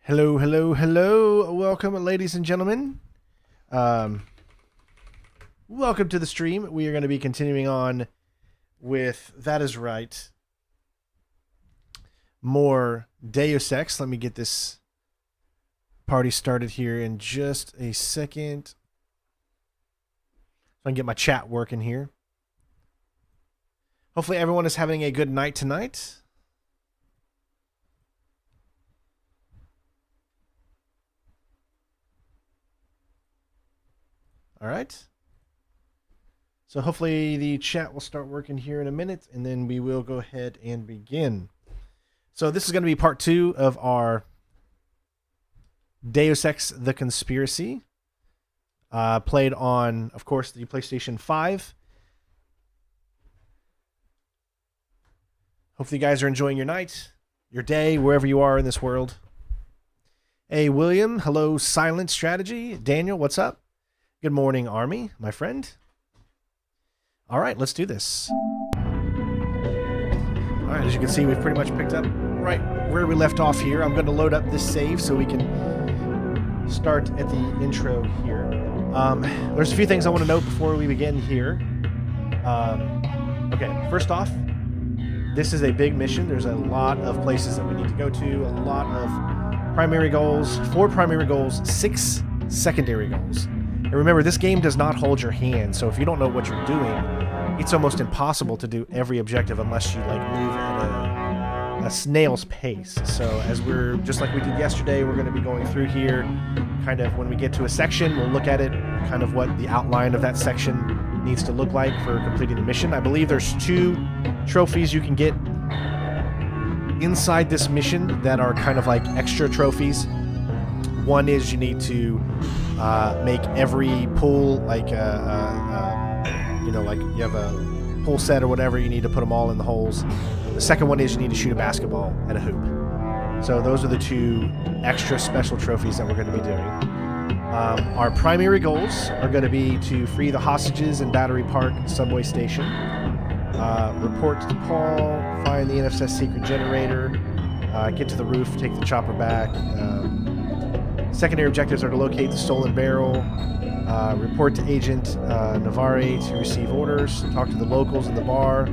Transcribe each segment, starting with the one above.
Hello, hello, hello. Welcome, ladies and gentlemen. Welcome to the stream. We are going to be continuing on with That Is Right. More Deus Ex. Let me get this party started here in just a second. So I can get my chat working here. Hopefully everyone is having a good night tonight. All right. So hopefully the chat will start working here in a minute, and then we will go ahead and begin. So this is going to be part 2 of our Deus Ex The Conspiracy. Played on, of course, the PlayStation 5. Hopefully you guys are enjoying your night, your day, wherever you are in this world. Hey, William. Hello, Silent Strategy. Daniel, what's up? Good morning, Army, my friend. All right, let's do this. All right, as you can see, we've pretty much picked up right where we left off here. I'm going to load up this save so we can start at the intro here. There's a few things I want to note before we begin here. Okay, first off, this is a big mission. There's a lot of places that we need to go to, a lot of primary goals, 4 primary goals, 6 secondary goals. And remember, this game does not hold your hand, so if you don't know what you're doing, it's almost impossible to do every objective unless you move at a snail's pace. So as we're, just like we did yesterday, we're going to be going through here, kind of when we get to a section, we'll look at it, kind of what the outline of that section needs to look like for completing the mission. I believe there's 2 trophies you can get inside this mission that are kind of like extra trophies. One is you need to make every pool, like you have a pool set or whatever, you need to put them all in the holes. The second one is you need to shoot a basketball at a hoop. So those are the 2 extra special trophies that we're going to be doing. Our primary goals are going to be to free the hostages in Battery Park subway station, report to Paul, find the NFS secret generator, get to the roof, take the chopper back. Secondary objectives are to locate the stolen barrel, report to Agent Navarre to receive orders, talk to the locals in the bar,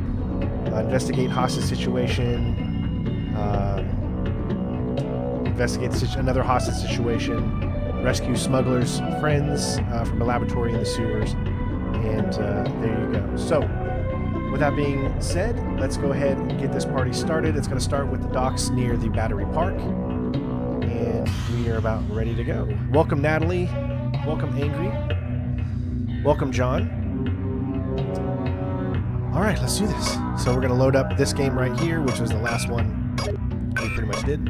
investigate hostage situation, investigate another hostage situation, rescue smugglers' friends from a laboratory in the sewers, and there you go. So, with that being said, let's go ahead and get this party started. It's going to start with the docks near the Battery Park. And we are about ready to go. Welcome, Natalie. Welcome, Angry. Welcome, John. All right, let's do this. So we're going to load up this game right here, which was the last one we pretty much did.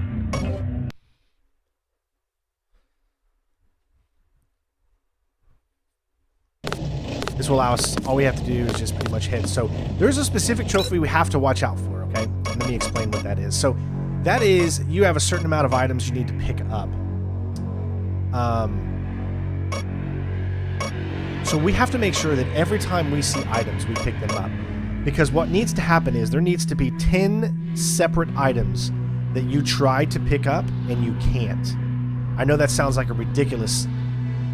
This will allow us, all we have to do is just pretty much hit. So there's a specific trophy we have to watch out for, okay? Let me explain what that is. So that is, you have a certain amount of items you need to pick up. So we have to make sure that every time we see items, we pick them up. Because what needs to happen is there needs to be 10 separate items that you try to pick up and you can't. I know that sounds like a ridiculous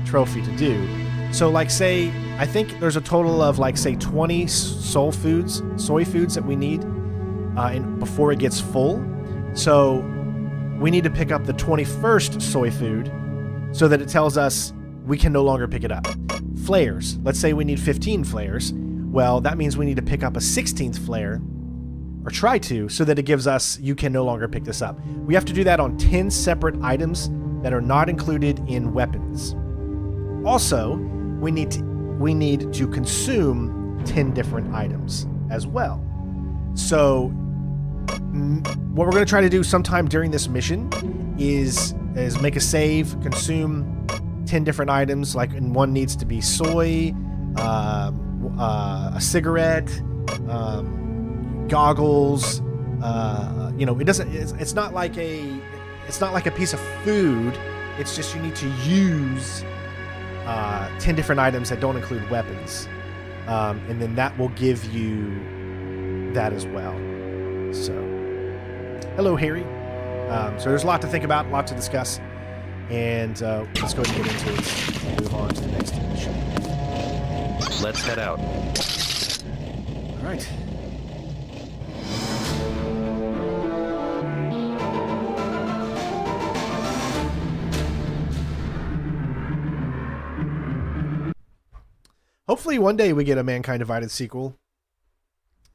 trophy to do. So like say, I think there's a total of like say 20 soy foods that we need before it gets full. So we need to pick up the 21st soy food so that it tells us we can no longer pick it up. Flares. Let's say we need 15 flares. Well, that means we need to pick up a 16th flare, or try to, so that it gives us you can no longer pick this up. We have to do that on 10 separate items that are not included in weapons. Also, we need to consume 10 different items as well. So what we're going to try to do sometime during this mission is make a save, consume 10 different items, like, and one needs to be soy, a cigarette, goggles, it's not like a piece of food. It's just you need to use 10 different items that don't include weapons. And then that will give you that as well. So, hello, Harry. So there's a lot to think about, a lot to discuss, and let's go ahead and get into it and move on to the next mission. Let's head out. All right. Hopefully one day we get a Mankind Divided sequel.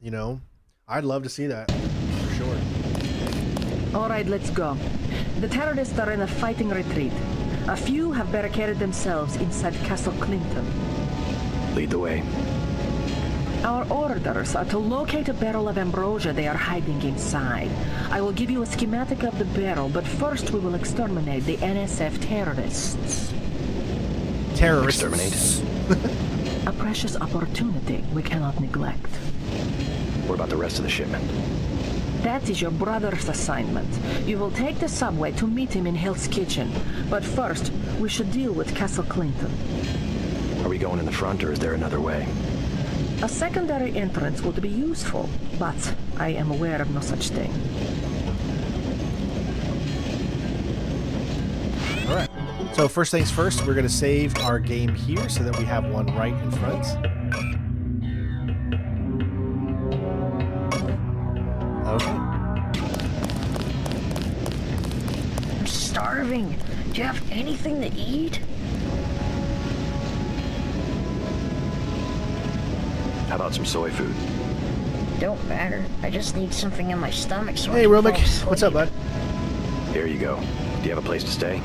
You know, I'd love to see that, for sure. All right, let's go. The terrorists are in a fighting retreat. A few have barricaded themselves inside Castle Clinton. Lead the way. Our orders are to locate a barrel of ambrosia they are hiding inside. I will give you a schematic of the barrel, but first we will exterminate the NSF terrorists. Terrorists. Exterminate? A precious opportunity we cannot neglect. What about the rest of the shipment? That is your brother's assignment. You will take the subway to meet him in Hell's Kitchen. But first, we should deal with Castle Clinton. Are we going in the front, or is there another way? A secondary entrance would be useful, but I am aware of no such thing. All right. So first things first, we're going to save our game here so that we have one right in front. Okay. I'm starving. Do you have anything to eat? How about some soy food? Don't matter. I just need something in my stomach so Hey, I can Romic. fall asleep. What's up, bud? Here you go. Do you have a place to stay?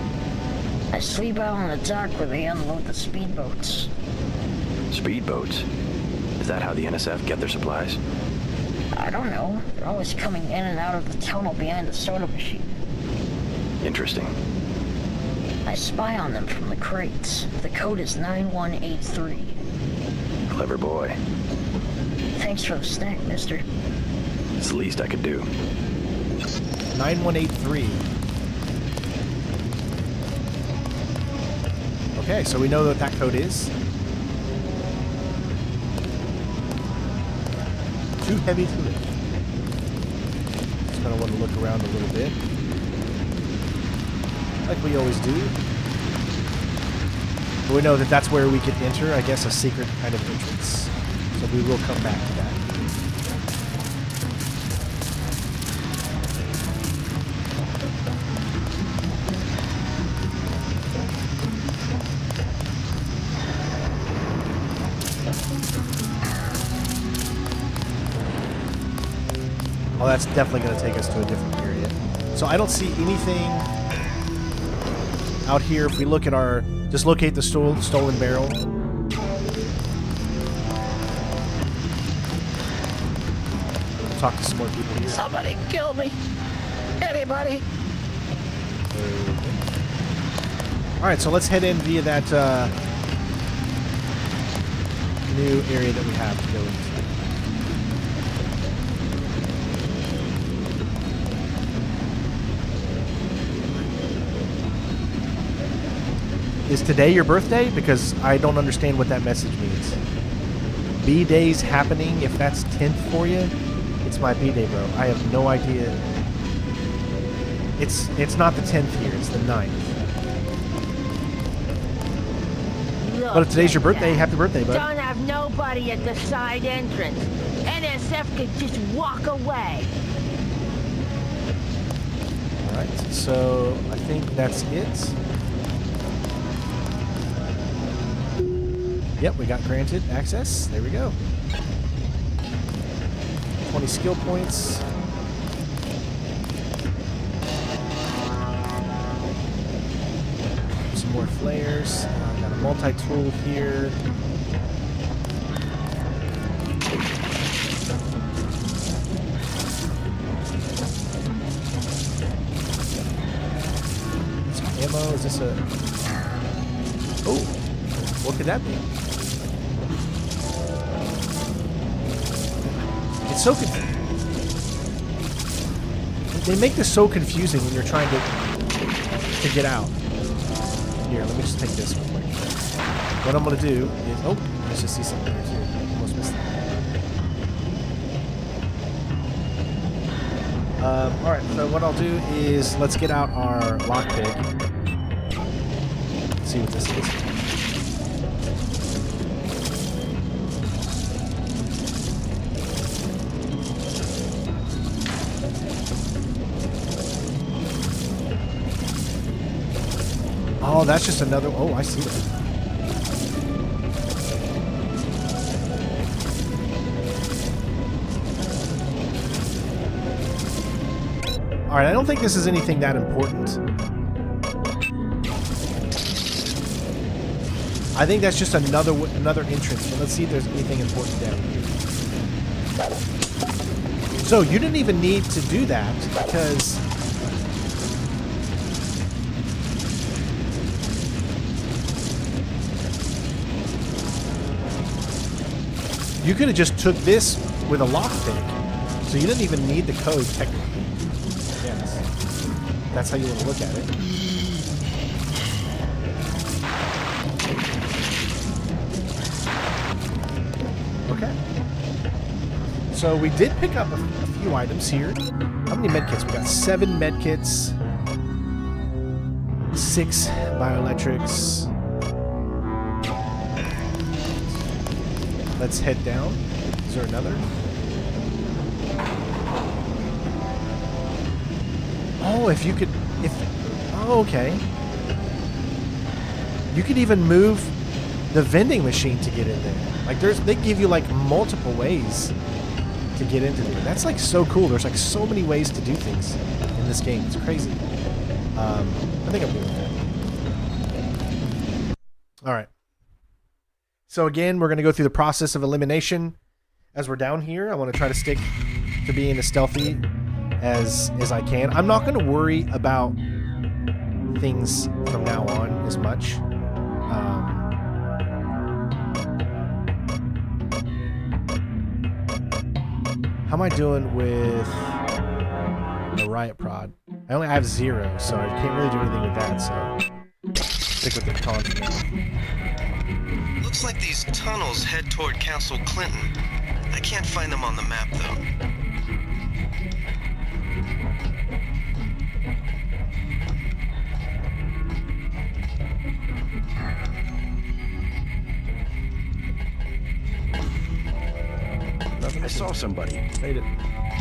I sleep out on the dock where they unload the speedboats. Speedboats? Is that how the NSF get their supplies? I don't know. They're always coming in and out of the tunnel behind the soda machine. Interesting. I spy on them from the crates. The code is 9183. Clever boy. Thanks for the snack, mister. It's the least I could do. 9183. Okay, so we know what that code is. Too heavy to lift. Just kind of want to look around a little bit. Like we always do. But we know that that's where we could enter, I guess, a secret kind of entrance. So we will come back to that. Oh, that's definitely going to take us to a different area. So I don't see anything out here. If we look at our... Just locate the stolen barrel. Talk to some more people here. Somebody kill me. Anybody? Alright, so let's head in via that new area that we have to go into. Is today your birthday? Because I don't understand what that message means. B-Day's happening, if that's 10th for you? It's my B-Day, bro. I have no idea. It's not the 10th here, it's the 9th. Look, But if today's your birthday, happy birthday, bud. don't have nobody at the side entrance. NSF could just walk away. Alright, so I think that's it. Yep, we got granted access. There we go. 20 skill points. Some more flares. Got a multi-tool here. Some ammo. Is this a... Oh! What could that be? It's so confusing. They make this so confusing when you're trying to get out. Here, let me just take this real quick. What I'm gonna do is, oh, let's just see something right here. Almost missed that. Alright, so what I'll do is let's get out our lockpick. See what this is. Oh, that's just another... Oh, I see that. Alright, I don't think this is anything that important. I think that's just another entrance. But let's see if there's anything important down here. So, you didn't even need to do that, because... you could have just took this with a lockpick. So you didn't even need the code, technically. Yes. That's how you want to look at it. Okay. So we did pick up a few items here. How many medkits? We got 7 medkits. 6 bioelectrics. Let's head down. Is there another? Oh, if you could... Oh, okay. You could even move the vending machine to get in there. Like, they give you, like, multiple ways to get into there. That's, like, so cool. There's, like, so many ways to do things in this game. It's crazy. I think I'm doing that. Alright. So again, we're going to go through the process of elimination. As we're down here, I want to try to stick to being as stealthy as I can. I'm not going to worry about things from now on as much. How am I doing with the riot prod? I only have 0, so I can't really do anything with that, so stick with the baton for now. Looks like these tunnels head toward Castle Clinton. I can't find them on the map, though. I saw somebody. Made it.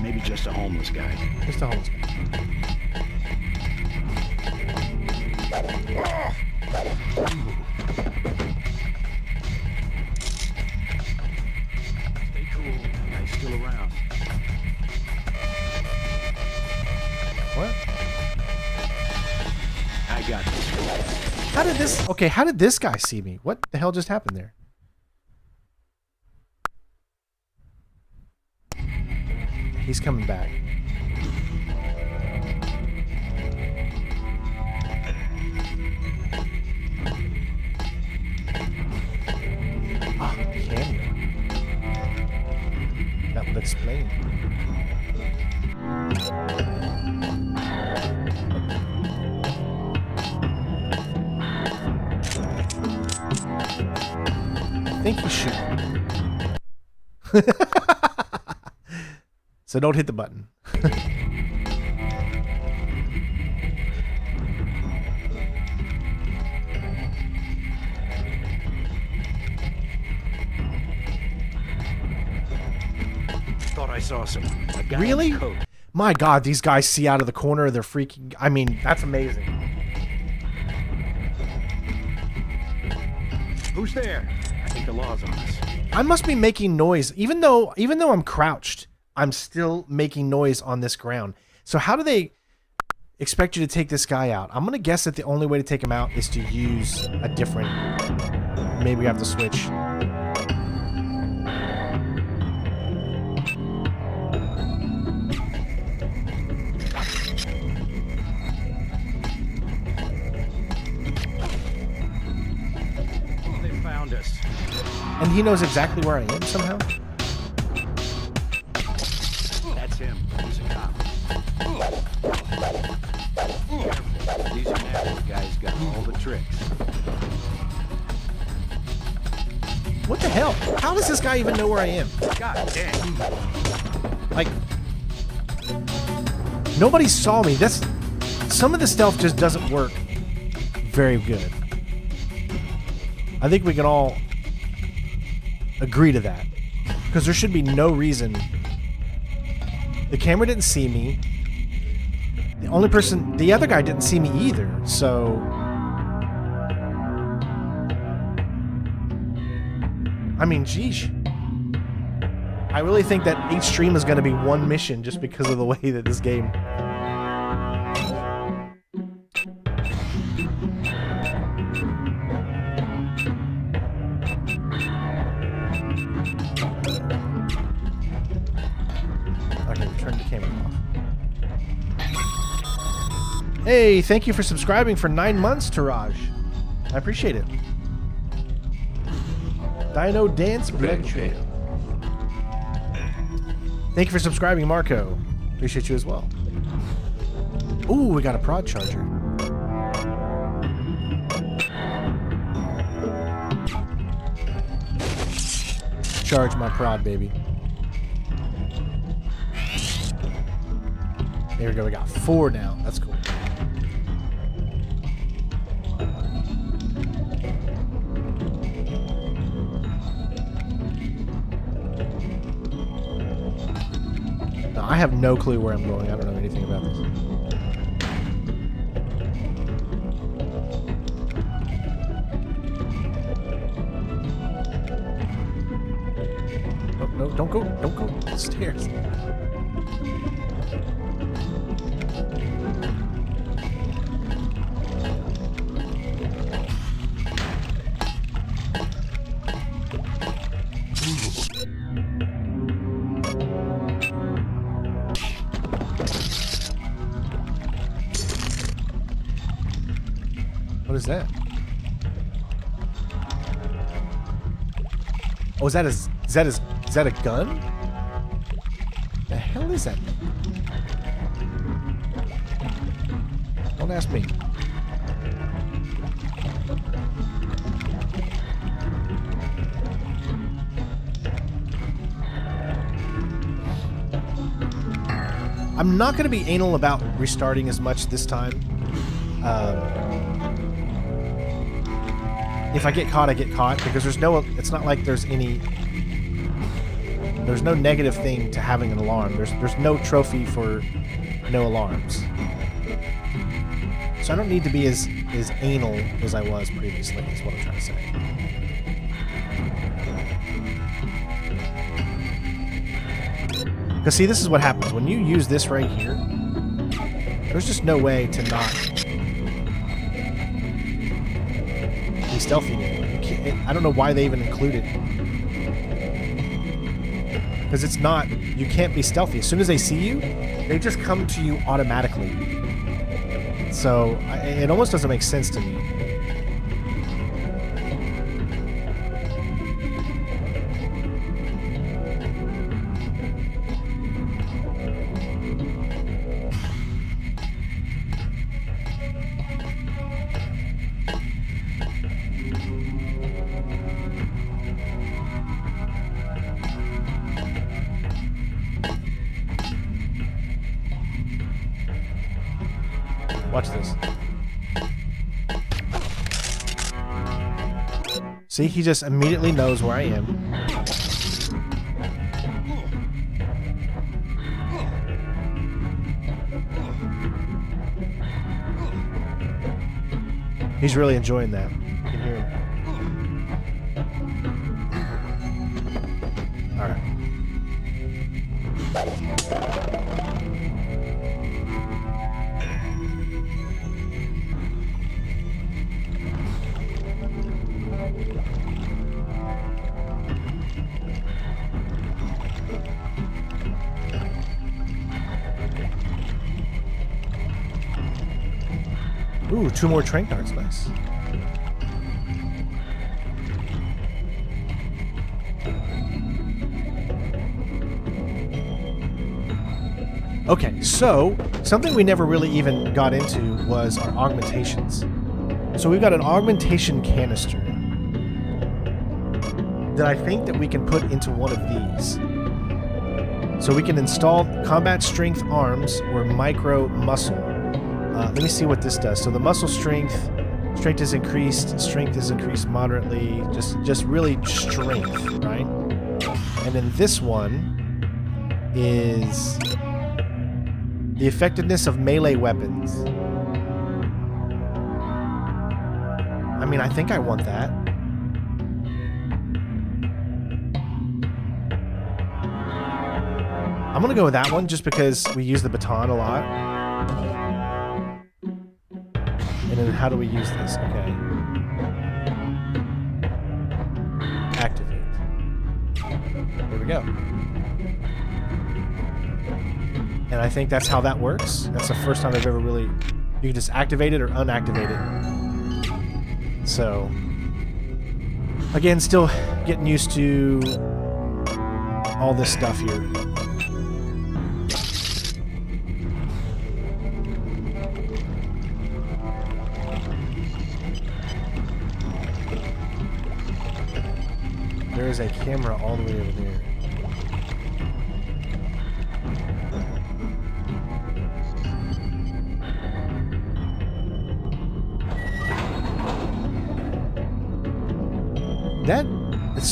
Maybe just a homeless guy. Just a homeless guy. Stay cool. Guy's still around. What? I got this. How did this... Okay, how did this guy see me? What the hell just happened there? He's coming back. Ah, camera. That would explain. I think you should. So don't hit the button. Thought I saw someone. A guy Really? in a coat. My God, these guys see out of the corner of their freaking... I mean, that's amazing. Who's there? I think the law's on us. I must be making noise. Even though I'm crouched, I'm still making noise on this ground. So how do they expect you to take this guy out? I'm going to guess that the only way to take him out is to use a different... Maybe we have to switch. They found us. And he knows exactly where I am somehow? That's him. He's a cop. These are natural guys got all the tricks. What the hell? How does this guy even know where I am? God damn. Like... Nobody saw me. Some of the stealth just doesn't work very good. I think we can all agree to that. Because there should be no reason. The camera didn't see me. The other guy didn't see me either, so... I mean, geesh. I really think that each stream is going to be one mission just because of the way that this game... Okay, turn the camera off. Hey, thank you for subscribing for 9 months, Taraj. I appreciate it. Dino Dance Bridge. Thank you for subscribing, Marco. Appreciate you as well. Ooh, we got a prod charger. Charge my prod, baby. There we go. We got 4 now. That's cool. No, I have no clue where I'm going. I don't know anything about this. Oh, no, don't go upstairs. What is that? Oh, is that a gun? The hell is that? Don't ask me. I'm not going to be anal about restarting as much this time. If I get caught, I get caught, because it's not like there's no negative thing to having an alarm. There's no trophy for no alarms. So I don't need to be as anal as I was previously, is what I'm trying to say. Because see, this is what happens. When you use this right here, there's just no way to not be stealthy anymore. I don't know why they even include it. Because it's not, you can't be stealthy. As soon as they see you, they just come to you automatically. So it almost doesn't make sense to me. Watch this. See, he just immediately knows where I am. He's really enjoying that. You can hear him. All right. Ooh, 2 more trank darts, nice. Okay, so something we never really even got into was our augmentations. So we've got an augmentation canister that I think that we can put into one of these. So we can install combat strength arms or micro muscle. Let me see what this does. So the muscle strength is increased moderately, just really strength, right? And then this one is the effectiveness of melee weapons. I mean, I think I want that. I'm gonna go with that one just because we use the baton a lot. And then how do we use this? Okay. Activate. There we go. And I think that's how that works. That's the first time I've ever really... You can just activate it or unactivate it. So... Again, still getting used to all this stuff here. There is a camera all the way over there.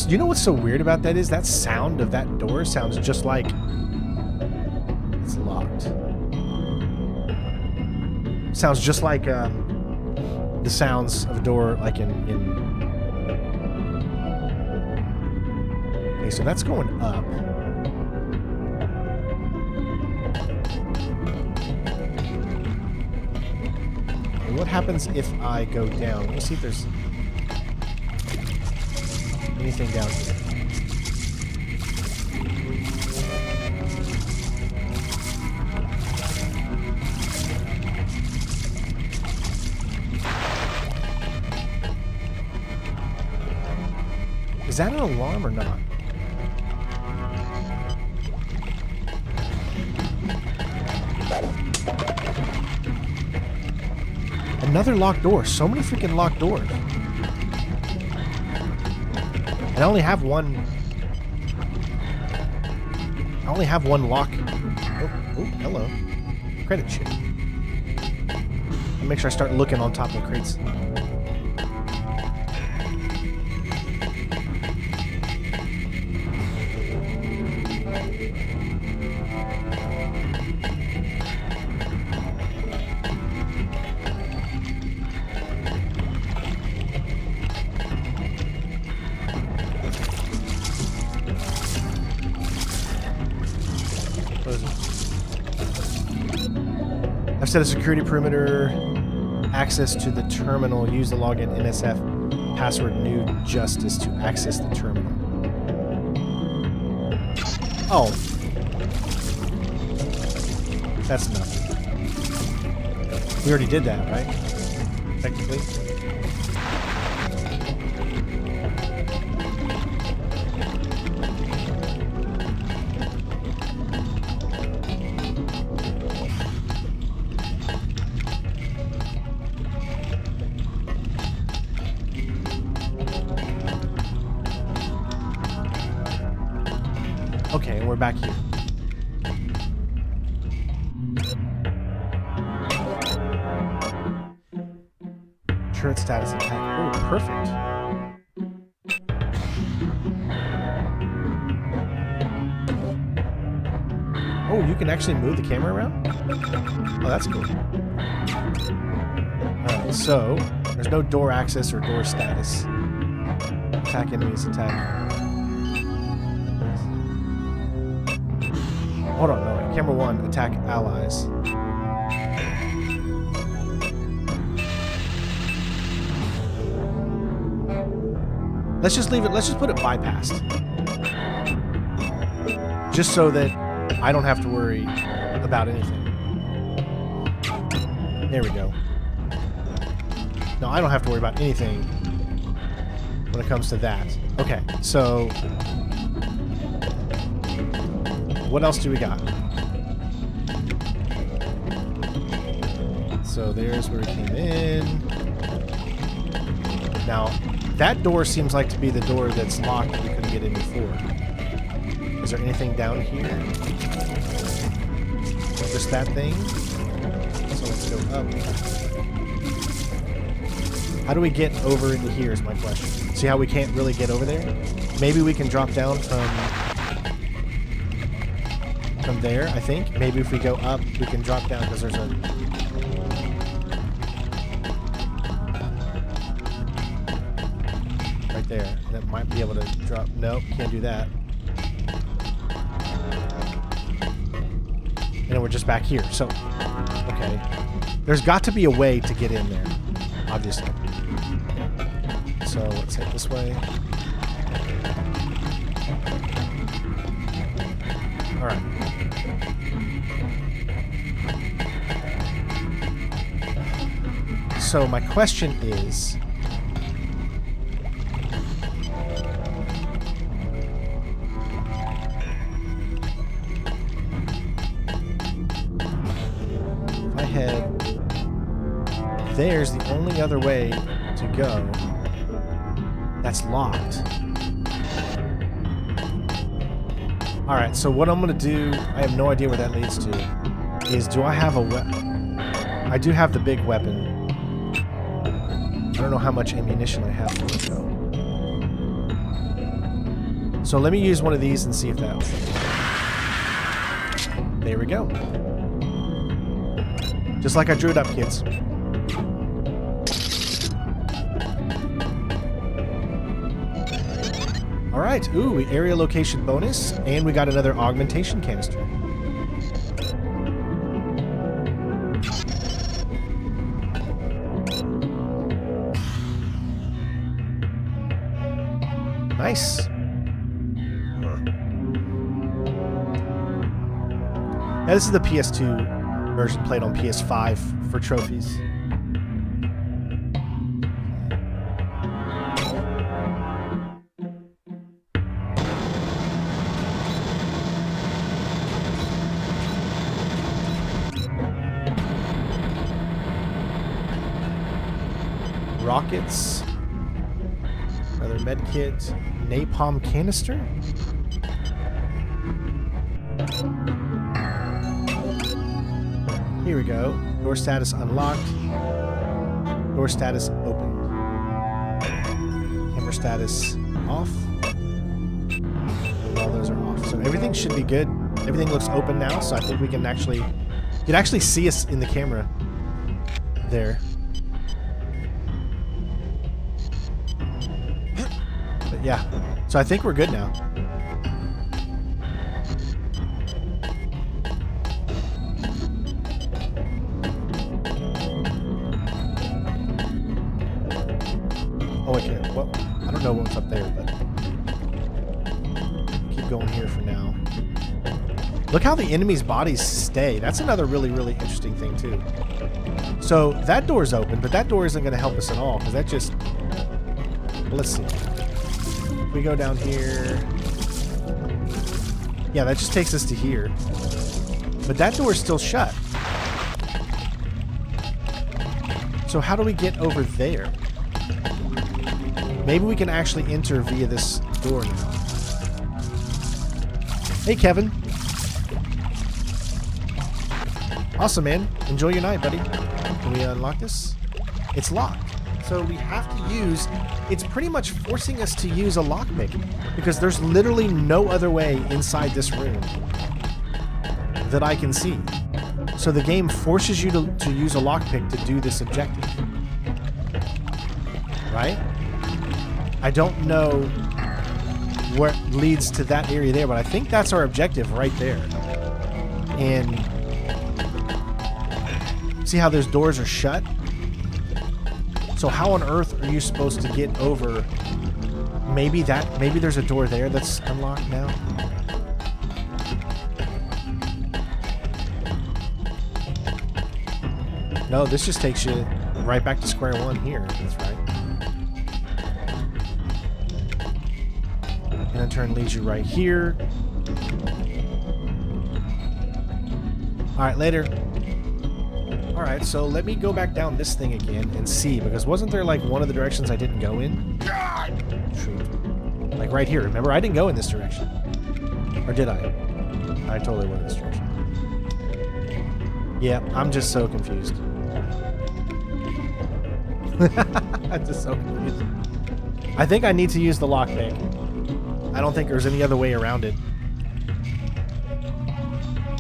You know what's so weird about that is that sound of that door sounds just like it's locked. Sounds just like the sounds of a door like in Okay, so that's going up. And what happens if I go down? Let me see if there's anything down here. Is that an alarm or not? Another locked door. So many freaking locked doors. And I only have one. I only have one lock. Oh, hello. Credit chip. I'll make sure I start looking on top of the crates. I've set a security perimeter, access to the terminal. Use the login NSF password new justice to access the terminal. Oh. That's nothing. We already did that, right? Technically. Okay, and we're back here. Turret status attack. Oh, perfect. Oh, you can actually move the camera around? Oh, that's cool. Alright, so there's no door access or door status. Attack enemies, attack. Hold on, no, wait. Camera 1, attack allies. Let's just leave it, let's just put it bypassed. Just so that I don't have to worry about anything. There we go. No, I don't have to worry about anything when it comes to that. Okay, so what else do we got? So there's where we came in. Now, that door seems like to be the door that's locked that we couldn't get in before. Is there anything down here? Just that thing? So let's go up. How do we get over into here is my question. See how we can't really get over there? Maybe we can drop down from there, I think. Maybe if we go up, we can drop down because there's a... Right there. That might be able to drop... Nope, can't do that. And then we're just back here. So, okay. There's got to be a way to get in there, obviously. So let's head this way. All right. So my question is, if I head there's the only other way to go that's locked. Alright, so what I'm going to do, I have no idea where that leads to, is do I have a weapon? I do have the big weapon. I don't know how much ammunition I have for it, though. So let me use one of these and see if that... There we go. Just like I drew it up, kids. Alright, ooh, area location bonus, and we got another augmentation canister. Nice. Now, this is the PS2 version played on PS5 for trophies. Rockets, another med kit, napalm canister. Here we go. Door status unlocked. Door status open. Camera status off. And all those are off. So everything should be good. Everything looks open now, so I think we can actually... You can actually see us in the camera there. Yeah, so I think we're good now. Oh, okay. Well, I don't know what's up there, but keep going here for now. Look how the enemy's bodies stay. That's another really, really interesting thing, too. So that door's open, but that door isn't going to help us at all, because that just... Well, let's see. We go down here. Yeah, that just takes us to here. But that door is still shut. So how do we get over there? Maybe we can actually enter via this door now. Hey, Kevin. Awesome, man. Enjoy your night, buddy. Can we unlock this? It's locked. So we have to use... It's pretty much forcing us to use a lockpick because there's literally no other way inside this room that I can see. So the game forces you to use a lockpick to do this objective. Right? I don't know what leads to that area there, but I think that's our objective right there. And see how those doors are shut? So how on earth are you supposed to get over? Maybe there's a door there that's unlocked now. No, this just takes you right back to square one here. That's right. And in turn leads you right here. Alright, later. Alright, so let me go back down this thing again and see, because wasn't there like one of the directions I didn't go in? Shoot. Like right here. Remember, I didn't go in this direction. Or did I? I totally went this direction. Yeah, I'm just so confused. I'm just so confused. I think I need to use the lockpick. I don't think there's any other way around it.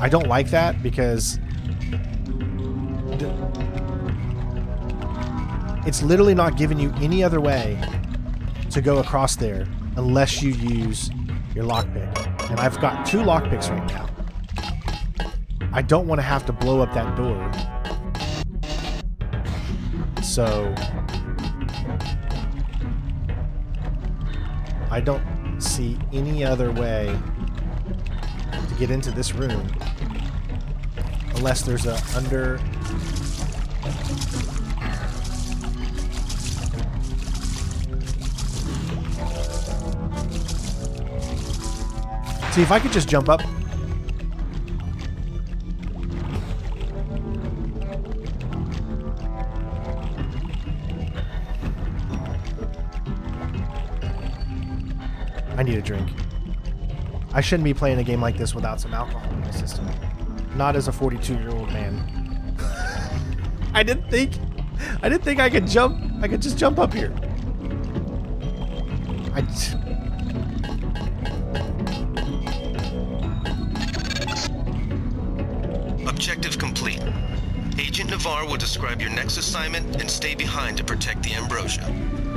I don't like that because it's literally not giving you any other way to go across there unless you use your lockpick. And I've got 2 lockpicks right now. I don't want to have to blow up that door. So I don't see any other way to get into this room unless there's a under... See, if I could just jump up. I need a drink. I shouldn't be playing a game like this without some alcohol in my system. Not as a 42-year-old man. I didn't think I could jump. I could just jump up here. Objective complete. Agent Navarre will describe your next assignment and stay behind to protect the Ambrosia.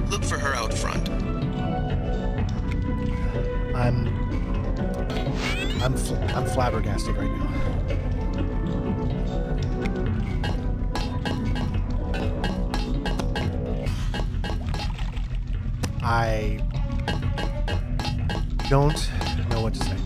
Look for her out front. I'm flabbergasted right now. I don't know what to say.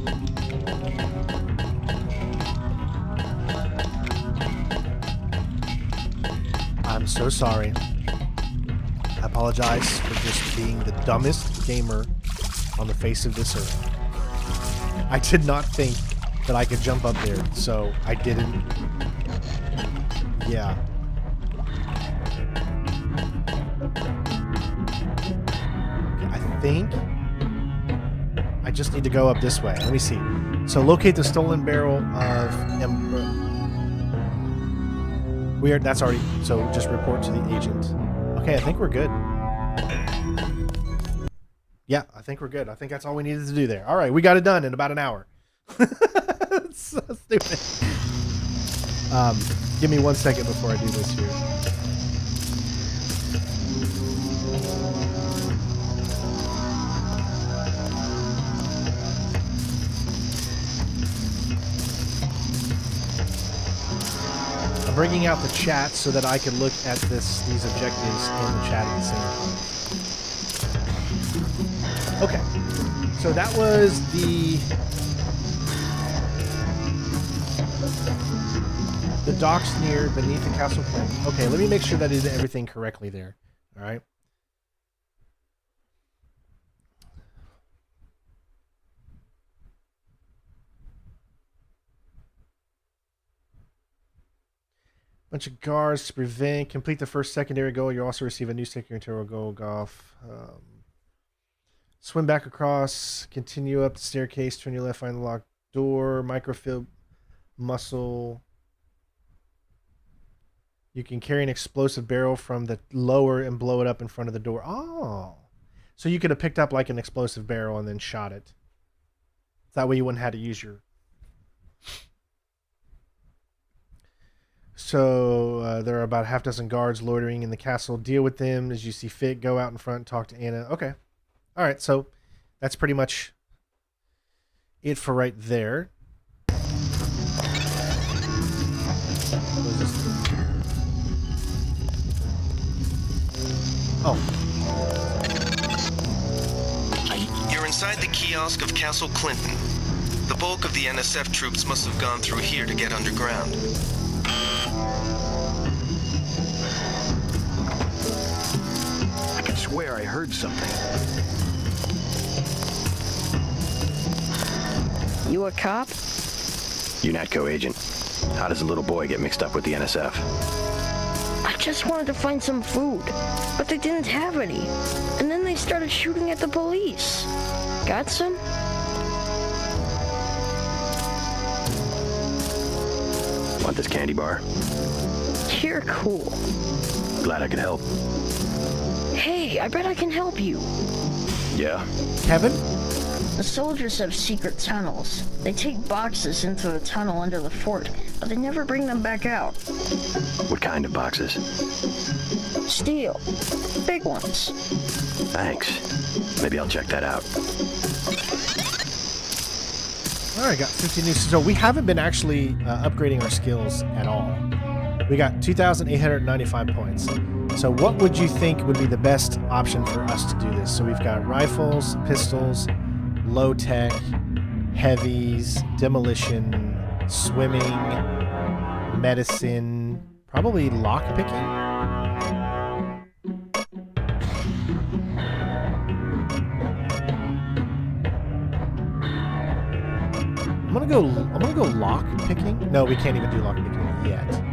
I'm so sorry. I apologize for just being the dumbest gamer on the face of this earth. I did not think that I could jump up there, so I didn't. Yeah. I think I just need to go up this way. Let me see. So locate the stolen barrel of that's already, so just report to the agent. Okay, I think we're good. Yeah, I think we're good. I think that's all we needed to do there. All right, we got it done in about an hour. That's so stupid. Give me 1 second before I do this here. I'm bringing out the chat so that I can look at these objectives in the chat at the same time. Okay, so that was the docks near beneath the castle Clinton. Okay, let me make sure that I did everything correctly there. All right. Bunch of guards to prevent. Complete the first secondary goal. You also receive a new secondary goal. Golf. Swim back across. Continue up the staircase. Turn your left. Find the locked door. Microfield muscle. You can carry an explosive barrel from the lower and blow it up in front of the door. Oh. So you could have picked up like an explosive barrel and then shot it. That way you wouldn't have to use your... So there are about half dozen guards loitering in the castle. Deal with them as you see fit. Go out in front and talk to Anna. Okay. All right. So that's pretty much it for right there. Oh. You're inside the kiosk of Castle Clinton. The bulk of the NSF troops must have gone through here to get underground. I can swear I heard something. You a cop? UNATCO agent. How does a little boy get mixed up with the NSF? I just wanted to find some food, but they didn't have any. And then they started shooting at the police. Got some? Want this candy bar? You're cool. Glad I could help. Hey, I bet I can help you. Yeah? Kevin? The soldiers have secret tunnels. They take boxes into the tunnel under the fort, but they never bring them back out. What kind of boxes? Steel. Big ones. Thanks. Maybe I'll check that out. Alright, got 50 new. So we haven't been actually upgrading our skills at all. We got 2,895 points. So what would you think would be the best option for us to do this? So we've got rifles, pistols, low tech, heavies, demolition, swimming, medicine, probably lock picking. I'm gonna go lock picking. No, we can't even do lock picking yet.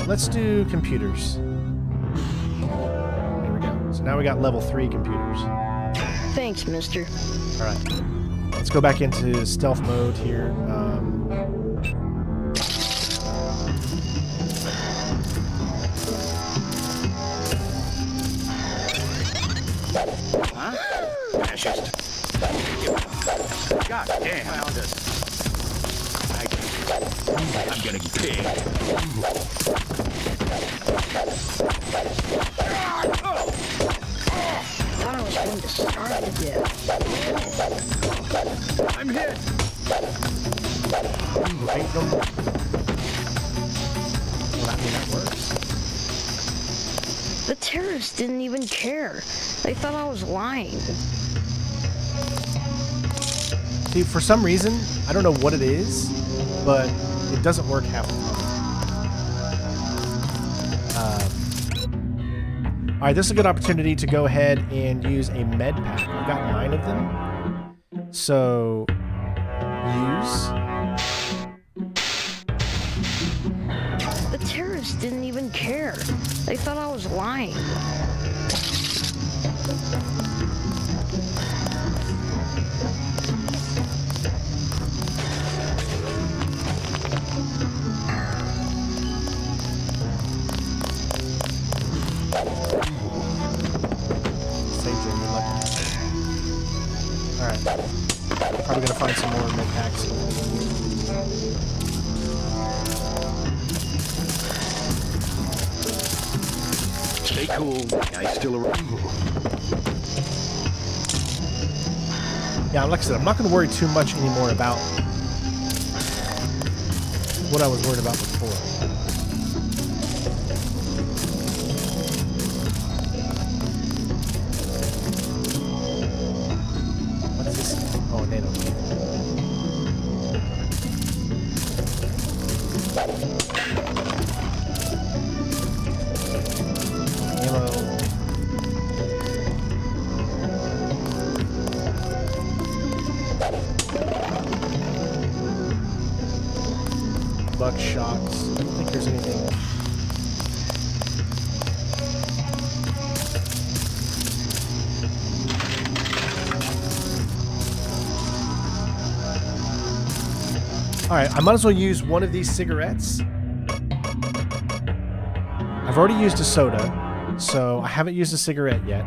Let's do computers. There we go. So now we got level 3 computers. Thanks, mister. All right. Let's go back into stealth mode here. Huh? Fascist. God damn. Found us. I'm getting big. Thought I was going to starve to death. I'm hit. Bait them. Well, I mean, that works. The terrorists didn't even care. They thought I was lying. See, for some reason, I don't know what it is, but it doesn't work half the time. Alright, this is a good opportunity to go ahead and use a med pack. I've got 9 of them. So, use. The terrorists didn't even care. They thought I was lying. Alright. Probably gonna find some more med packs. Stay cool. Guy's still around. Yeah, like I said, I'm not gonna worry too much anymore about what I was worried about before. What's this? Oh, NATO. Ammo. Buckshots. I don't think there's anything. Alright, I might as well use one of these cigarettes. I've already used a soda, so I haven't used a cigarette yet.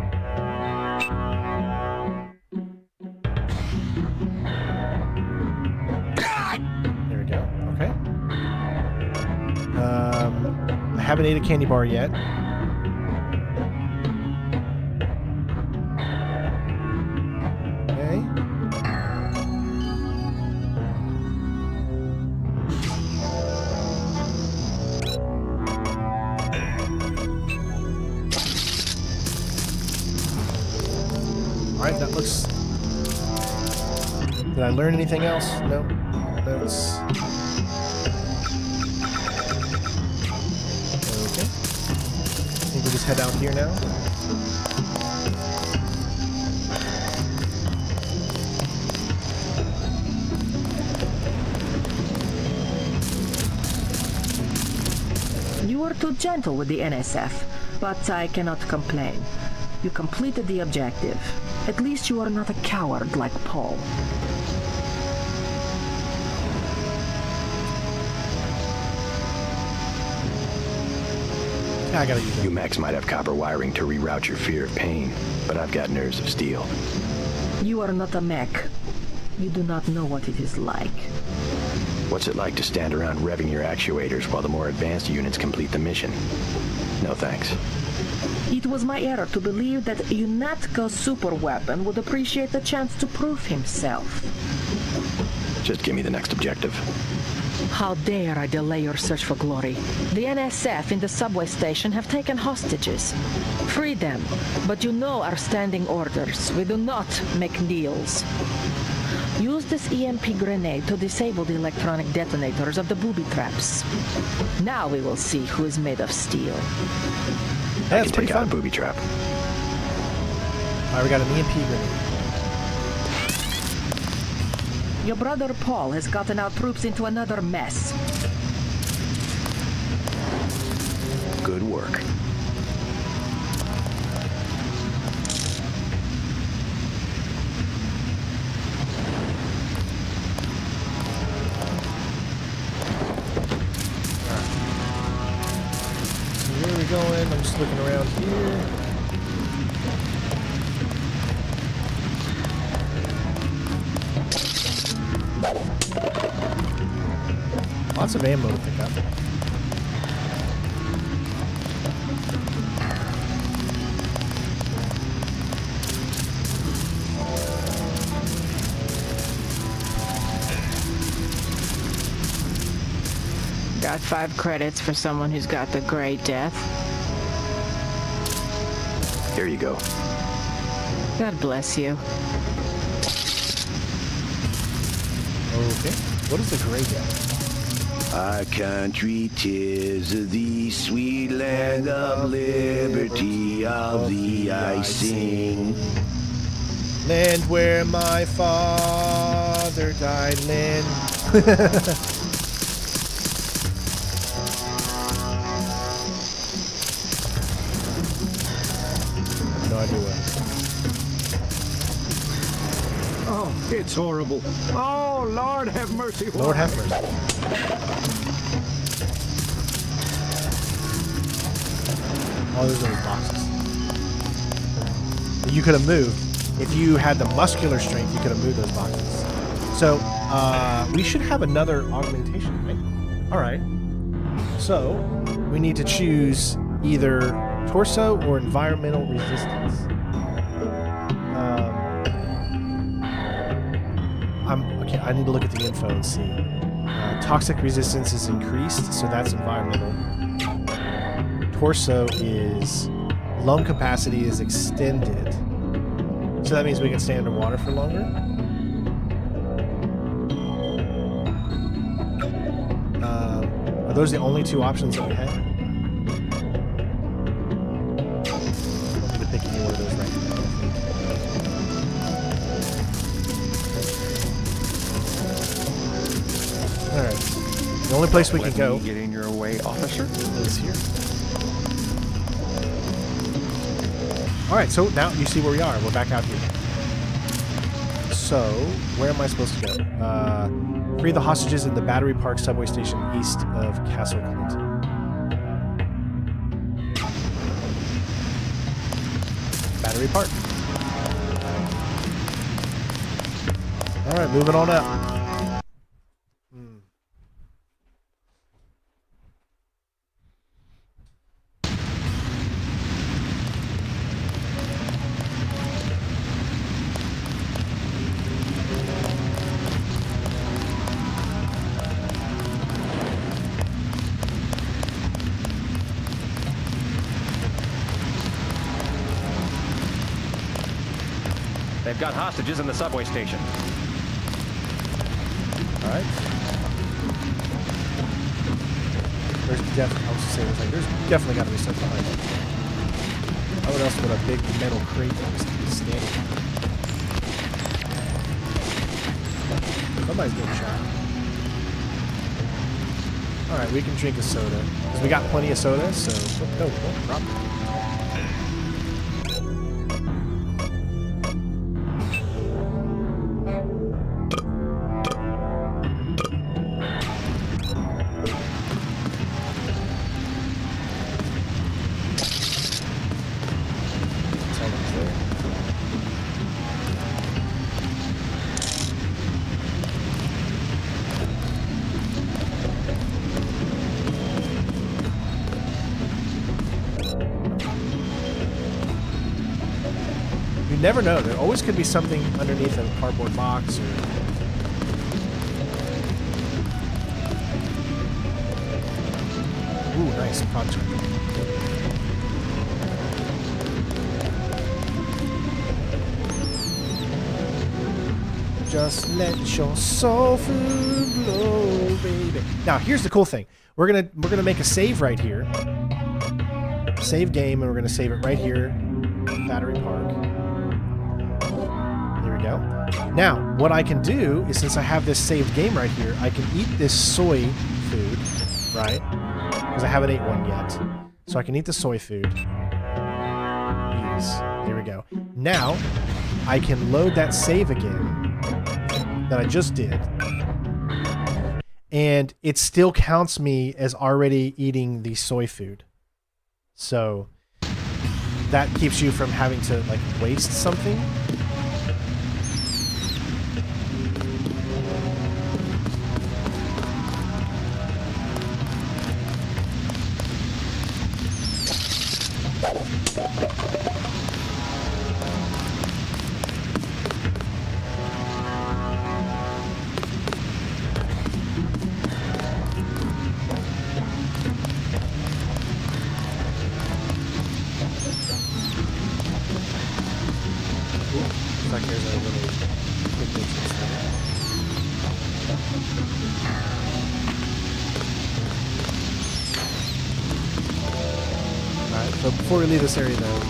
There we go. Okay. I haven't ate a candy bar yet. Okay. Alright, that looks... Did I learn anything else? No. Notes. Okay. I think we'll just head out here now. You were too gentle with the NSF, but I cannot complain. You completed the objective. At least you are not a coward like Paul. I gotta use You it. mechs might have copper wiring to reroute your fear of pain, but I've got nerves of steel. You are not a mech. You do not know what it is like. What's it like to stand around revving your actuators while the more advanced units complete the mission? No thanks. It was my error to believe that UNATCO's superweapon would appreciate the chance to prove himself. Just give me the next objective. How dare I delay your search for glory? The NSF in the subway station have taken hostages. Free them, but you know our standing orders. We do not make deals. Use this EMP grenade to disable the electronic detonators of the booby traps. Now we will see who is made of steel. Yeah, I it's can pretty take out a fun. booby trap. Alright, we got an EMP grenade. Your brother Paul has gotten our troops into another mess. Good work. So where are we going? I'm just looking around here. Lots of ammo to pick up. Got 5 credits for someone who's got the Gray Death. Here you go. God bless you. Okay. What is the gray death? Our country, 'tis the sweet land of liberty, of thee I sing. Land where my father died. Land. No idea what. Oh, it's horrible. Oh, Lord have mercy. Lord have mercy. Oh, there's those boxes. You could have moved. If you had the muscular strength, you could have moved those boxes. So, we should have another augmentation, right? Alright. So, we need to choose either torso or environmental resistance. Okay, I need to look at the info and see. Toxic resistance is increased, so that's environmental. Torso is... lung capacity is extended. So that means we can stay underwater for longer? Are those the only 2 options that we have? I don't need to pick any one of those right now, I think. Alright. The only place we can go Get in your way, officer. is here. Alright, so now you see where we are. We're back out here. So, where am I supposed to go? Free the hostages in the Battery Park subway station east of Castle Clinton. Battery Park. Alright, moving on up. They've got hostages in the subway station. Alright. There's definitely, I was just saying, there's definitely got to be stuff behind it. What else would a big metal crate just be standing on? Somebody's getting shot. Alright, we can drink a soda. Because we got plenty of soda, so... No, don't drop it. never know. There always could be something underneath a cardboard box or... Ooh, nice project. Just let your soul food blow, baby. Now, here's the cool thing. We're gonna make a save right here. Save game, and we're gonna save it right here. Battery Park. There we go. Now, what I can do is, since I have this saved game right here, I can eat this soy food, right? Because I haven't ate one yet. So I can eat the soy food. Yes. There we go. Now, I can load that save again that I just did. And it still counts me as already eating the soy food. So that keeps you from having to like waste something. So before we leave this area, though,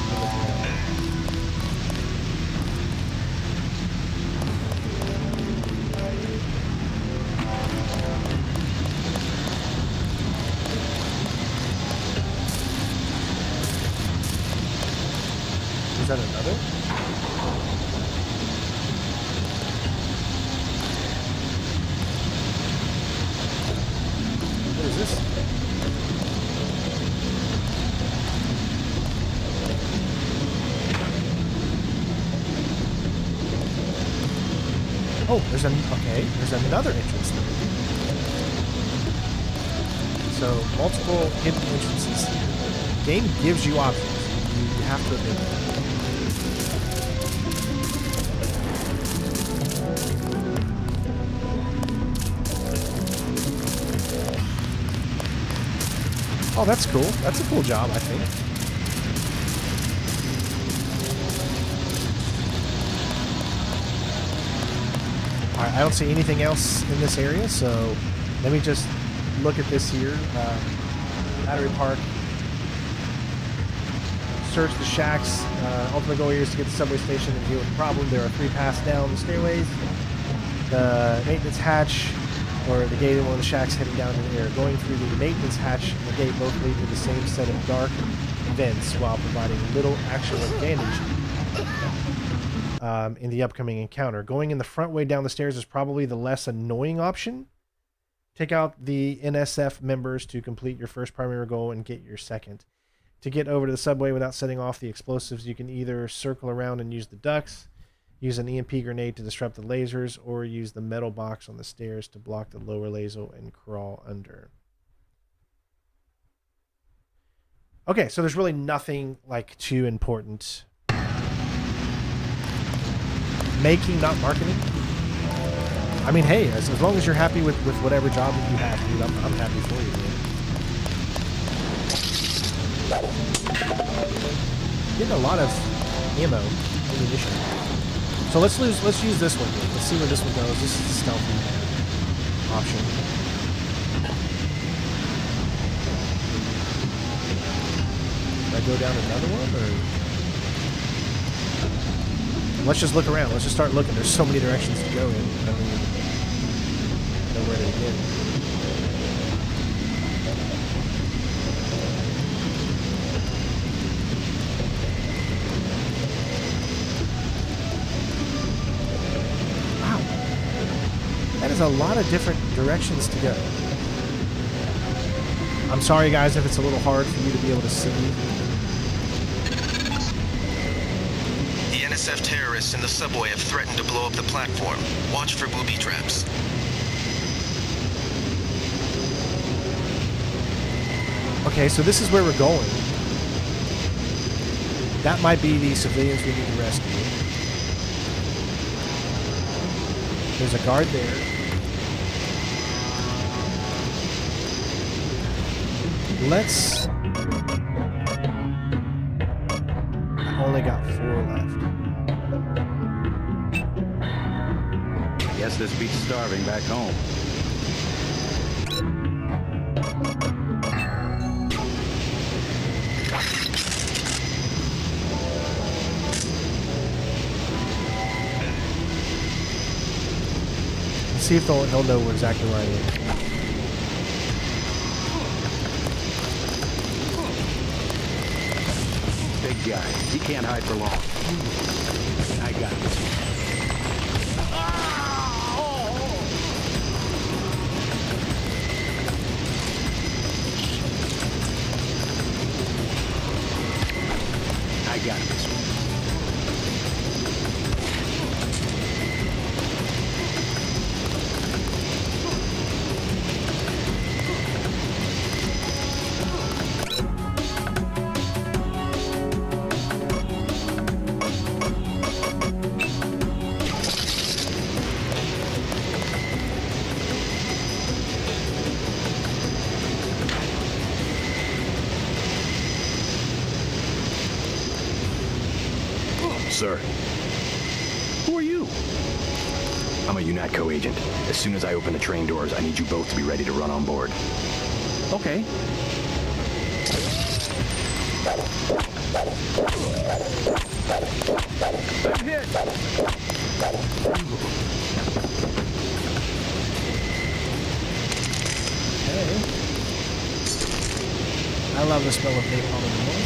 is that another? What is this? Oh, there's another entrance there. So multiple hidden entrances here. The game gives you options. You have to admit that. Oh, that's cool. That's a cool job, I think. Alright, I don't see anything else in this area, so let me just look at this here. Battery Park. Search the shacks. Ultimate goal here is to get the subway station and deal with the problem. There are 3 paths down the stairways. The maintenance hatch, or the gate in one of the shacks heading down in the air. Going through the maintenance hatch and the gate both lead to the same set of dark vents while providing little actual advantage in the upcoming encounter. Going in the front way down the stairs is probably the less annoying option. Take out the NSF members to complete your first primary goal and get your second. To get over to the subway without setting off the explosives, you can either circle around and use the ducts, use an EMP grenade to disrupt the lasers, or use the metal box on the stairs to block the lower laser and crawl under. Okay, so there's really nothing like too important. Making, not marketing. I mean, hey, as long as you're happy with whatever job that you have, dude, I'm happy for you, man. Getting a lot of ammo, ammunition. So let's use this one. Let's see where this one goes. This is the stealthy option. Should I go down another one, or let's just look around. Let's just start looking. There's so many directions to go in. I don't even know where to begin. Wow. That is a lot of different directions to go. I'm sorry, guys, if it's a little hard for you to be able to see. NSF terrorists in the subway have threatened to blow up the platform. Watch for booby traps. Okay, so this is where we're going. That might be the civilians we need to rescue. There's a guard there. Let's... I only got 4 left. Guess this beats starving back home. Let's see if he'll know exactly where I am. Big guy. He can't hide for long. I got it. I got this one. Sir, Who are you? I'm a UNATCO agent. As soon as I open the train doors, I need you both to be ready to run on board. Okay. I'm hit. Okay. I love the smell of napalm in the morning.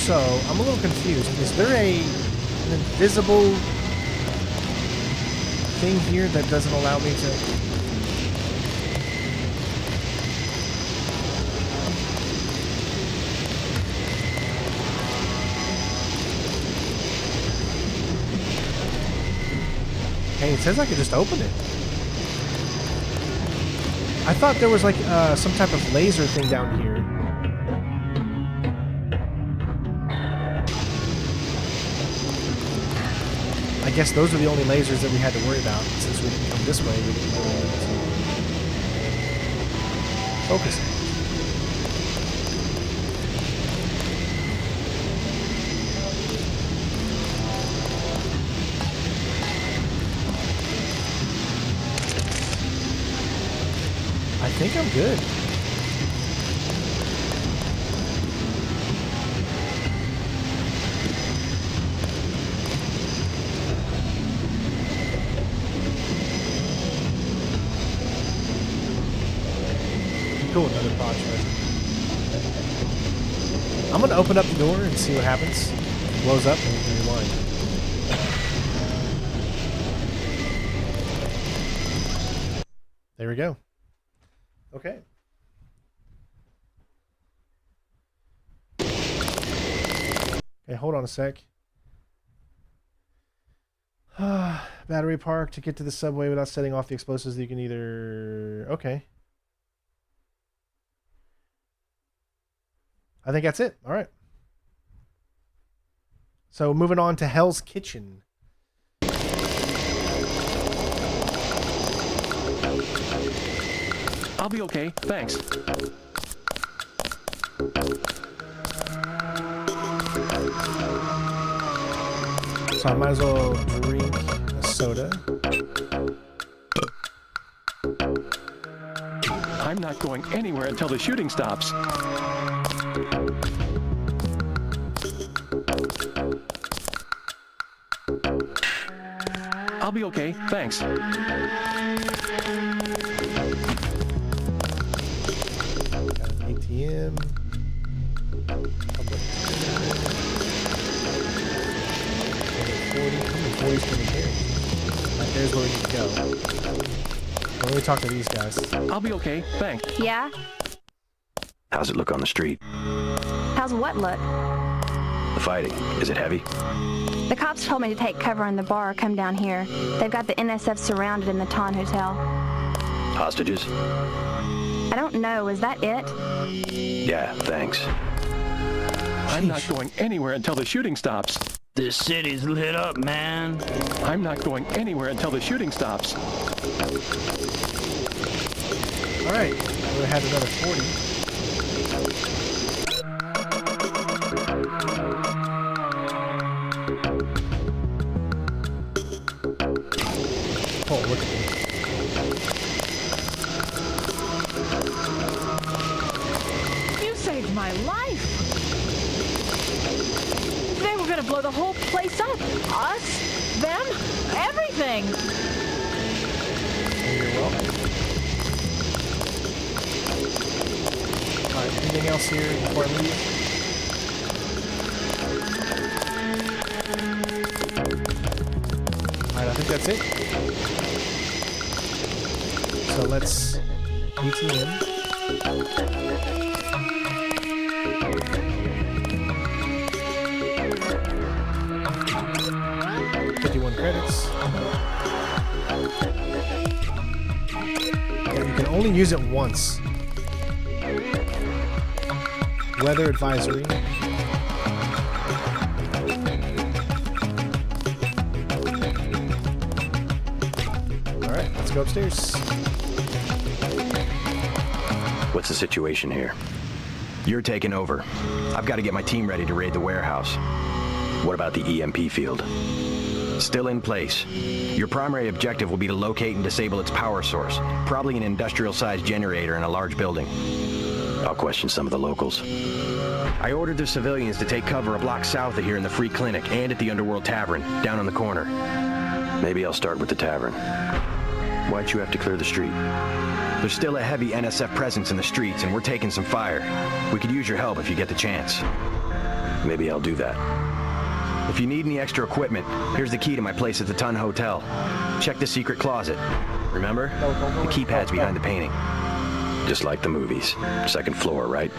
So, I'm a little confused. Is there an invisible thing here that doesn't allow me to... Hey, it says I can just open it. I thought there was like some type of laser thing down here. I guess those are the only lasers that we had to worry about. Since we didn't come this way, we didn't really need to focus. I think I'm good. Cool, another pod treasure. I'm gonna open up the door and see what happens. If it blows up and we can rewind. There we go. Okay. Okay, hold on a sec. Battery park to get to the subway without setting off the explosives. You can either... Okay. I think that's it. All right. So moving on to Hell's Kitchen. I'll be okay, thanks. So I might as well drink a soda. I'm not going anywhere until the shooting stops. I'll be okay, thanks. Got an ATM. Public. 40. How many 40s can we carry? Right, there's where we need to go. Let me talk to these guys. I'll be okay, thanks. Yeah? How's it look on the street? How's what look? The fighting, is it heavy? The cops told me to take cover in the bar or come down here. They've got the NSF surrounded in the Ton Hotel. Hostages? I don't know, is that it? Yeah, thanks. I'm not going anywhere until the shooting stops. This city's lit up, man. I'm not going anywhere until the shooting stops. All right, we had another 40. Oh, look at me. You saved my life. They were gonna blow the whole place up. Us, them, everything. You're welcome. Alright, anything else here before I leave? Alright, I think that's it. So let's ATM. $51 credits. Yeah, you can only use it once. Weather advisory. Alright, let's go upstairs. What's the situation here? You're taking over. I've got to get my team ready to raid the warehouse. What about the EMP field? Still in place. Your primary objective will be to locate and disable its power source, probably an industrial-sized generator in a large building. I'll question some of the locals. I ordered the civilians to take cover a block south of here in the Free Clinic and at the Underworld Tavern, down on the corner. Maybe I'll start with the tavern. Why'd you have to clear the street? There's still a heavy NSF presence in the streets, and we're taking some fire. We could use your help if you get the chance. Maybe I'll do that. If you need any extra equipment, here's the key to my place at the Ton Hotel. Check the secret closet. Remember? The keypad's behind the painting. Just like the movies. Second floor, right?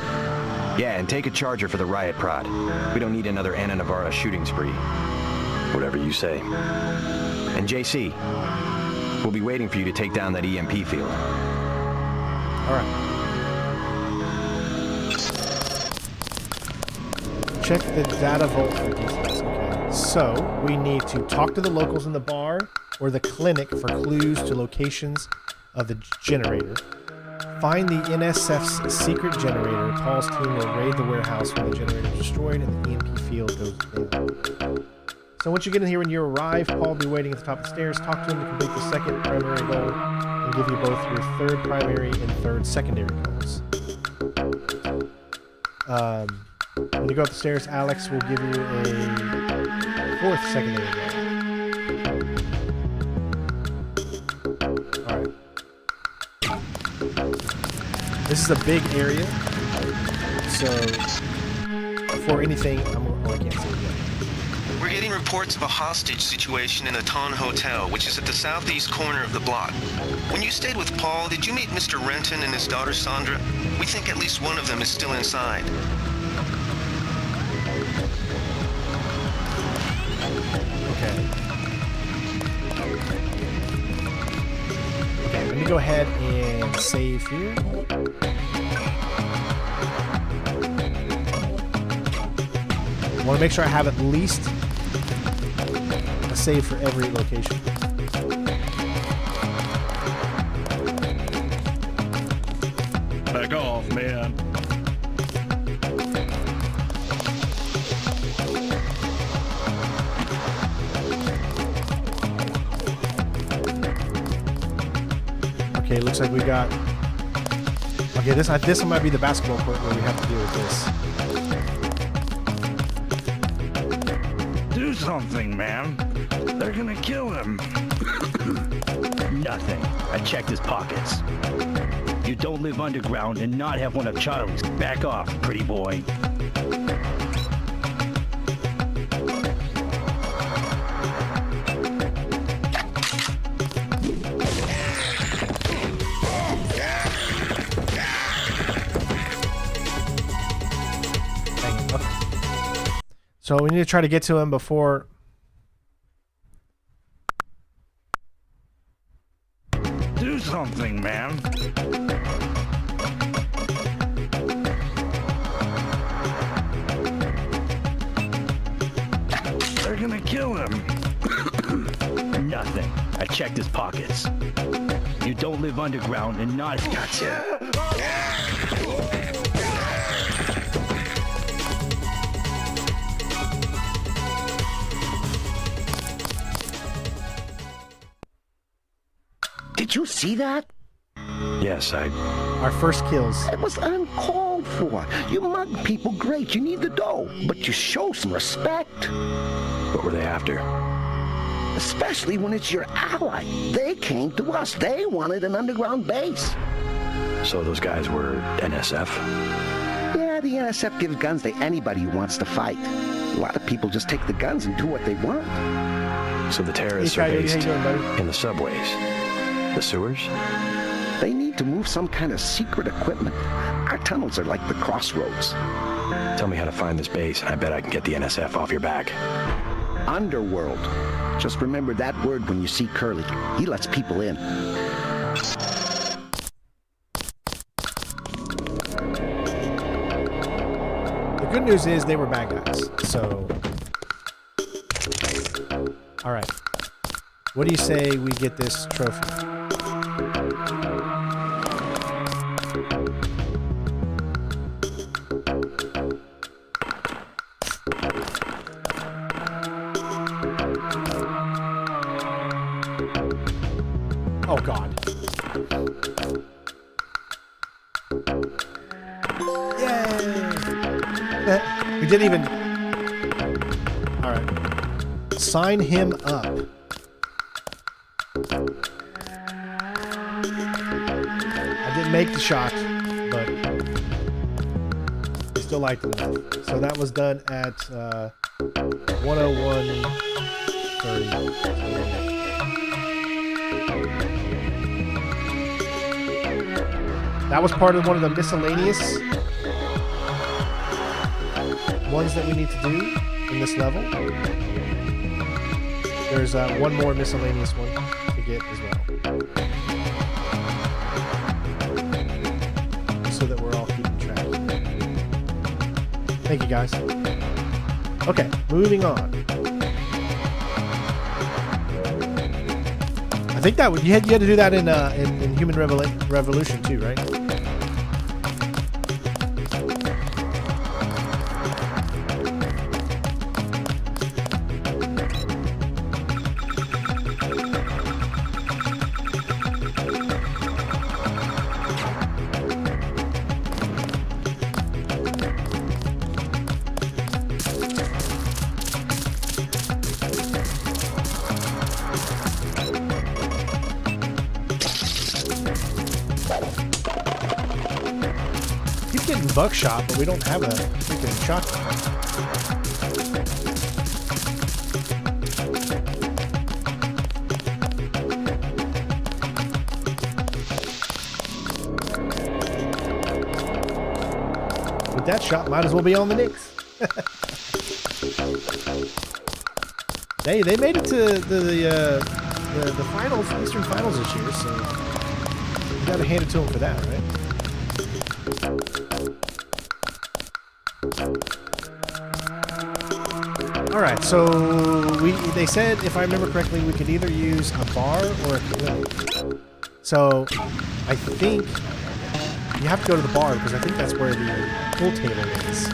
Yeah, and take a charger for the riot prod. We don't need another Anna Navarra shooting spree. Whatever you say. And JC, we'll be waiting for you to take down that EMP field. All right. Check the data vault for details. Okay. So we need to talk to the locals in the bar or the clinic for clues to locations of the generator. Find the NSF's secret generator. Paul's team will raid the warehouse when the generator is destroyed and the EMP field goes down. So once you get in here, when you arrive, Paul will be waiting at the top of the stairs. Talk to him to complete the second primary goal and give you both your third primary and third secondary goals. When you go up the stairs, Alex will give you a fourth secondary goal. Alright. This is a big area, so before anything, I can't say it yet. We're getting reports of a hostage situation in the Ton Hotel, which is at the southeast corner of the block. When you stayed with Paul, did you meet Mr. Renton and his daughter Sandra? We think at least one of them is still inside. Okay, let me go ahead and save here. I want to make sure I have at least a save for every location. Back off, man. Okay, looks like we got... Okay, this one might be the basketball court where we have to deal with this. Do something, man. They're gonna kill him. Nothing. I checked his pockets. You don't live underground and not have one of Charlie's. Back off, pretty boy. So we need to try to get to him before... Do something, man. They're gonna kill him. Nothing. I checked his pockets. You don't live underground and not... Gotcha. Did you see that? Yes, Our first kills. It was uncalled for. You mug people, great. You need the dough. But you show some respect. What were they after? Especially when it's your ally. They came to us. They wanted an underground base. So those guys were NSF? Yeah, the NSF gives guns to anybody who wants to fight. A lot of people just take the guns and do what they want. So the terrorists are based in the subways? The sewers? They need to move some kind of secret equipment. Our tunnels are like the crossroads. Tell me how to find this base, and I bet I can get the NSF off your back. Underworld. Just remember that word when you see Curly. He lets people in. The good news is they were bad guys, so... Alright. What do you say we get this trophy? Oh, God. Yay! We didn't even... Alright. Sign him up. I didn't make the shot, but I still liked it enough. So that was done at 101:30. That was part of one of the miscellaneous ones that we need to do in this level. There's one more miscellaneous one to get as well. So that we're all keeping track. Thank you, guys. Okay, moving on. I think that you had to do that in Human Revolution too, right? Buckshot, but we don't have a freaking shotgun. With that shot, might as well be on the Knicks. Hey, they made it to the finals, Eastern Finals this year, so you gotta hand it to them for that, right? Alright, so they said, if I remember correctly, we could either use a bar or a clinic. So, I think you have to go to the bar, because I think that's where the pool table is.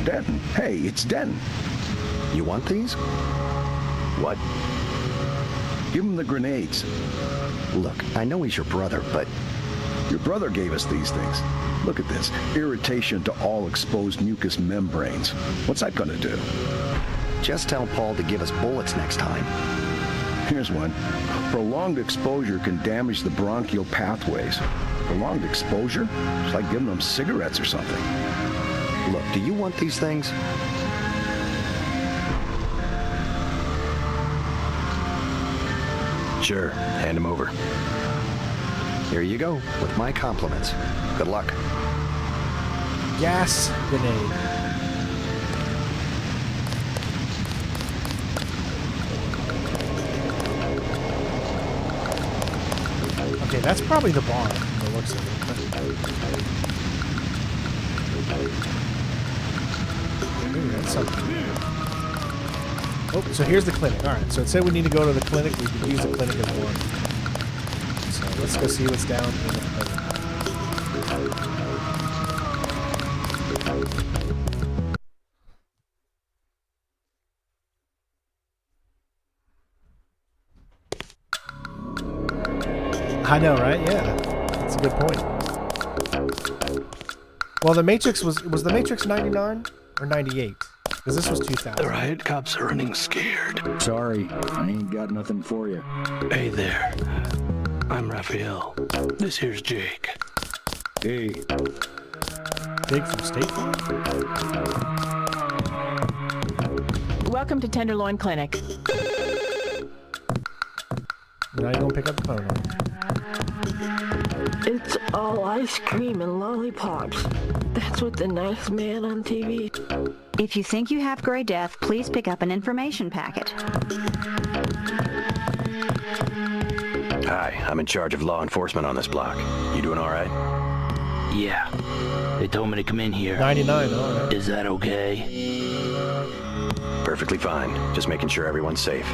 Denton. Hey, it's Denton. You want these? What? Give him the grenades. Look, I know he's your brother, but... Your brother gave us these things. Look at this. Irritation to all exposed mucous membranes. What's that gonna do? Just tell Paul to give us bullets next time. Here's one. Prolonged exposure can damage the bronchial pathways. Prolonged exposure? It's like giving them cigarettes or something. Look, do you want these things? Sure, hand them over. Here you go, with my compliments. Good luck. gas grenade. Okay, that's probably the barn, from the looks of it. Ooh, that's something. Oh, so here's the clinic. Alright, so it said we need to go to the clinic. We could use the clinic as one. So let's go see what's down in the clinic. I know, right? Yeah, that's a good point. Well, the Matrix was the Matrix 99 or 98? Because this was 2000. The riot cops are running scared. Sorry, I ain't got nothing for you. Hey there. I'm Raphael. This here's Jake. Hey. Jake from State Farm? Welcome to Tenderloin Clinic. Now you're going to pick up the phone. It's all ice cream and lollipops. That's what the nice man on TV. If you think you have gray death, please pick up an information packet. Hi, I'm in charge of law enforcement on this block. You doing all right? Yeah. They told me to come in here. 99, all right. Is that okay? Perfectly fine. Just making sure everyone's safe.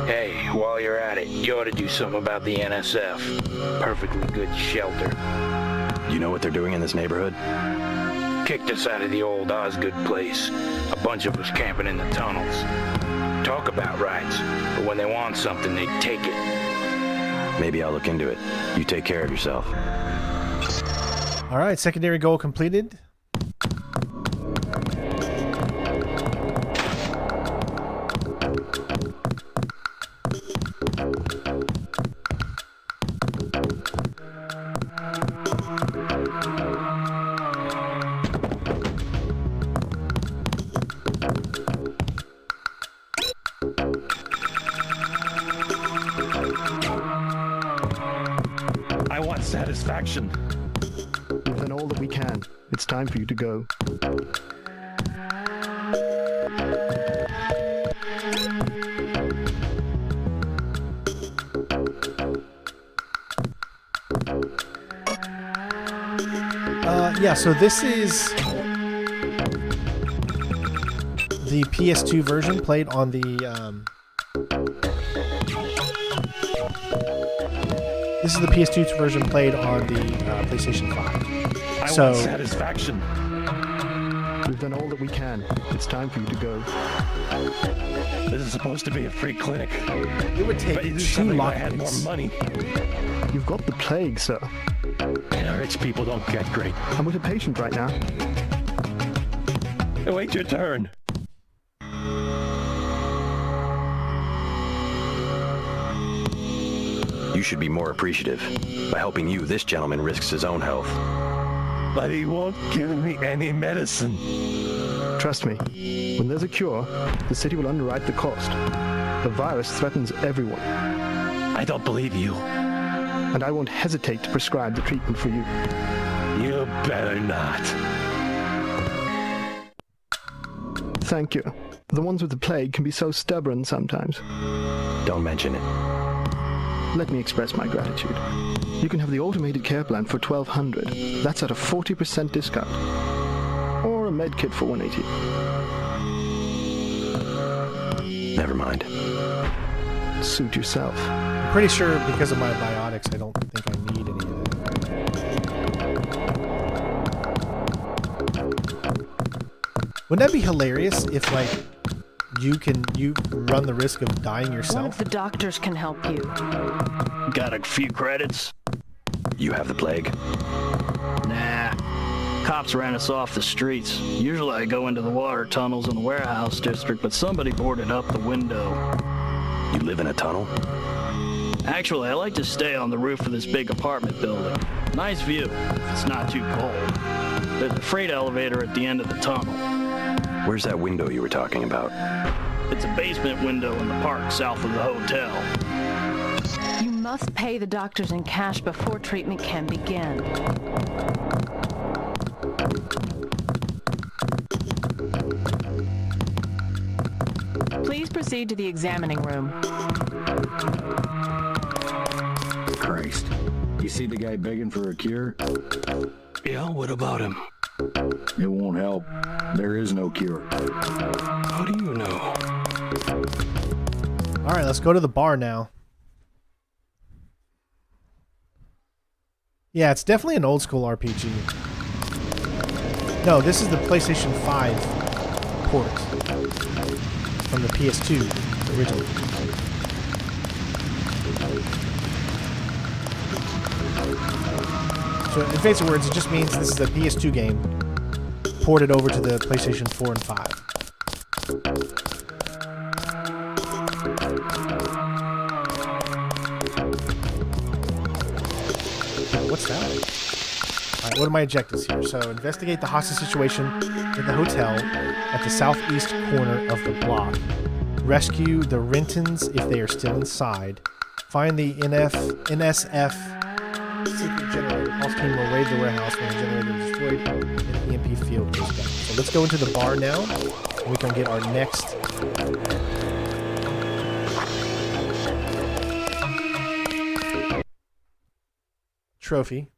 Hey, while you're at it, you ought to do something about the NSF. Perfectly good shelter. You know what they're doing in this neighborhood? Kicked us out of the old Osgood place. A bunch of us camping in the tunnels. Talk about rights, but when they want something, they take it. Maybe I'll look into it. You take care of yourself. All right, secondary goal completed. I want satisfaction. We've done all that we can. It's time for you to go. Yeah, so this is the PS2 version played on the this is the PS2 version played on the PlayStation 5. I want satisfaction. We've done all that we can. It's time for you to go. This is supposed to be a free clinic. It would take 2 I had more money. You've got the plague, sir. And rich people don't get great. I'm with a patient right now. Wait your turn. You should be more appreciative. By helping you, this gentleman risks his own health. But he won't give me any medicine. Trust me, when there's a cure, the city will underwrite the cost. The virus threatens everyone. I don't believe you. And I won't hesitate to prescribe the treatment for you. You better not. Thank you. The ones with the plague can be so stubborn sometimes. Don't mention it. Let me express my gratitude. You can have the automated care plan for $1,200. That's at a 40% discount. Or a med kit for $180. Never mind. Suit yourself. I'm pretty sure because of my biotics, I don't think I need any of that. Wouldn't that be hilarious if, like, you run the risk of dying One yourself? of the doctors can help you. Got a few credits? You have the plague? Nah. Cops ran us off the streets. Usually I go into the water tunnels in the warehouse district, but somebody boarded up the window. You live in a tunnel? Actually, I like to stay on the roof of this big apartment building. Nice view, if it's not too cold. There's a freight elevator at the end of the tunnel. Where's that window you were talking about? It's a basement window in the park south of the hotel. You must pay the doctors in cash before treatment can begin. Please proceed to the examining room. Christ. You see the guy begging for a cure? Yeah, what about him? It won't help. There is no cure. How do you know? Alright, let's go to the bar now. Yeah, it's definitely an old school RPG. No, this is the PlayStation 5 port from the PS2 originally. So in basic words, it just means this is a PS2 game ported over to the PlayStation 4 and 5. What's that? Alright, what are my objectives here? So, investigate the hostage situation in the hotel at the southeast corner of the block. Rescue the Rentons if they are still inside. Find the NSF secret generator. Pulse team will raid the warehouse when the generator is destroyed and the EMP field goes down. So let's go into the bar now, and we can get our next trophy.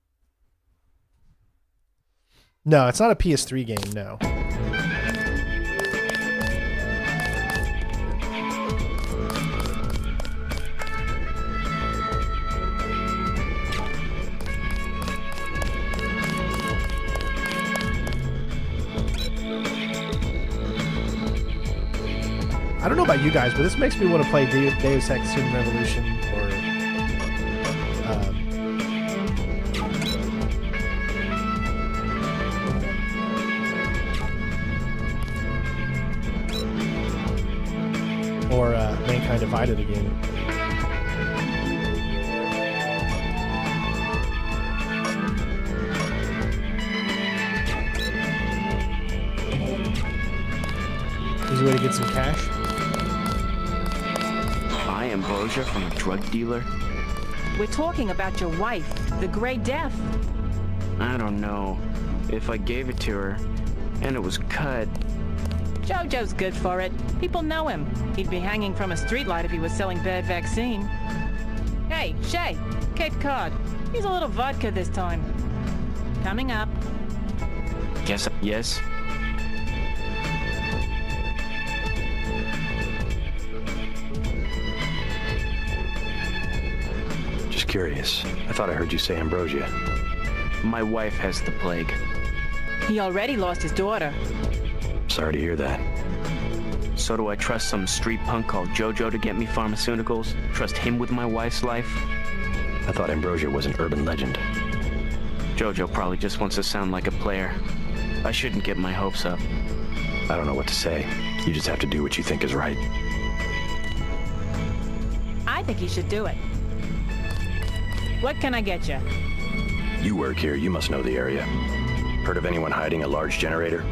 No, it's not a PS3 game, no. I don't know about you guys, but this makes me want to play Deus Ex Human Revolution or Mankind Divided again. Easy way to get some cash. Buy ambrosia from a drug dealer? We're talking about your wife, the Grey Death. I don't know. If I gave it to her, and it was cut... Jojo's good for it. People know him. He'd be hanging from a streetlight if he was selling bad vaccine. Hey, Shay, Cape Cod. Here's a little vodka this time. Coming up. Guess yes. Just curious. I thought I heard you say ambrosia. My wife has the plague. He already lost his daughter. Sorry to hear that. So do I trust some street punk called Jojo to get me pharmaceuticals? Trust him with my wife's life? I thought ambrosia was an urban legend. Jojo probably just wants to sound like a player. I shouldn't get my hopes up. I don't know what to say. You just have to do what you think is right. I think he should do it. What can I get you? You work here. You must know the area. Heard of anyone hiding a large generator?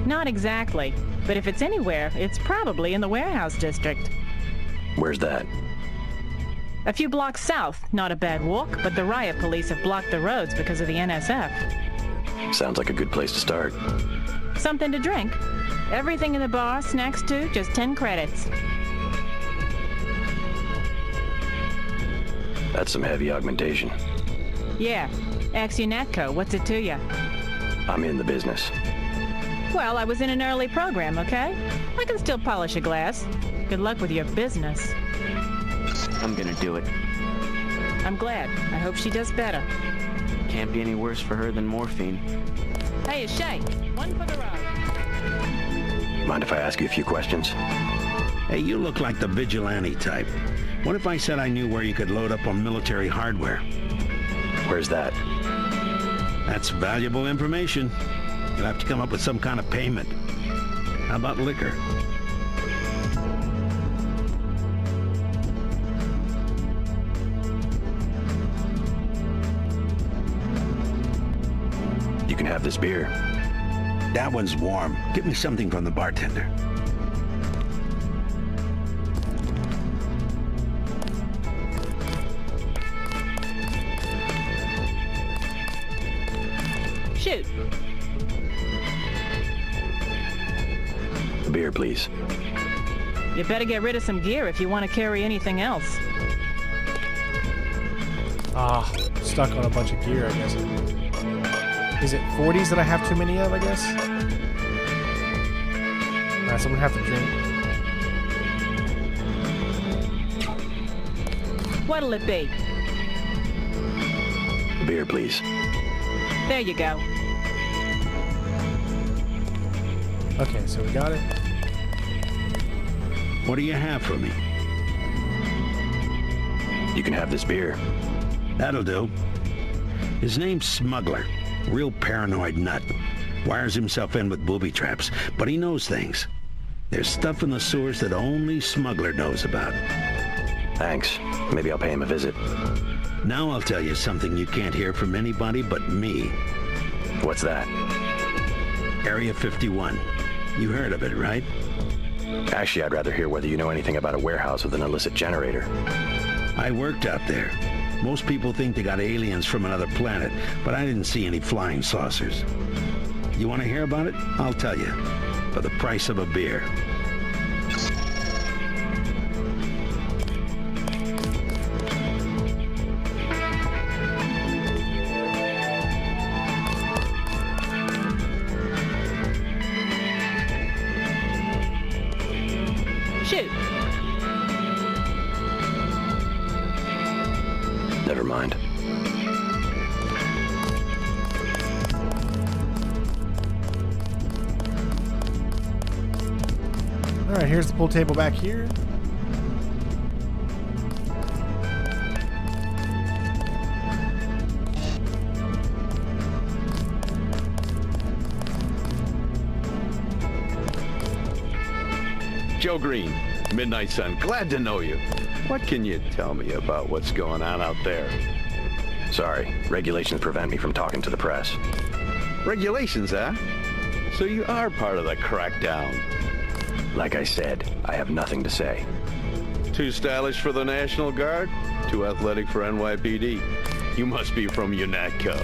Not exactly. But if it's anywhere, it's probably in the warehouse district. Where's that? A few blocks south. Not a bad walk, but the riot police have blocked the roads because of the NSF. Sounds like a good place to start. Something to drink. Everything in the bar, snacks too, just 10 credits. That's some heavy augmentation. Yeah. Ask your Natco, what's it to you? I'm in the business. Well, I was in an early program, okay? I can still polish a glass. Good luck with your business. I'm gonna do it. I'm glad. I hope she does better. Can't be any worse for her than morphine. Hey, Shay, one for the road. Mind if I ask you a few questions? Hey, you look like the vigilante type. What if I said I knew where you could load up on military hardware? Where's that? That's valuable information. You'll have to come up with some kind of payment. How about liquor? You can have this beer. That one's warm. Get me something from the bartender. Shoot. beer, please. You better get rid of some gear if you want to carry anything else. Ah, stuck on a bunch of gear, I guess. Is it 40s that I have too many of, I guess? Alright, so I'm gonna have to drink. What'll it be? Beer, please. There you go. Okay, so we got it. What do you have for me? You can have this beer. That'll do. His name's Smuggler. Real paranoid nut. Wires himself in with booby traps, but he knows things. There's stuff in the sewers that only Smuggler knows about. Thanks. Maybe I'll pay him a visit. Now I'll tell you something you can't hear from anybody but me. What's that? Area 51. You heard of it, right? Actually, I'd rather hear whether you know anything about a warehouse with an illicit generator. I worked out there. Most people think they got aliens from another planet, but I didn't see any flying saucers. You want to hear about it? I'll tell you. For the price of a beer. Shoot. Never mind. Alright, here's the pool table back here. Joe Green, Midnight Sun, glad to know you. What can you tell me about what's going on out there? Sorry, regulations prevent me from talking to the press. Regulations, huh? So you are part of the crackdown. Like I said, I have nothing to say. Too stylish for the National Guard? Too athletic for NYPD? You must be from UNATCO.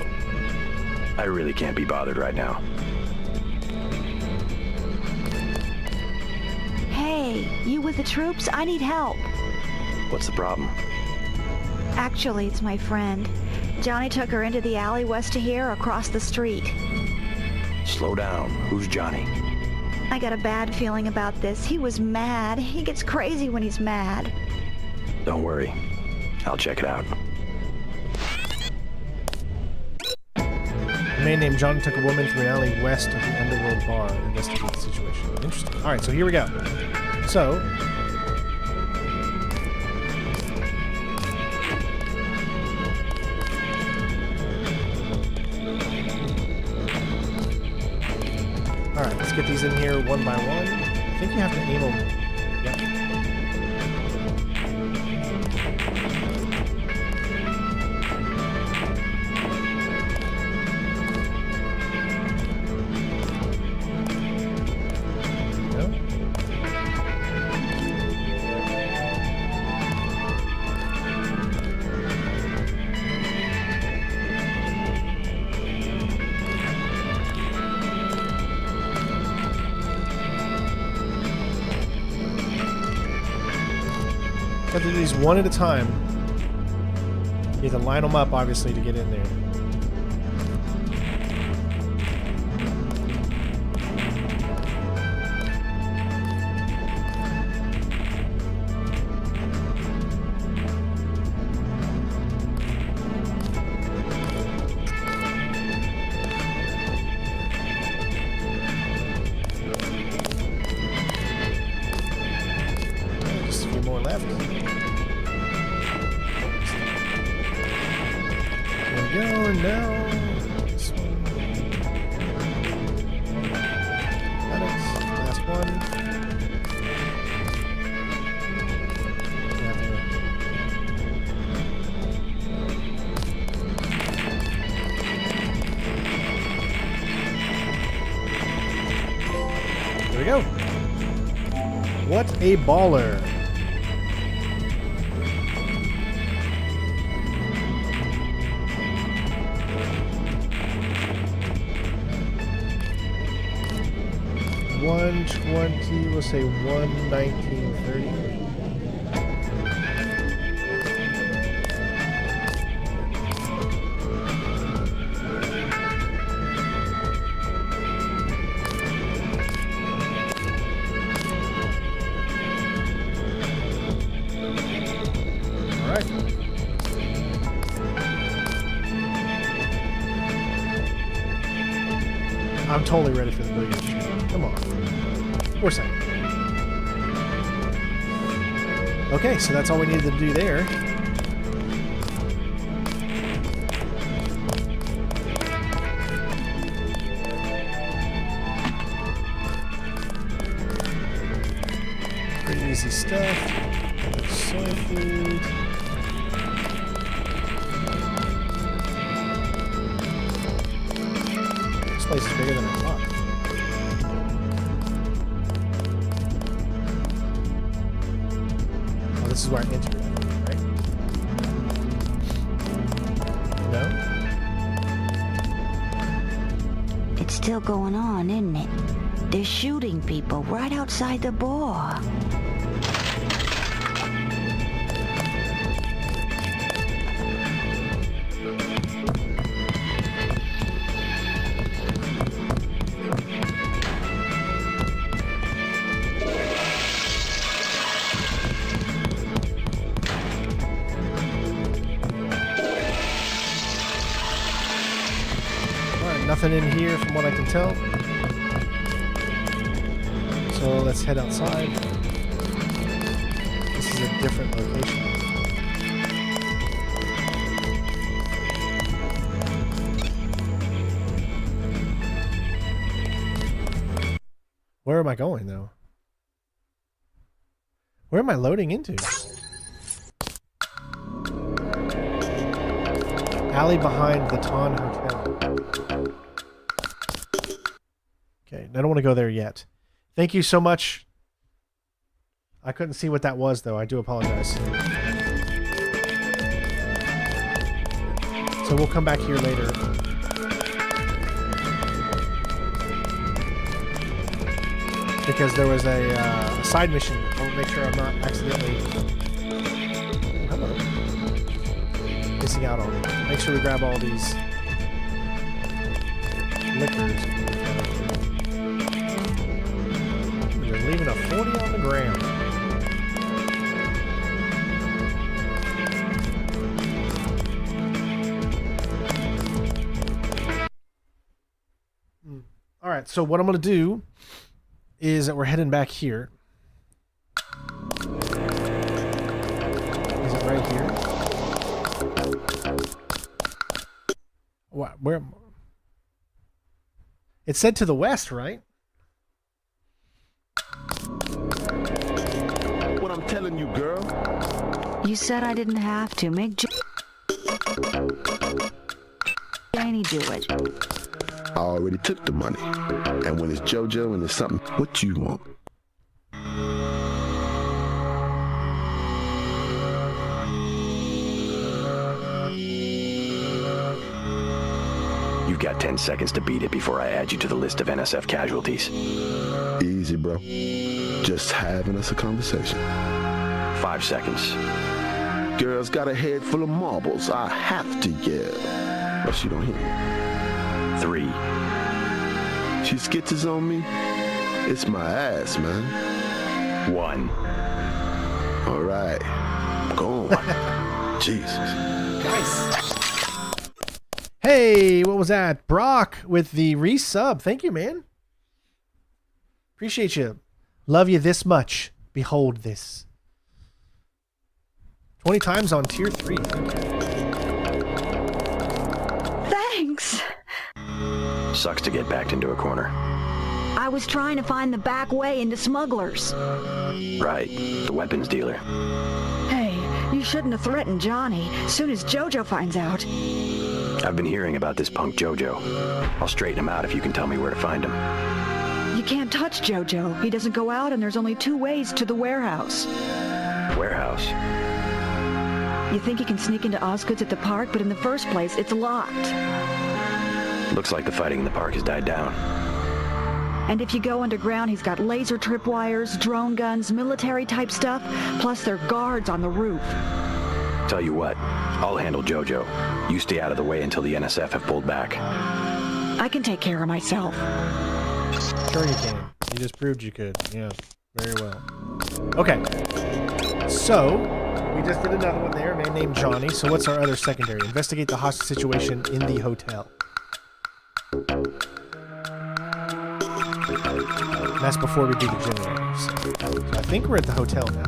I really can't be bothered right now. Hey, you with the troops? I need help. What's the problem? Actually, it's my friend. Johnny took her into the alley west of here, across the street. Slow down. Who's Johnny? I got a bad feeling about this. He was mad. He gets crazy when he's mad. Don't worry. I'll check it out. A man named Johnny took a woman through an alley west of the Underworld bar and investigated the situation. Interesting. Alright, so here we go. So... Alright, let's get these in here one by one. I think you have to aim them. Yep. Have to do these one at a time. You have to line them up, obviously, to get in there. Just a few more left. Go now. This one. Got it. Last one. There we go. What a baller. 120. We'll say 119.30. I'm totally ready for the billiard shoot. Come on. Of course I am. Okay, so that's all we needed to do there. Pretty easy stuff. Soy food. This place is bigger than I thought. Oh, this is where I entered, right? No? It's still going on, isn't it? They're shooting people right outside the bar. Nothing in here from what I can tell. So let's head outside. This is a different location. Where am I going though? Where am I loading into? Alley behind the Ton Hotel. Okay, I don't want to go there yet. Thank you so much. I couldn't see what that was, though. I do apologize. So we'll come back here later. Because there was a side mission. I want to make sure I'm not accidentally missing out on it. Make sure we grab all these liquors. Leaving a 40 on the ground. All right, so what I'm going to do is that we're heading back here. Is it right here? What? Where? It said to the west, right? What I'm telling you, girl. You said I didn't have to. Make Janie do it. I already took the money. And when it's JoJo and it's something, what you want? You've got 10 seconds to beat it before I add you to the list of NSF casualties. Easy, bro. Just having us a conversation. 5 seconds. Girl's got a head full of marbles. I have to yell. But she don't hear me. 3. She skitches on me. It's my ass, man. 1. All right. Go on. Jesus. Nice. Hey, what was that? Brock with the resub. Thank you, man. Appreciate you. Love you this much. Behold this. 20 times on tier 3. Thanks. Sucks to get backed into a corner. I was trying to find the back way into smugglers. Right. The weapons dealer. Hey, you shouldn't have threatened Johnny. Soon as JoJo finds out. I've been hearing about this punk JoJo. I'll straighten him out if you can tell me where to find him. You can't touch JoJo. He doesn't go out, and there's only 2 ways to the warehouse. Warehouse? You think you can sneak into Osgood's at the park, but in the first place, it's locked. Looks like the fighting in the park has died down. And if you go underground, he's got laser tripwires, drone guns, military-type stuff, plus there are guards on the roof. Tell you what, I'll handle JoJo. You stay out of the way until the NSF have pulled back. I can take care of myself. Sure you can. You just proved you could. Yeah, very well. Okay. So, we just did another one there, a man named Johnny. So what's our other secondary? Investigate the hostage situation in the hotel. And that's before we do the generators. So I think we're at the hotel now.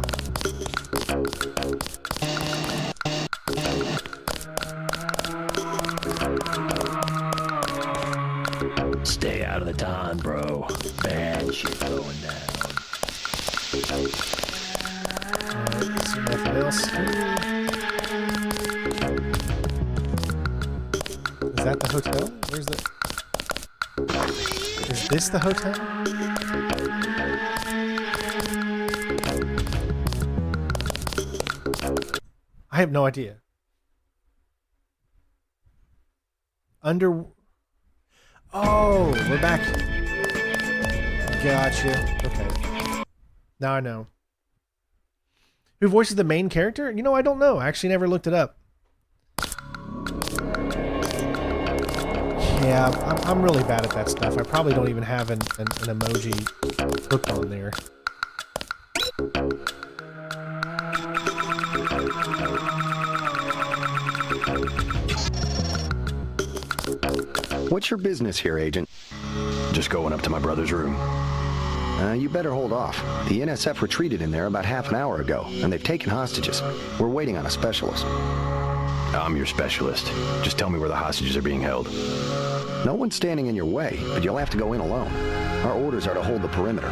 Stay out of the ton, bro. Bad shit going down. Alright, see nothing else here. Is that the hotel? Where's the... Is this the hotel? I have no idea. Oh, we're back. Gotcha. Okay. Now I know. Who voices the main character? You know, I don't know. I actually never looked it up. Yeah, I'm really bad at that stuff. I probably don't even have an emoji hooked on there. What's your business here, Agent? Just going up to my brother's room. You better hold off. The NSF retreated in there about half an hour ago, and they've taken hostages. We're waiting on a specialist. I'm your specialist. Just tell me where the hostages are being held. No one's standing in your way, but you'll have to go in alone. Our orders are to hold the perimeter.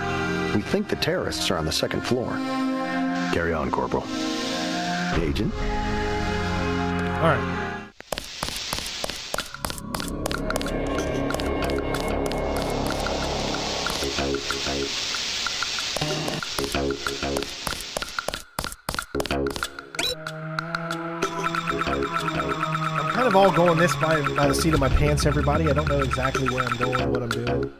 We think the terrorists are on the second floor. Carry on, Corporal. Agent? All right. I'm kind of all going this by the seat of my pants, everybody. I don't know exactly where I'm going, what I'm doing.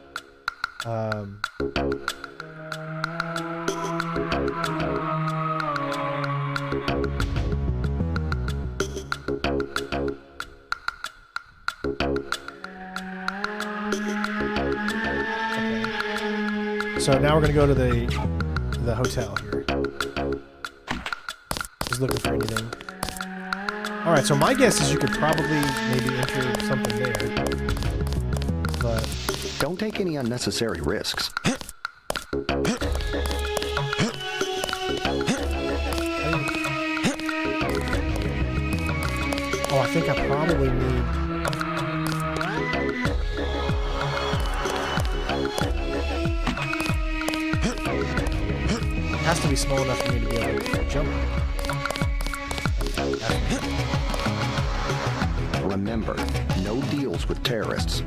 So now we're going to go to the hotel here. Just looking for anything. Alright, so my guess is you could probably maybe enter something there. But don't take any unnecessary risks. Oh, I think I probably need... It has to be small enough for me to be able to jump. Remember, no deals with terrorists.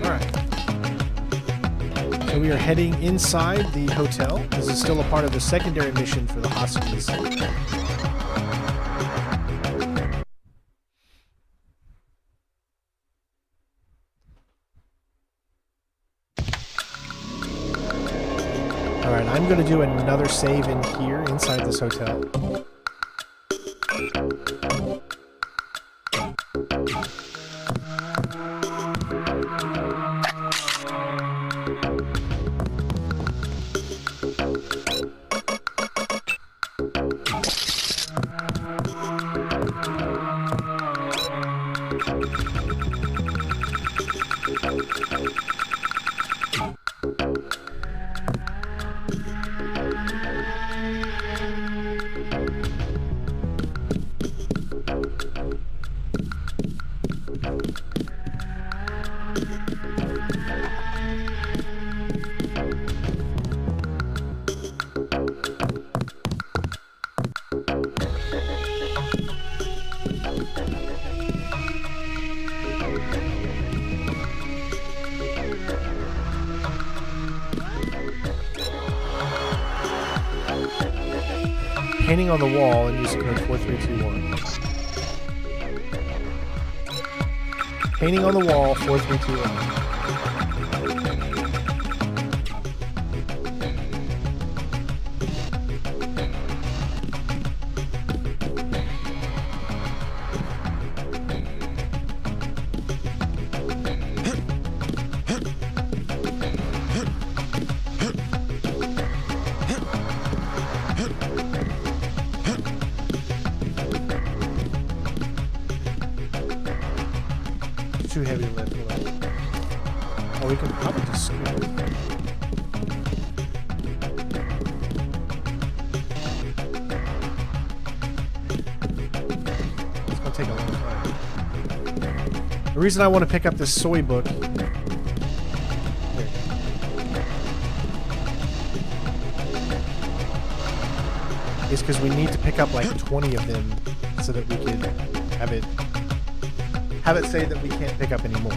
Alright. So we are heading inside the hotel. This is still a part of the secondary mission for the hostages. Alright, I'm going to do another save in here, inside this hotel. Painting on the wall and use code 4321. Painting on the wall, 4321. Too heavy to lift. Oh, we can probably just scoot it. It's gonna take a long time. The reason I want to pick up this soy book is because we need to pick up like 20 of them so that we can have it say that we can't pick up anymore.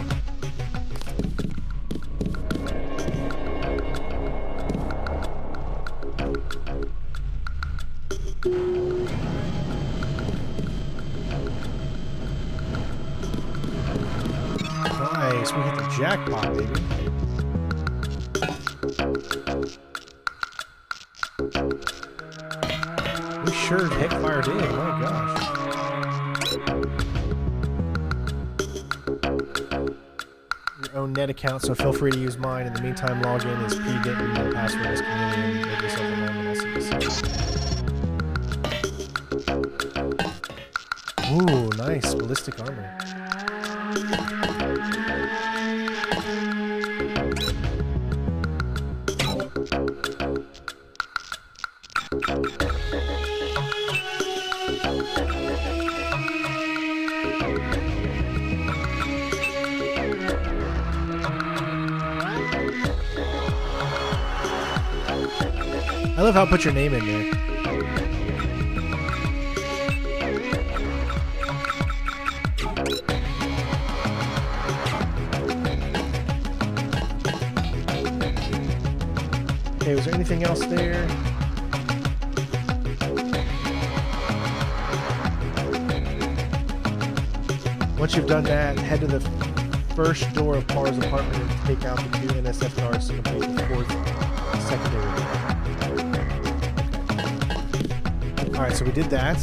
Nice, we hit the jackpot, baby. We sure as heck fired in, my gosh. Own net account, so feel free to use mine. In the meantime, log in as pdit and no password as community and make yourself a home and I'll see you soon. Ooh, nice ballistic armor. I love how I put your name in there. Okay, was there anything else there? Once you've done that, head to the first door of Parr's apartment and take out the 2 NSF guards to complete the 4th secondary door. Alright, so we did that.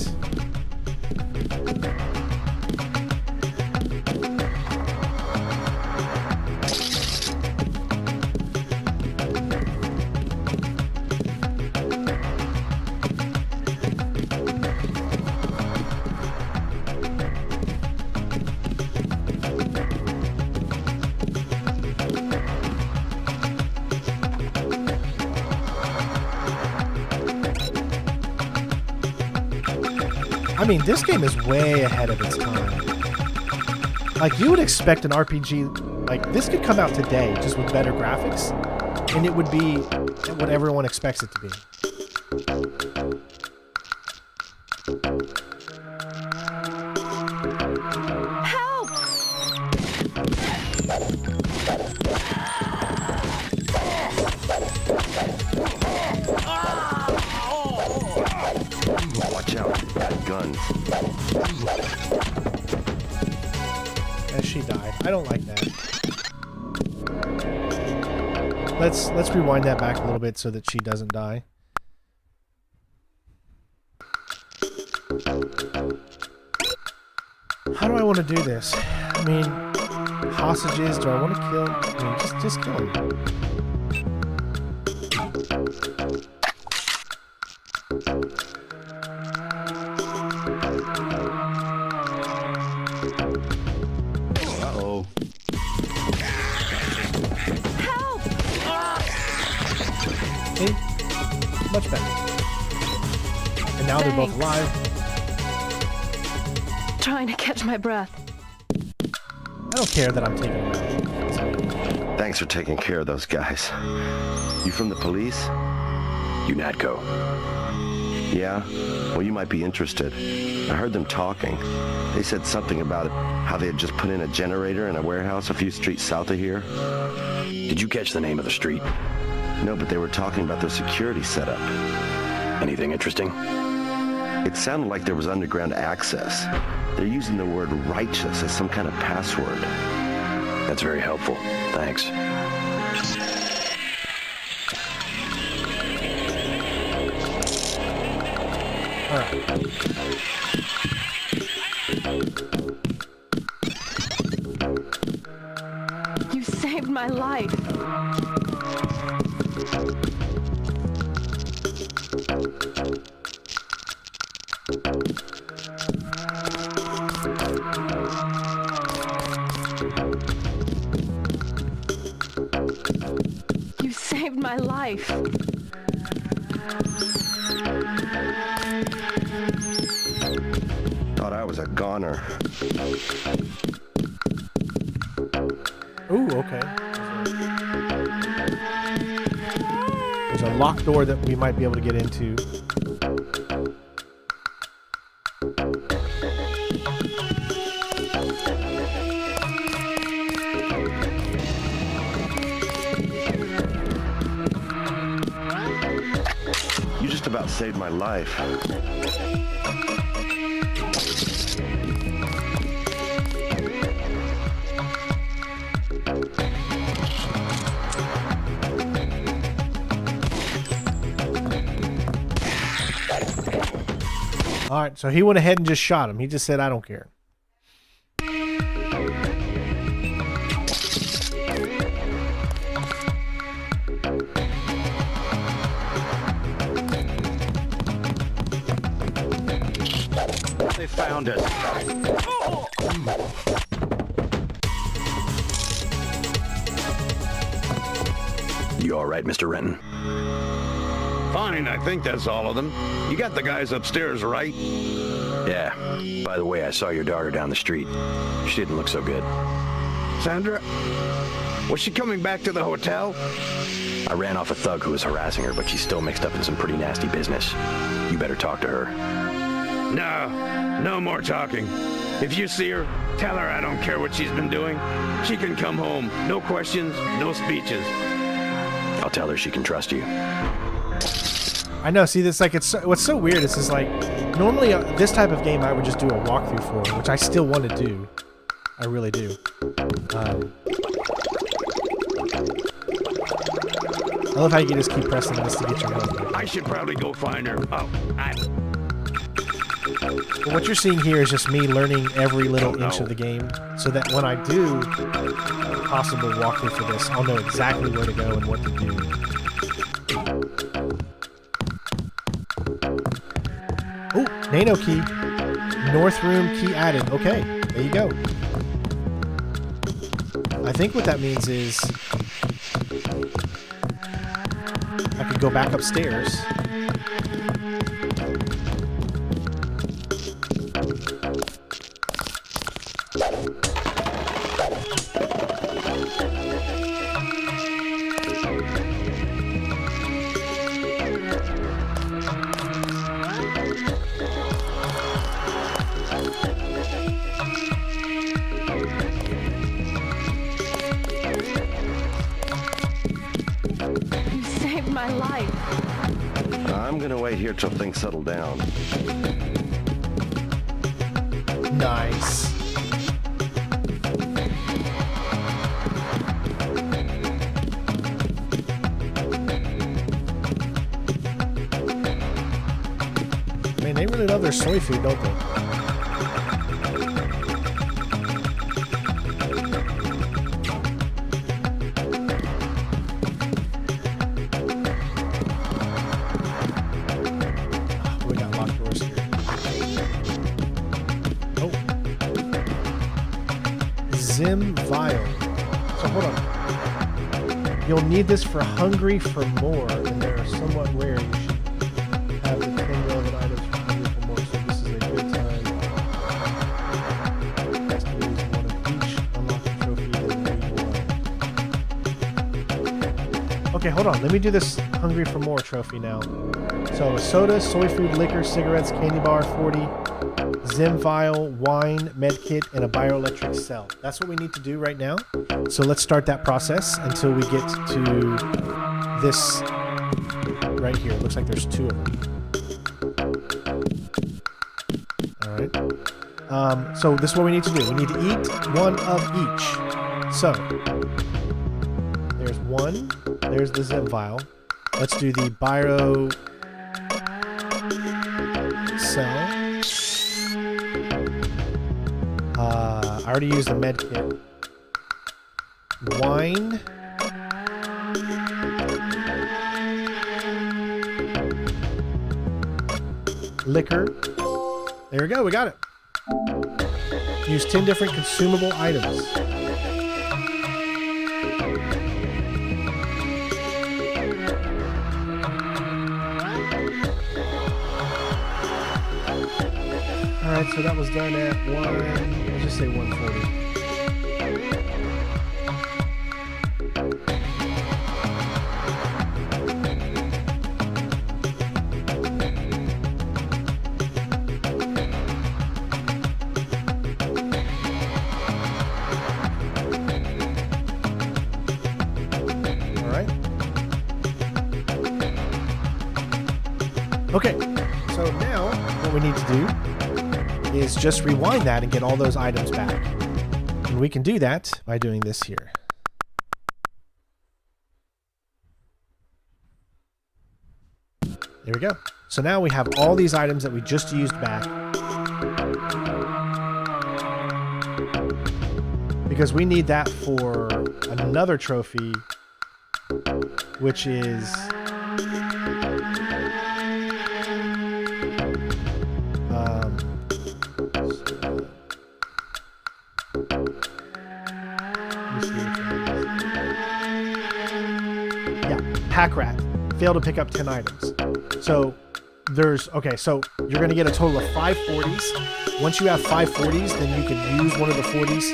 I mean, this game is way ahead of its time. Like, you would expect an RPG like this could come out today, just with better graphics, and it would be what everyone expects it to be. Help! Watch out, got guns. As she died. I don't like that. Let's rewind that back a little bit so that she doesn't die. How do I want to do this? I mean, hostages, do I want to kill? I mean, just kill them. Uh-oh. Help! See? Much better. And now they're both alive. Trying to catch my breath. I don't care that I'm taking them out. Thanks for taking care of those guys. You from the police? UNATCO. Yeah? Well, you might be interested. I heard them talking. They said something about how they had just put in a generator in a warehouse a few streets south of here. Did you catch the name of the street? No, but they were talking about their security setup. Anything interesting? It sounded like there was underground access. They're using the word righteous as some kind of password. That's very helpful. Thanks. All right. You saved my life. You saved my life. Thought I was a goner. Ooh, okay. There's a locked door that we might be able to get into. You just about saved my life. All right, so he went ahead and just shot him. He just said, I don't care. They found us. You all right, Mr. Renton? Fine, I think that's all of them. You got the guys upstairs, right? Yeah. By the way, I saw your daughter down the street. She didn't look so good. Sandra? Was she coming back to the hotel? I ran off a thug who was harassing her, but she's still mixed up in some pretty nasty business. You better talk to her. No more talking. If you see her, tell her I don't care what she's been doing. She can come home. No questions, no speeches. I'll tell her she can trust you. I know. See, this like what's so weird is like normally this type of game I would just do a walkthrough for, which I still want to do. I really do. I love how you can just keep pressing this to get your health back. I should probably go find her. Oh, But what you're seeing here is just me learning every little inch of the game, so that when I do a possible walkthrough for this, I'll know exactly where to go and what to do. Oh, nano key. North room key added. Okay, there you go. I think what that means is I could go back upstairs. I'm gonna wait here till things settle down. Nice. Man, they really love their soy food, don't they? Vial. So hold on. You'll need this for Hungry for More, and they are somewhat rare. You should have the 10 relevant items for Hungry for More, so this is a good time. Best to lose one of each. Unlock the trophy, then leave one. Okay, hold on. Let me do this Hungry for More trophy now. So, soda, soy food, liquor, cigarettes, candy bar, 40. Zim vial, wine, medkit, and a bioelectric cell. That's what we need to do right now. So let's start that process until we get to this right here. It looks like there's two of them. All right. So this is what we need to do. We need to eat one of each. So there's one. There's the Zim vial. Let's do the Biro cell. I already used the med kit. Wine. Liquor. There we go, we got it. Use 10 different consumable items. Alright, so that was done at let's just say 140. Okay, so now what we need to do is just rewind that and get all those items back. And we can do that by doing this here. There we go. So now we have all these items that we just used back. Because we need that for another trophy, which is... Pack rat. Fail to pick up 10 items. So there's, okay, so you're going to get a total of 5 40s. Once you have 5 40s, then you can use one of the 40s.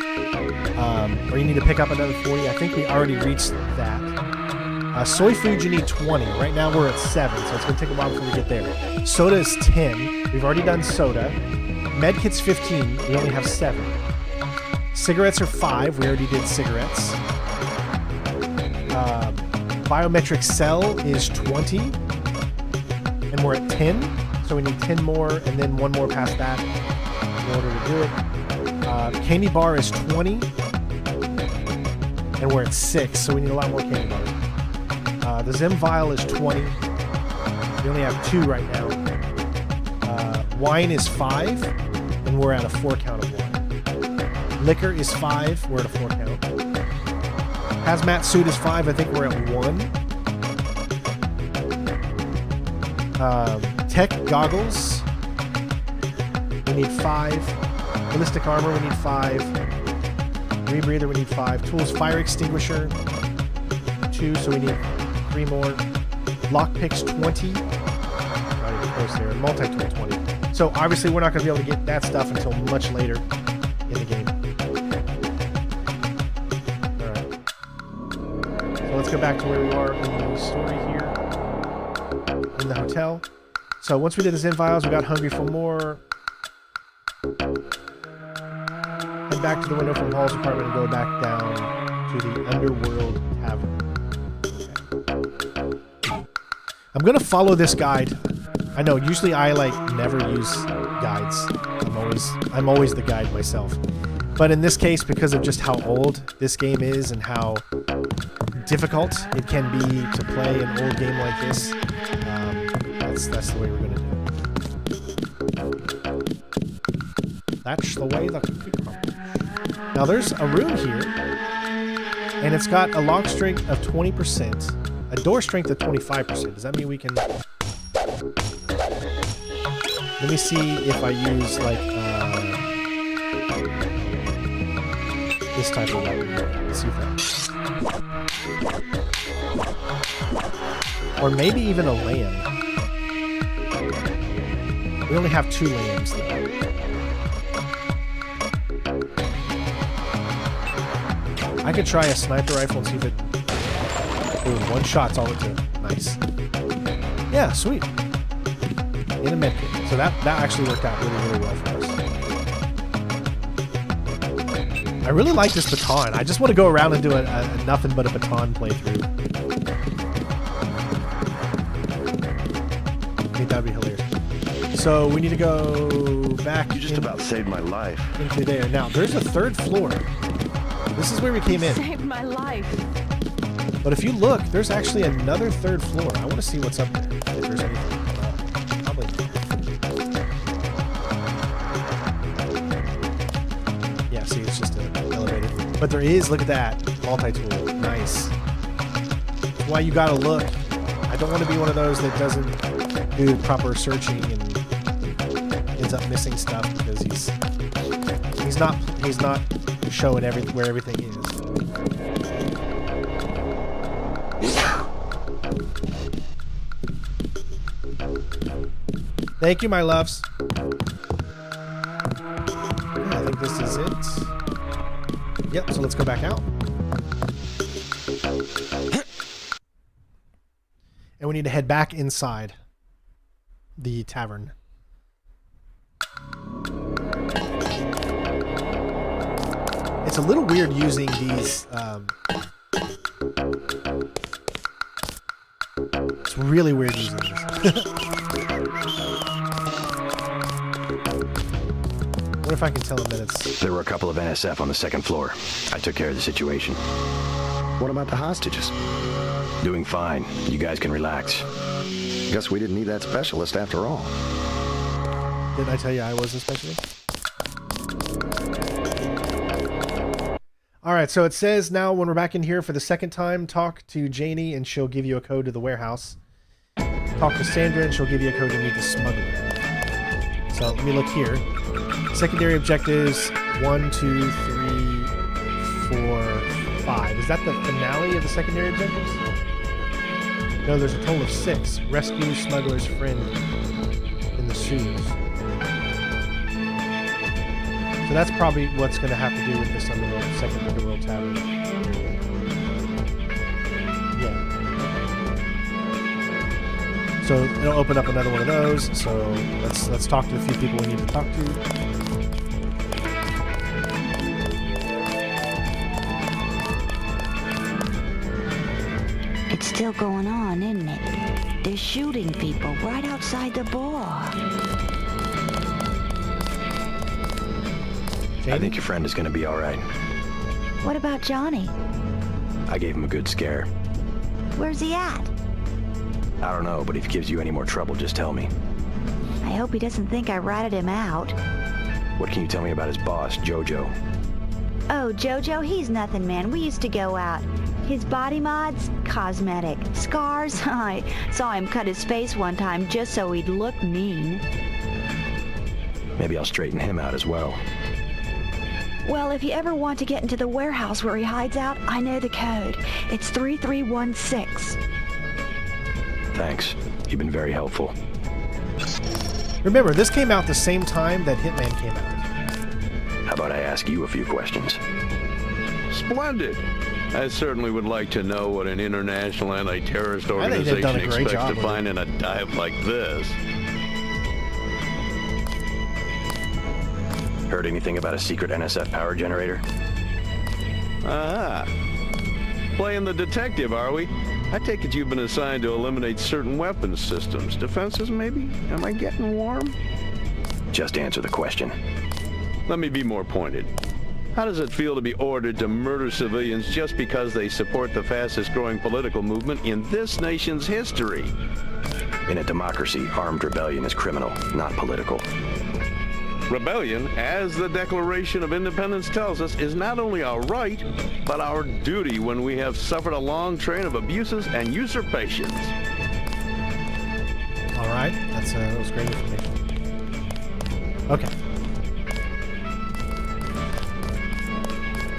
Or you need to pick up another 40. I think we already reached that. Soy food, you need 20. Right now we're at 7, so it's going to take a while before we get there. Soda is 10. We've already done soda. Medkit's 15. We only have 7. Cigarettes are 5. We already did cigarettes. Biometric cell is 20, and we're at 10, so we need 10 more, and then one more past that in order to do it. Candy bar is 20, and we're at 6, so we need a lot more candy bars. The Zim vial is 20. We only have 2 right now. Wine is 5, and we're at a 4 count of wine. Liquor is 5, we're at a 4 count. Hazmat suit is 5. I think we're at 1. Tech goggles. We need 5. Ballistic armor. We need 5. Rebreather. We need 5. Tools. Fire extinguisher. 2. So we need 3 more. Lockpicks 20. Not even close there. Multi-tool 20. So obviously we're not going to be able to get that stuff until much later in the game. Let's go back to where we are in the story here in the hotel. So once we did the Zim vials, we got hungry for more. Head back to the window from Hall's apartment and go back down to the Underworld Tavern. Okay. I'm gonna follow this guide. I know usually I never use guides. I'm always the guide myself. But in this case, because of just how old this game is and how difficult it can be to play an old game like this, that's the way we're going to do it. That's the way the cookie crumbles. Now there's a room here, and it's got a lock strength of 20%, a door strength of 25%. Does that mean we can... Let me see if I use this type of weapon. Let's see if that... Or maybe even a lamb. We only have 2 lambs though. I could try a sniper rifle and see if it... Ooh, 1 shot's all it took. Nice. Yeah, sweet. In a medkit. So that actually worked out really, really well for us. I really like this baton. I just want to go around and do a nothing but a baton playthrough. I think that'd be hilarious. So we need to go back. You just about saved my life. Into there. Now, there's a third floor. This is where we came in. Saved my life. But if you look, there's actually another third floor. I want to see what's up there. If there's anything. Probably not. Yeah, see, it's just an elevator. But there is, look at that. Multi-tool. Nice. That's why you gotta look. I don't want to be one of those that doesn't do proper searching and ends up missing stuff because he's not showing where everything is. Thank you, my loves. Yeah, I think this is it. Yep, so let's go back out. And we need to head back inside the tavern. It's a little weird using these. It's really weird using these. What if I can tell them that it's... There were a couple of NSF on the second floor. I took care of the situation. What about the hostages? Doing fine. You guys can relax. Guess we didn't need that specialist after all. Didn't I tell you I was a specialist? Alright, so it says now when we're back in here for the second time, talk to Janie and she'll give you a code to the warehouse. Talk to Sandra and she'll give you a code to meet the smuggler. So let me look here. Secondary objectives 1, 2, 3, 4, 5. Is that the finale of the secondary objectives? No, there's a total of 6. Rescue smuggler's friend in the shoes. So that's probably what's going to have to do with this Underworld, second Underworld Tavern area. Yeah. So it'll open up another one of those. So let's talk to a few people we need to talk to. It's still going on, isn't it? They're shooting people right outside the bar. I think your friend is going to be all right. What about Johnny? I gave him a good scare. Where's he at? I don't know, but if he gives you any more trouble, just tell me. I hope he doesn't think I ratted him out. What can you tell me about his boss, Jojo? Oh, Jojo, he's nothing, man. We used to go out. His body mods? Cosmetic. Scars? I saw him cut his face one time just so he'd look mean. Maybe I'll straighten him out as well. Well, if you ever want to get into the warehouse where he hides out, I know the code. It's 3316. Thanks. You've been very helpful. Remember, this came out the same time that Hitman came out. How about I ask you a few questions? Splendid. I certainly would like to know what an international anti-terrorist organization expects to find in a dive like this. Heard anything about a secret NSF power generator? Aha. Playing the detective, are we? I take it you've been assigned to eliminate certain weapons systems. Defenses, maybe? Am I getting warm? Just answer the question. Let me be more pointed. How does it feel to be ordered to murder civilians just because they support the fastest growing political movement in this nation's history? In a democracy, armed rebellion is criminal, not political. Rebellion, as the Declaration of Independence tells us, is not only our right, but our duty when we have suffered a long train of abuses and usurpations. All right, that was great information. Okay.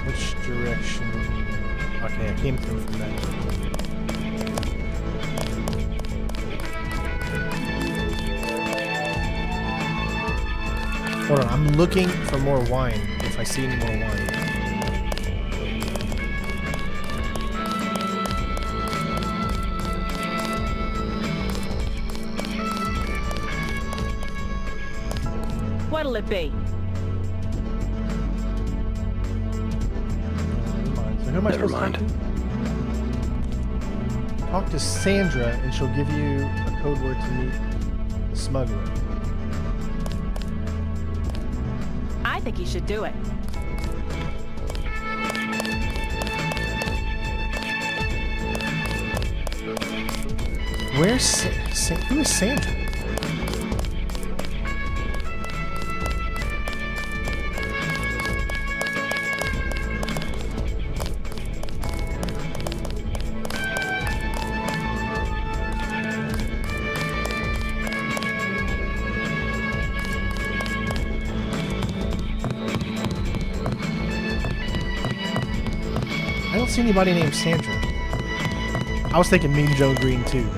Which direction? Okay, I came through from that. Hold on, I'm looking for more wine, if I see any more wine. What'll it be? So who am I supposed to talk to? Talk to Sandra, and she'll give you a code word to meet the smuggler. I think he should do it. Where's who is Sandra? I don't see anybody named Sandra. I was thinking Mean Joe Green too.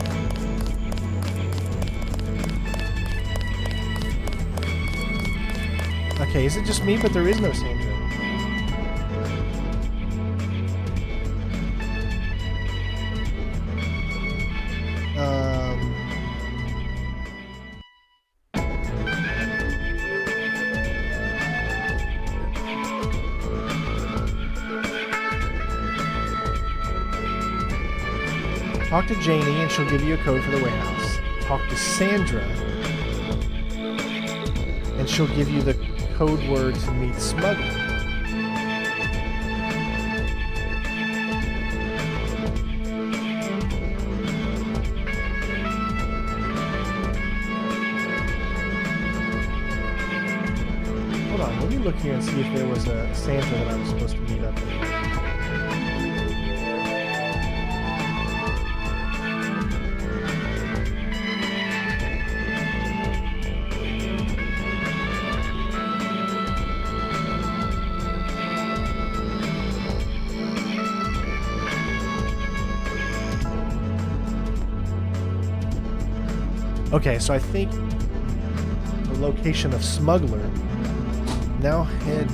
Okay, is it just me? But there is no Sandra. Talk to Janie and she'll give you a code for the warehouse. Talk to Sandra and she'll give you the code word to meet Smuggler. Hold on, let me look here and see if there was a Sandra that I was supposed to meet up with. Okay, so I think the location of Smuggler. Now head...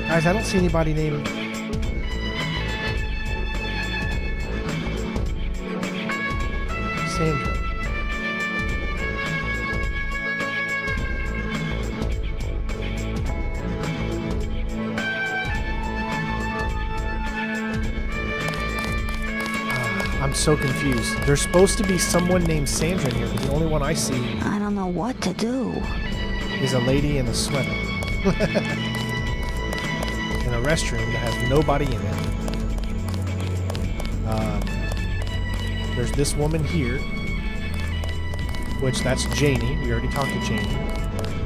Guys, I don't see anybody named... Sandra. I'm so confused. There's supposed to be someone named Sandra in here, but the only one I see... I don't know what to do. ...is a lady in a sweater. In a restroom that has nobody in it. There's this woman here, which that's Janie. We already talked to Janie.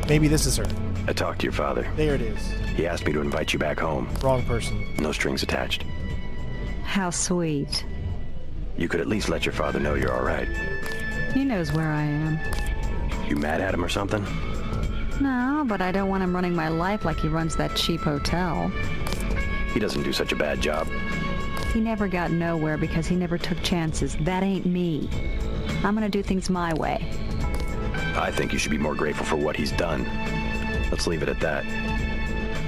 Maybe this is her. I talked to your father. There it is. He asked me to invite you back home. Wrong person. No strings attached. How sweet. You could at least let your father know you're all right. He knows where I am. You mad at him or something? No, but I don't want him running my life like he runs that cheap hotel. He doesn't do such a bad job. He never got nowhere because he never took chances. That ain't me. I'm gonna do things my way. I think you should be more grateful for what he's done. Let's leave it at that.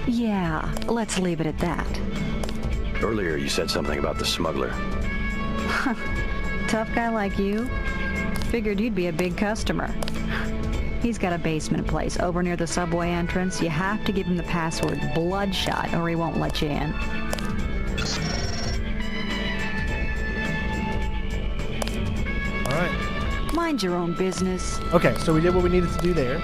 Yeah, let's leave it at that. Earlier you said something about the smuggler. Tough guy like you? Figured you'd be a big customer. He's got a basement place over near the subway entrance. You have to give him the password Bloodshot or he won't let you in. Alright. Mind your own business. Okay, so we did what we needed to do there.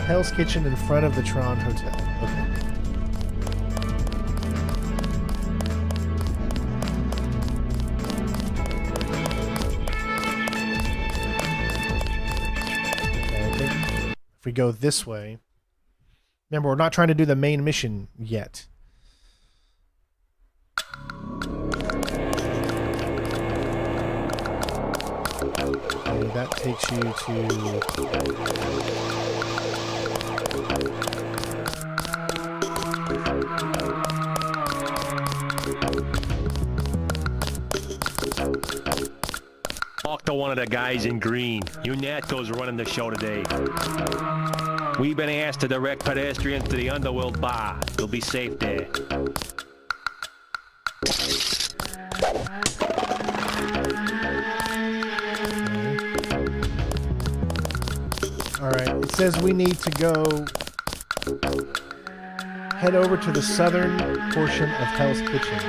Hell's Kitchen in front of the Tron Hotel. Okay. I think if we go this way... Remember, we're not trying to do the main mission yet. Okay, that takes you to... Talk to one of the guys in green. Unato's running the show today. We've been asked to direct pedestrians to the Underworld Bar. You'll be safe there. Alright, it says we need to go head over to the southern portion of Hell's Kitchen.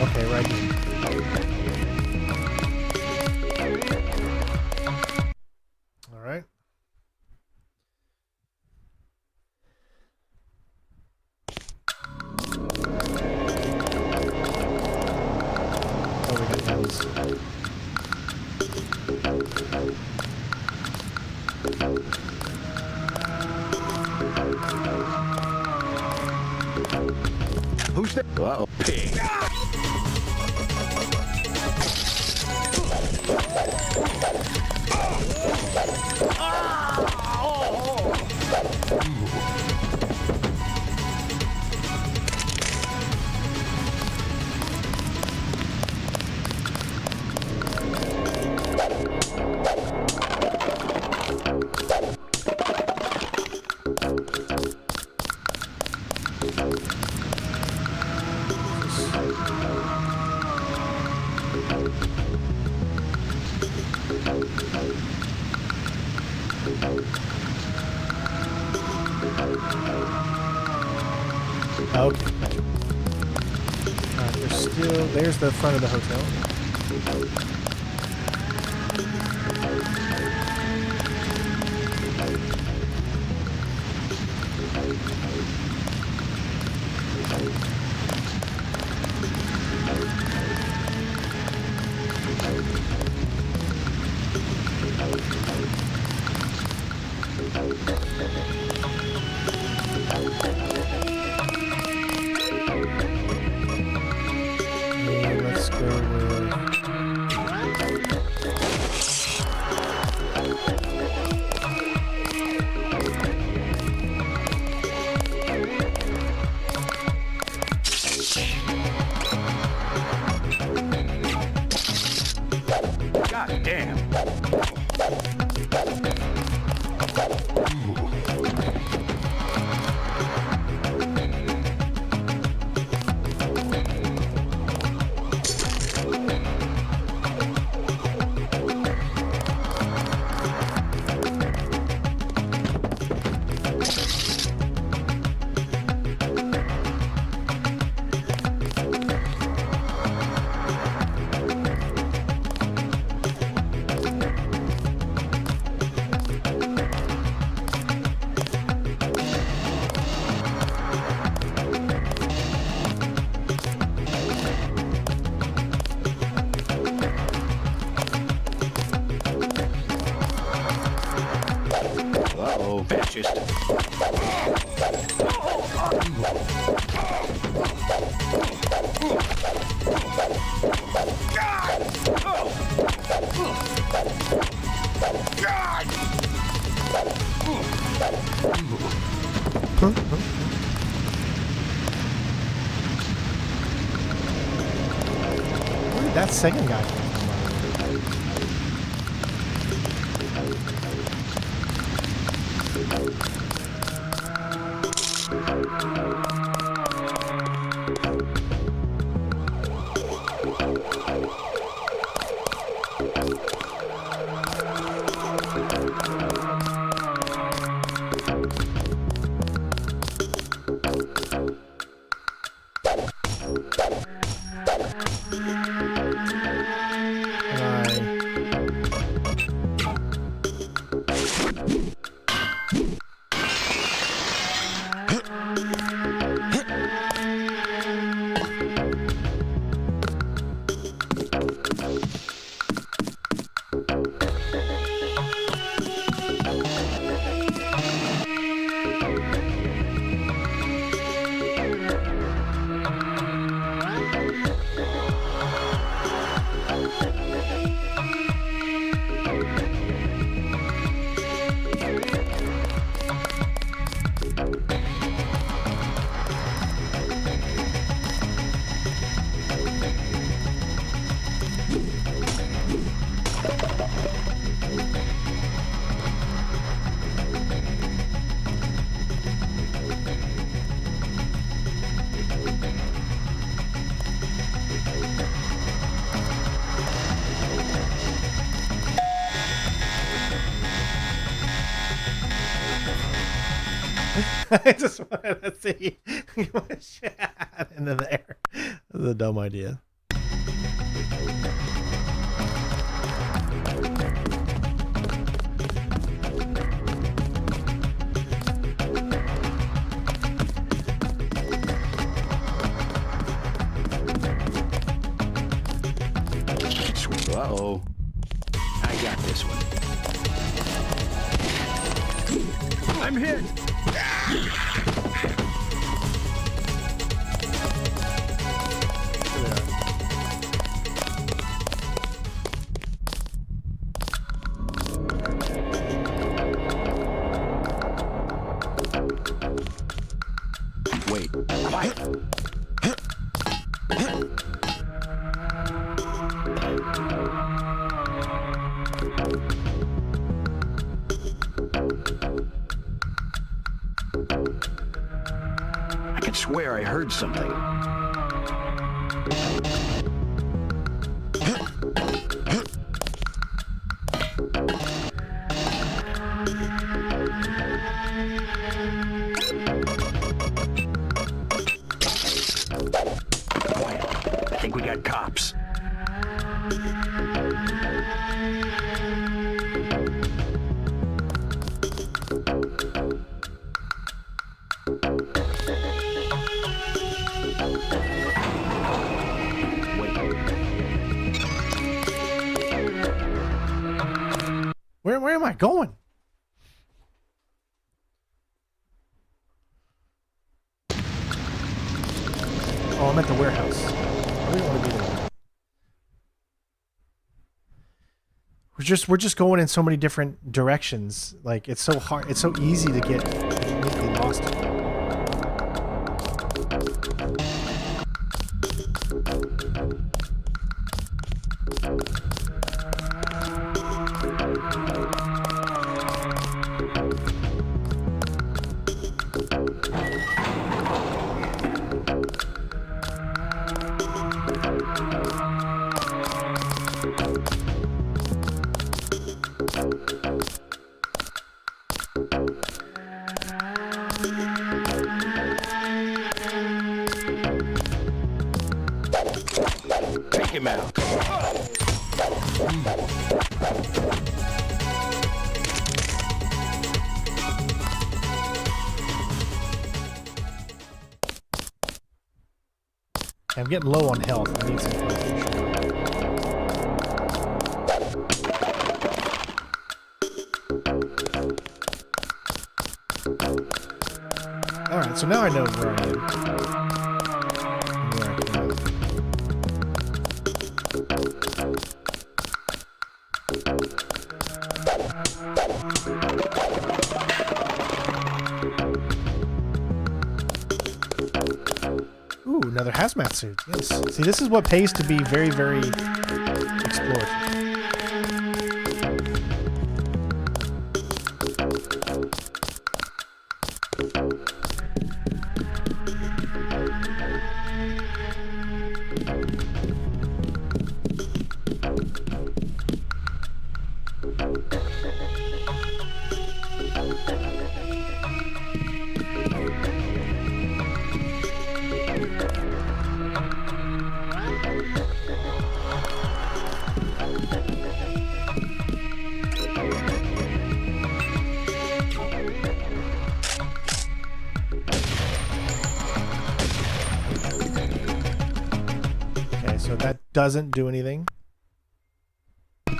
Okay, right here. All right. Oh, we got those. Who's that? Uh-oh, pig. Okay. There's the front of the hotel. Let's go with... God damn. Uh-oh, fascist. Where did that second guy come from? I just wanted to see what shit had into there. That's a dumb idea. Uh-oh. I got this one. I'm hit! Wait. Quiet. I could swear I heard something. Quiet. I think we got cops. Where am I going? Oh, I'm at the warehouse. I don't want to be there. We're just going in so many different directions. Like, it's so hard. It's so easy to get completely lost. Take him out. I'm getting low on health. I need some health for sure. Alright, so now I know where I am. And where I came out. Ooh, another hazmat suit. Yes. See, this is what pays to be very, very explorative. So that doesn't do anything. So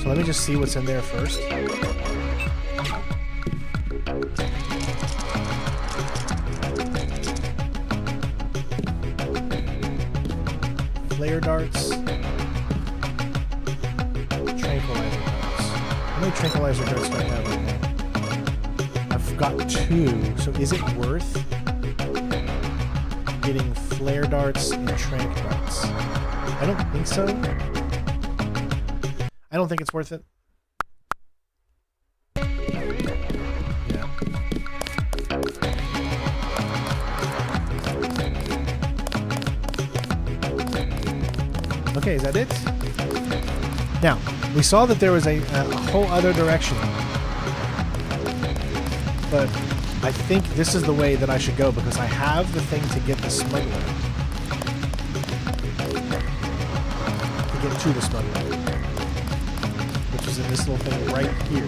let me just see what's in there first. Flare darts. Tranquilizer darts. How many tranquilizer darts do I have right now? I've got 2, so is it worth getting flare darts and tranq darts? I don't think so. I don't think it's worth it. Yeah. Okay, is that it? Now, we saw that there was a whole other direction. but I think this is the way that I should go because I have the thing to get the smuggler. To get to the smuggler. Which is in this little thing right here.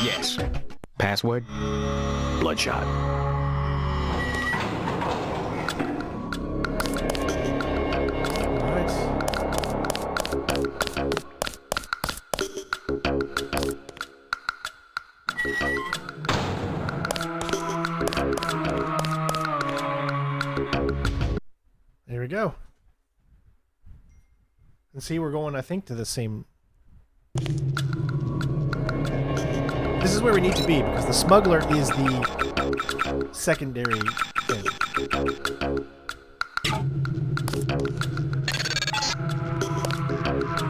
Yes. Password? Bloodshot. There we go. And see, we're going, I think, to the same... This is where we need to be, because the smuggler is the secondary thing.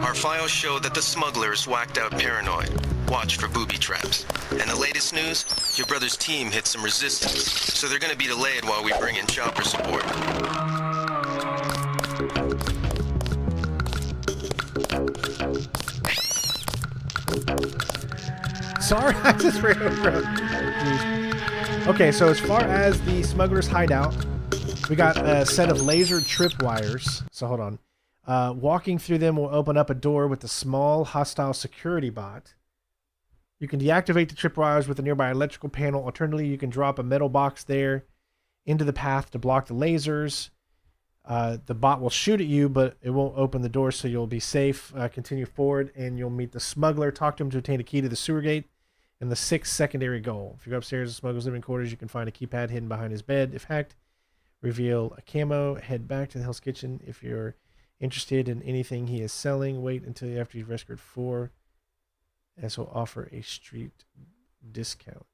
Our files show that the smuggler is whacked out paranoid. Watch for booby traps. And the latest news, your brother's team hit some resistance, so they're gonna be delayed while we bring in chopper support. Sorry, I just ran over. Okay, so as far as the smuggler's hideout, we got a set of laser tripwires. So hold on. Walking through them will open up a door with a small hostile security bot. You can deactivate the tripwires with a nearby electrical panel. Alternatively, you can drop a metal box there into the path to block the lasers. The bot will shoot at you, but it won't open the door, so you'll be safe. Continue forward, and you'll meet the smuggler. Talk to him to obtain a key to the sewer gate and the 6th secondary goal. If you go upstairs to the smuggler's living quarters, you can find a keypad hidden behind his bed. If hacked, reveal a camo. Head back to the Hell's Kitchen. If you're interested in anything he is selling, wait until after you've rescued 4. This will offer a street discount.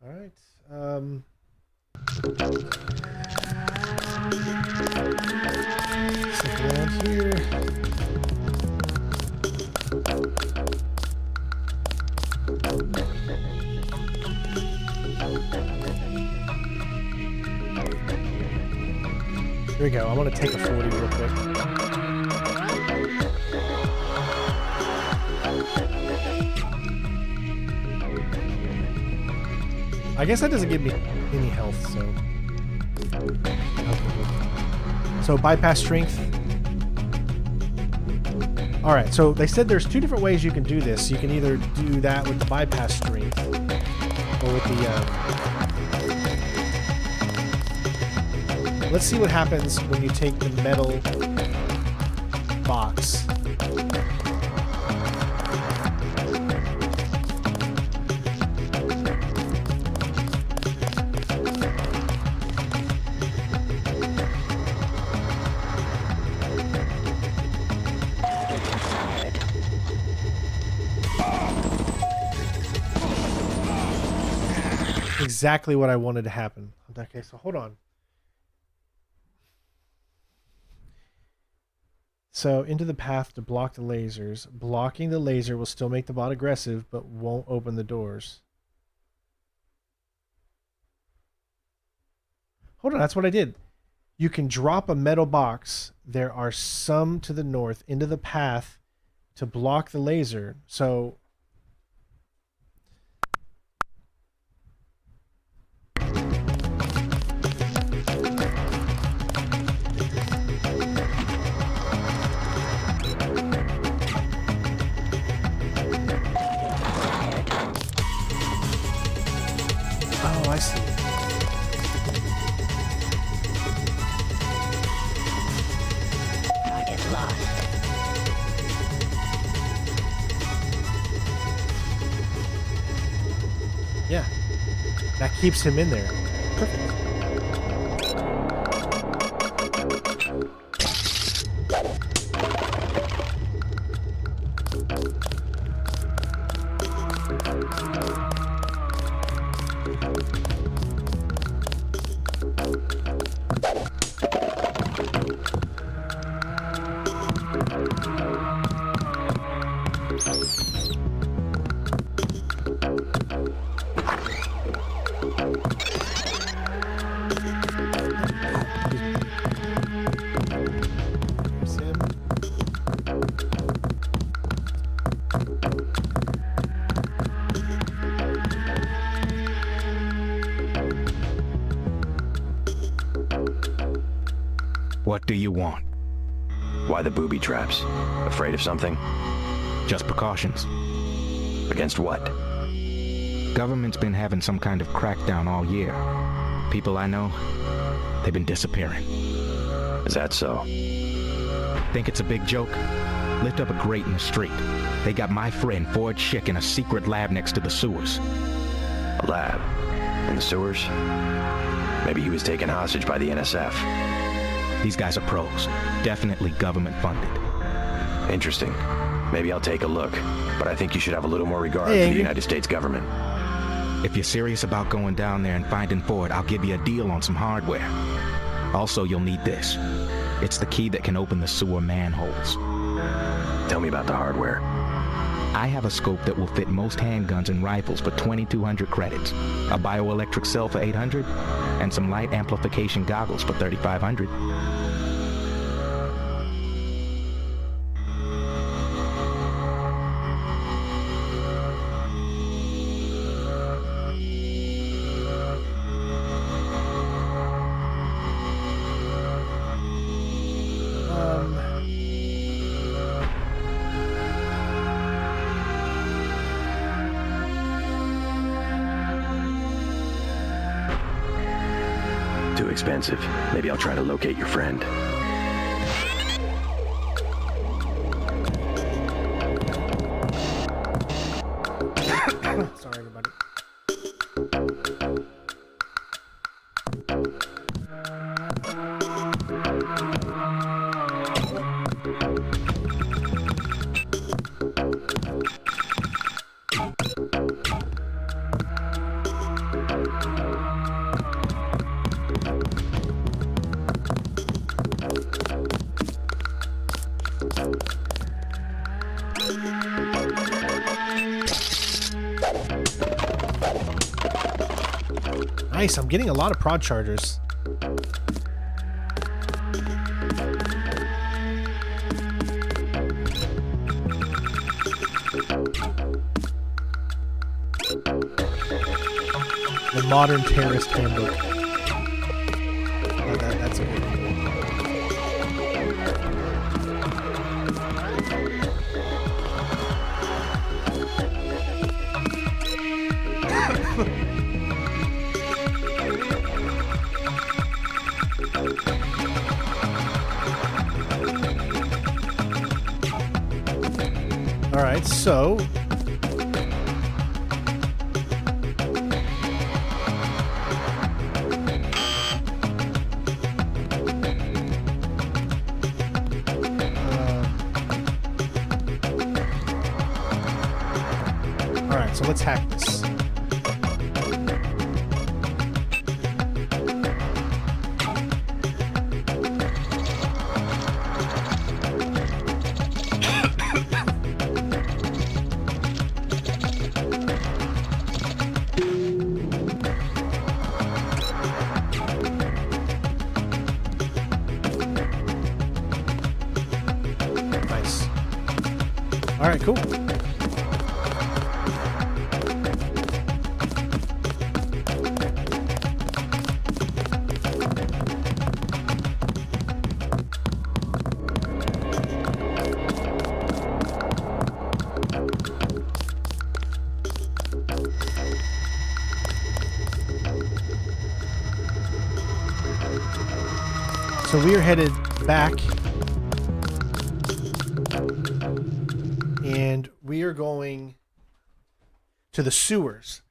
All right. Stick around here. Here we go. I want to take a 40 real quick. I guess that doesn't give me any health, so... So bypass strength. Alright, so they said there's 2 different ways you can do this. You can either do that with the bypass strength, or with the... Let's see what happens when you take the metal box. Exactly what I wanted to happen. Okay, so hold on. So into the path to block the lasers. Blocking the laser will still make the bot aggressive, but won't open the doors. Hold on, that's what I did. You can drop a metal box. There are some to the north into the path to block the laser. So... Oh, I see. Target lost. Yeah. That keeps him in there. Perfect. What do you want? Why the booby traps? Afraid of something? Just precautions. Against what? Government's been having some kind of crackdown all year. People I know, they've been disappearing. Is that so? Think it's a big joke? Lift up a grate in the street. They got my friend Ford Schick in a secret lab next to the sewers. A lab? In the sewers? Maybe he was taken hostage by the NSF. These guys are pros. Definitely government funded. Interesting. Maybe I'll take a look. But I think you should have a little more regard for the United States government. If you're serious about going down there and finding Ford, I'll give you a deal on some hardware. Also, you'll need this. It's the key that can open the sewer manholes. Tell me about the hardware. I have a scope that will fit most handguns and rifles for 2,200 credits, a bioelectric cell for 800, and some light amplification goggles for 3,500. Too expensive. Maybe I'll try to locate your friend. Sorry, everybody. Nice, I'm getting a lot of prod chargers. The Modern Terrorist Handbook. Oh, that's a good one. All right, so all right, so let's hack this. All right, cool. So we are headed back. And we are going to the sewers.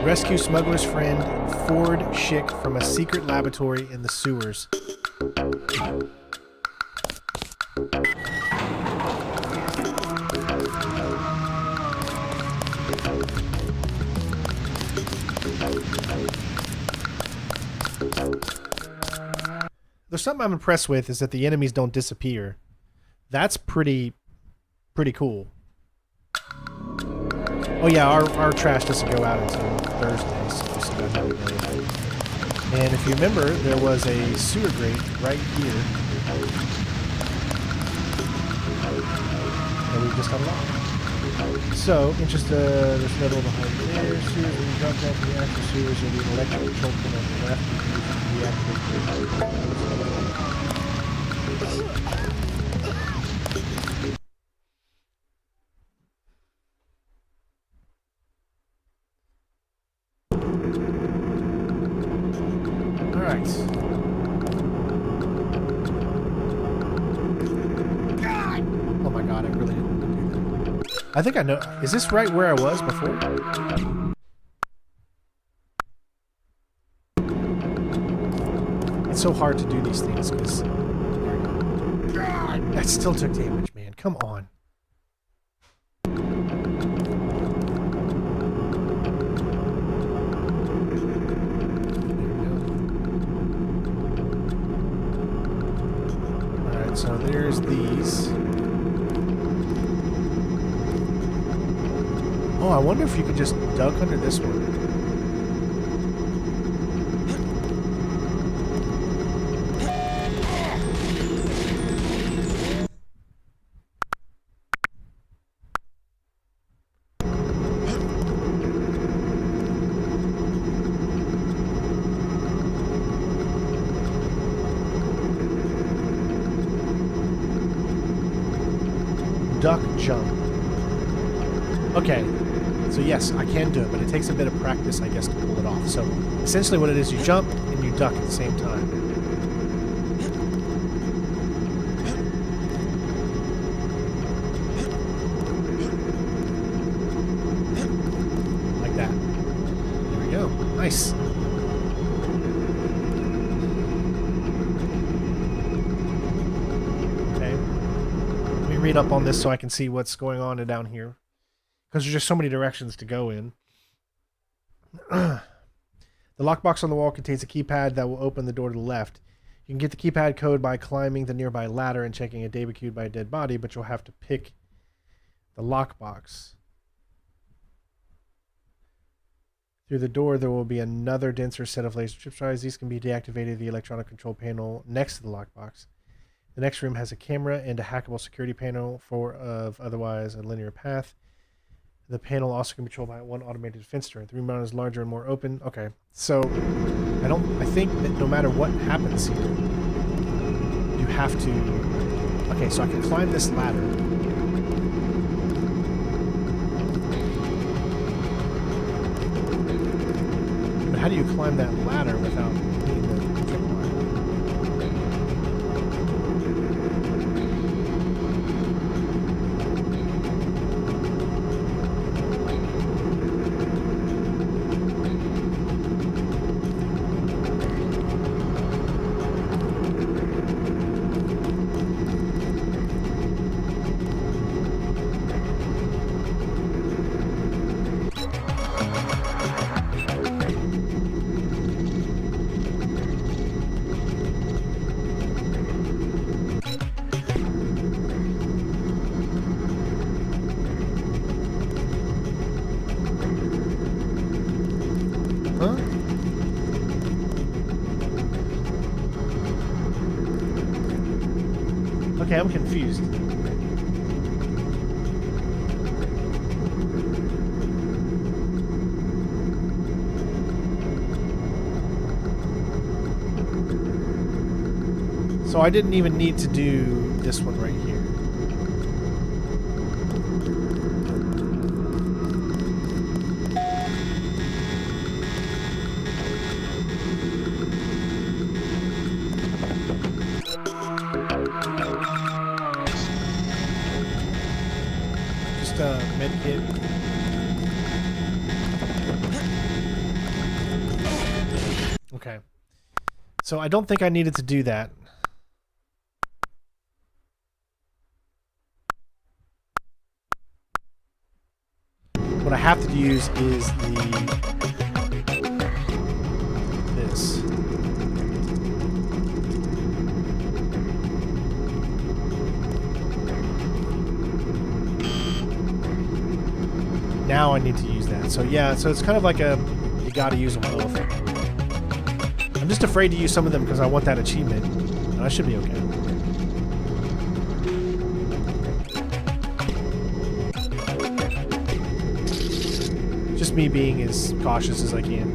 Rescue smuggler's friend Ford Schick from a secret laboratory in the sewers. there's something I'm impressed with is that the enemies don't disappear. That's pretty cool. Oh yeah, our trash doesn't go out until Thursday, so just about how we go. And if you remember, there was a sewer grate right here that we just unlocked. So, there's no door behind there. Sewers, when you drop down from the actual sewers, you'll need an electric control pin on the left. You can deactivate. Alright. Oh my god, I really didn't want to do that. I think I know. Is this right where I was before? It's so hard to do these things because that still took damage, man. Come on. Alright, so there's these. Oh, I wonder if you could just duck under this one. Duck jump. Okay. So yes, I can do it, but it takes a bit of practice, I guess, to pull it off. So essentially what it is, you jump and you duck at the same time. Like that. There we go. Nice. Okay. Let me read up on this so I can see what's going on down here. Because there's just so many directions to go in. The lockbox on the wall contains a keypad that will open the door to the left. You can get the keypad code by climbing the nearby ladder and checking a data queued by a dead body, but you'll have to pick the lockbox. Through the door, there will be another denser set of laser chip drives. These can be deactivated via the electronic control panel next to the lockbox. The next room has a camera and a hackable security panel of otherwise a linear path. The panel also can be controlled by one automated defense turret. The room is larger and more open. Okay, so I think that no matter what happens here, you have to. Okay, so I can climb this ladder. But how do you climb that ladder without hitting the trip line? Okay, I'm confused. So I didn't even need to do this one right here. Medkit. Okay. So I don't think I needed to do that. What I have to use is this. Now I need to use that. So yeah, so it's kind of like a, you gotta use them both. I'm just afraid to use some of them because I want that achievement. And I should be okay. Just me being as cautious as I can.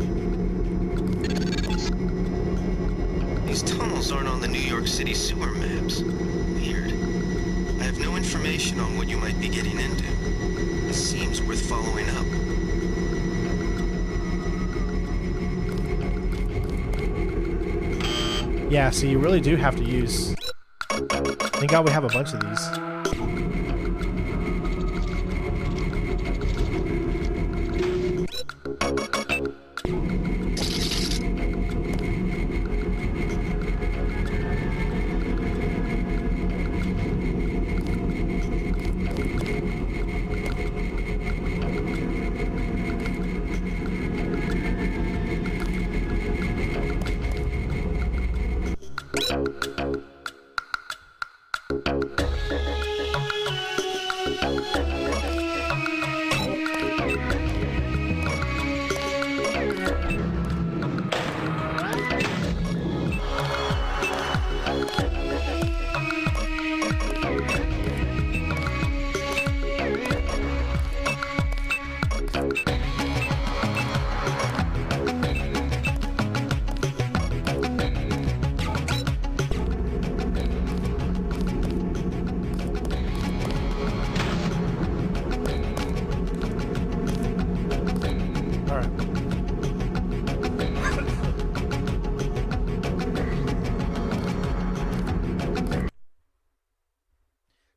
These tunnels aren't on the New York City sewer maps. Weird. I have no information on what you might be getting into. It seems worth following up. Yeah, so you really do have to use... Thank God we have a bunch of these.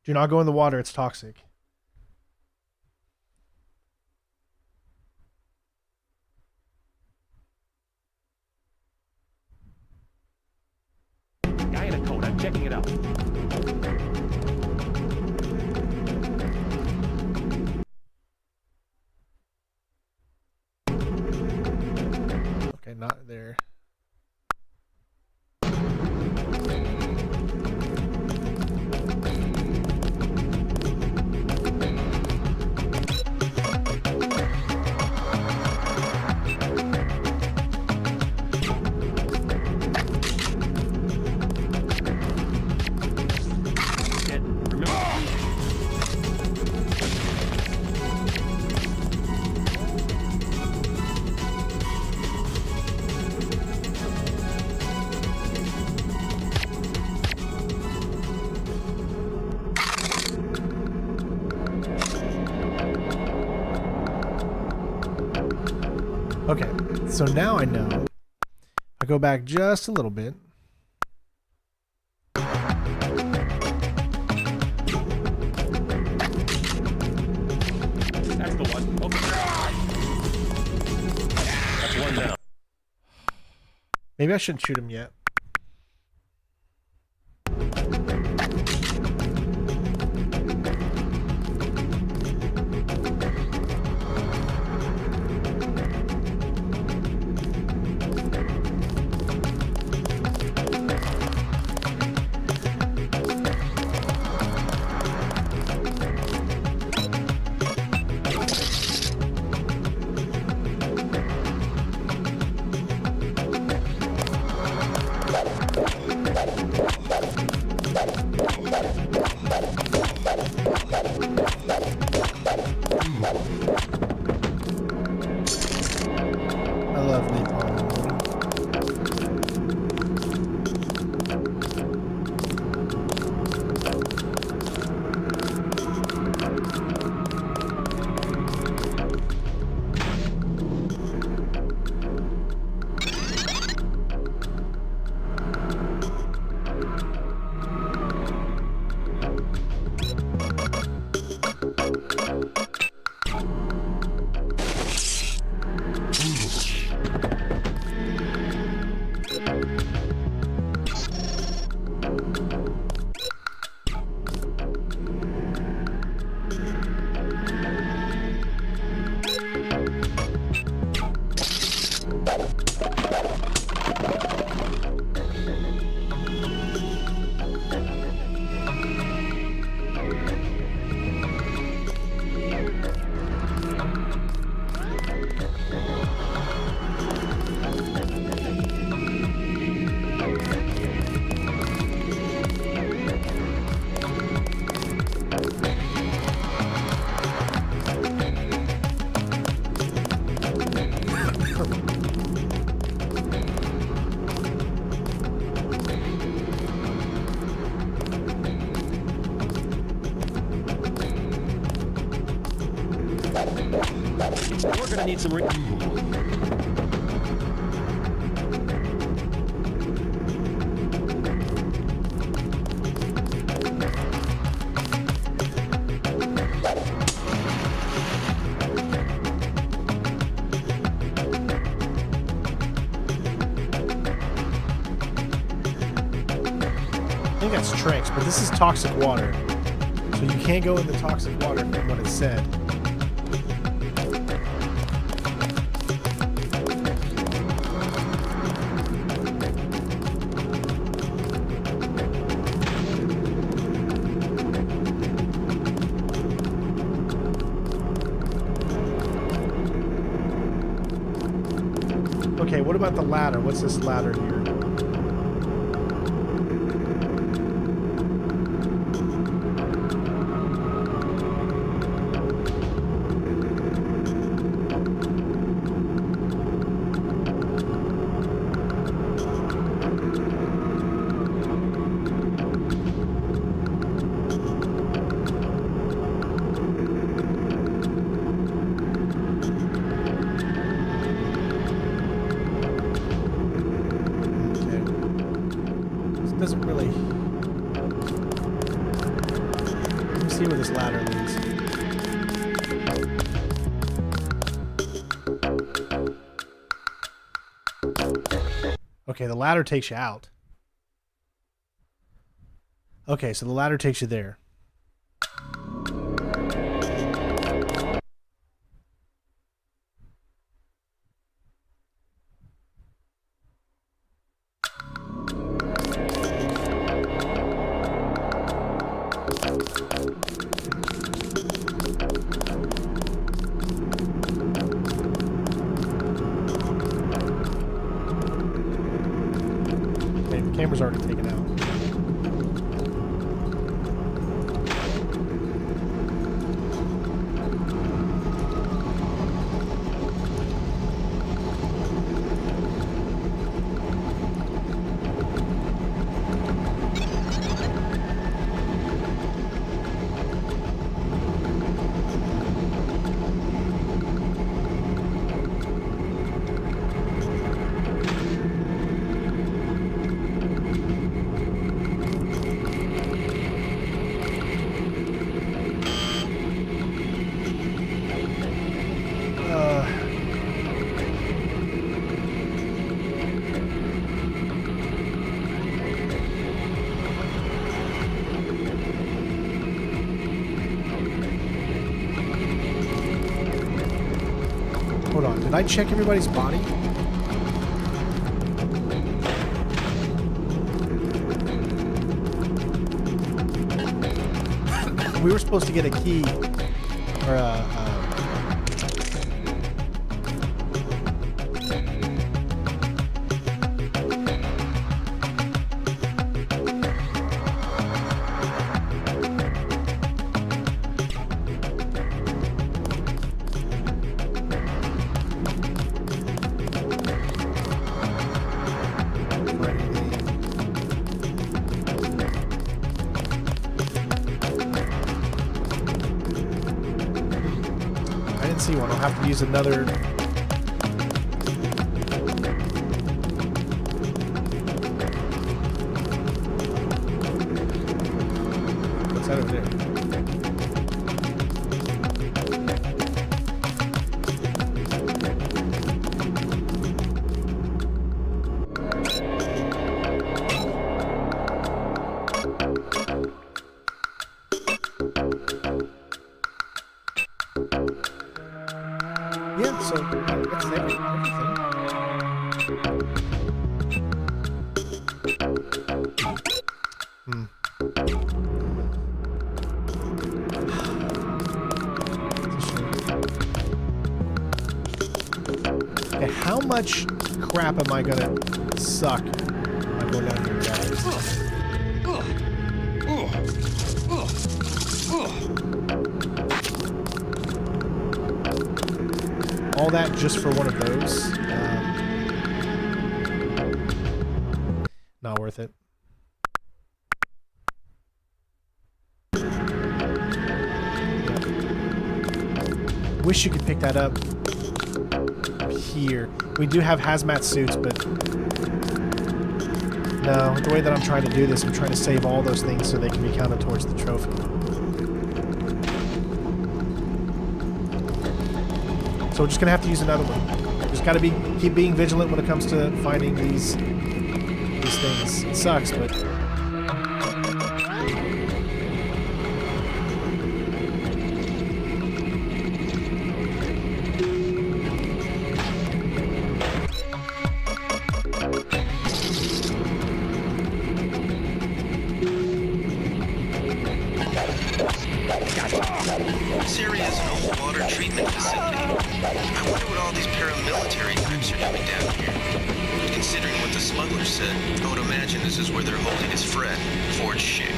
Do not go in the water, it's toxic. Guy in a coat, I'm checking it out. Okay, not there. Okay, so now I know. I go back just a little bit. That's the one. Okay. That's one down. Maybe I shouldn't shoot him yet. We're gonna need some. I think that's Tranks, but this is toxic water. So you can't go in the toxic water from what it said. Okay, what about the ladder? What's this ladder here? Doesn't really... Let me see where this ladder leads. Okay, the ladder takes you out. Okay, so the ladder takes you there. Camera's already taken out. Hold on, did I check everybody's body? We were supposed to get a key, or see one. I'll have to use another. What's that over there? Yeah, so that's everything. Okay, how much crap am I gonna suck when I go down here, guys? All that just for one of those? Not worth it. wish you could pick that up here. We do have hazmat suits, but no, the way that I'm trying to do this, I'm trying to save all those things so they can be counted towards the trophy. So we're just gonna have to use another one. Just gotta keep being vigilant when it comes to finding these things. It sucks, but This area is an old water treatment facility. I wonder what all these paramilitary types are doing down here. But considering what the smuggler said, I would imagine this is where they're holding his friend, Ford Schick.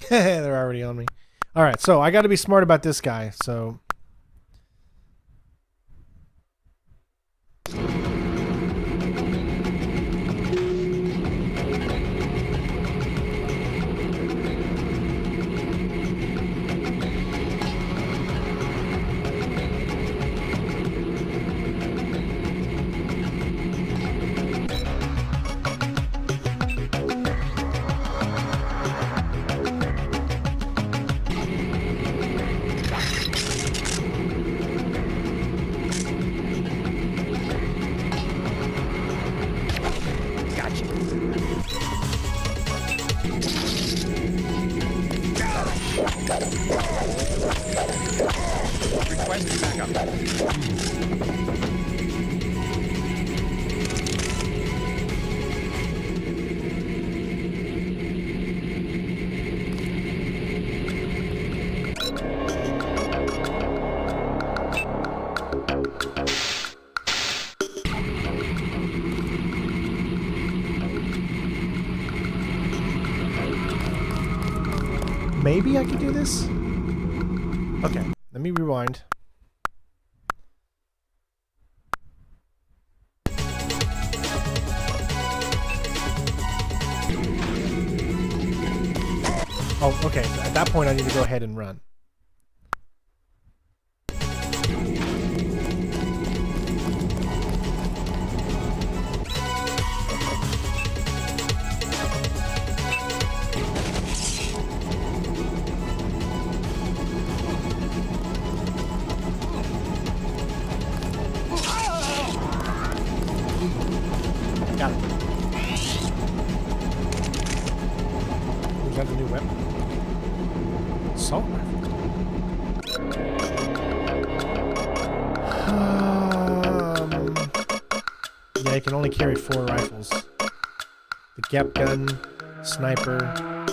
they're already on me. All right, so I got to be smart about this guy. So maybe I could do this? Okay, let me rewind. Oh, okay. At that point, I need to go ahead and run. Got it. Was that a new weapon? Assault rifle. Yeah, you can only carry 4 rifles. The Gep gun, sniper,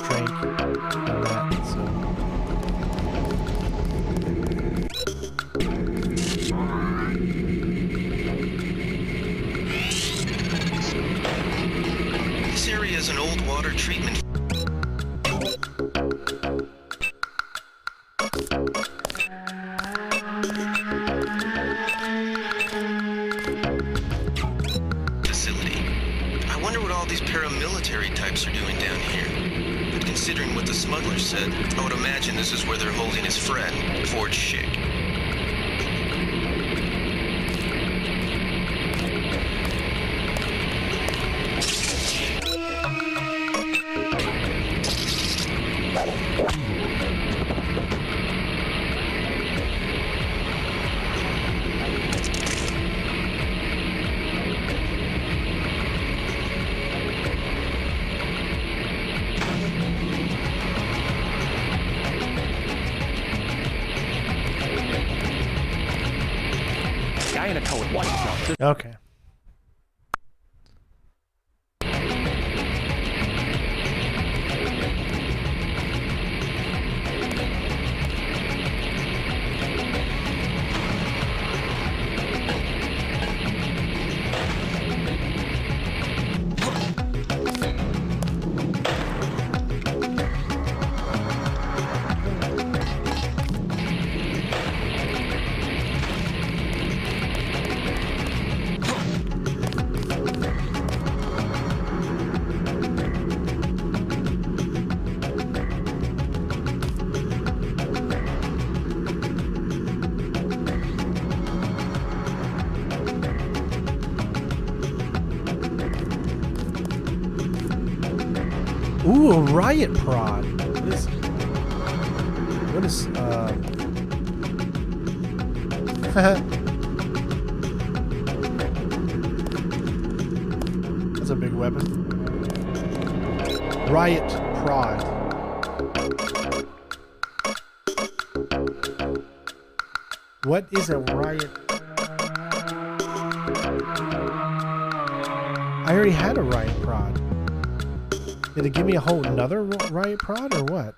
trank, all that, so. This area is an old water treatment facility. I wonder what all these paramilitary types are doing down here. But considering what the smuggler said, I would imagine this is where they're holding his friend, Ford Schick. Guy in a coat. Watch yourself. Okay. Ooh, a riot prod. What is That's a big weapon. Riot prod. What is a riot? I already had a riot prod. Did it give me a whole another riot prod or what?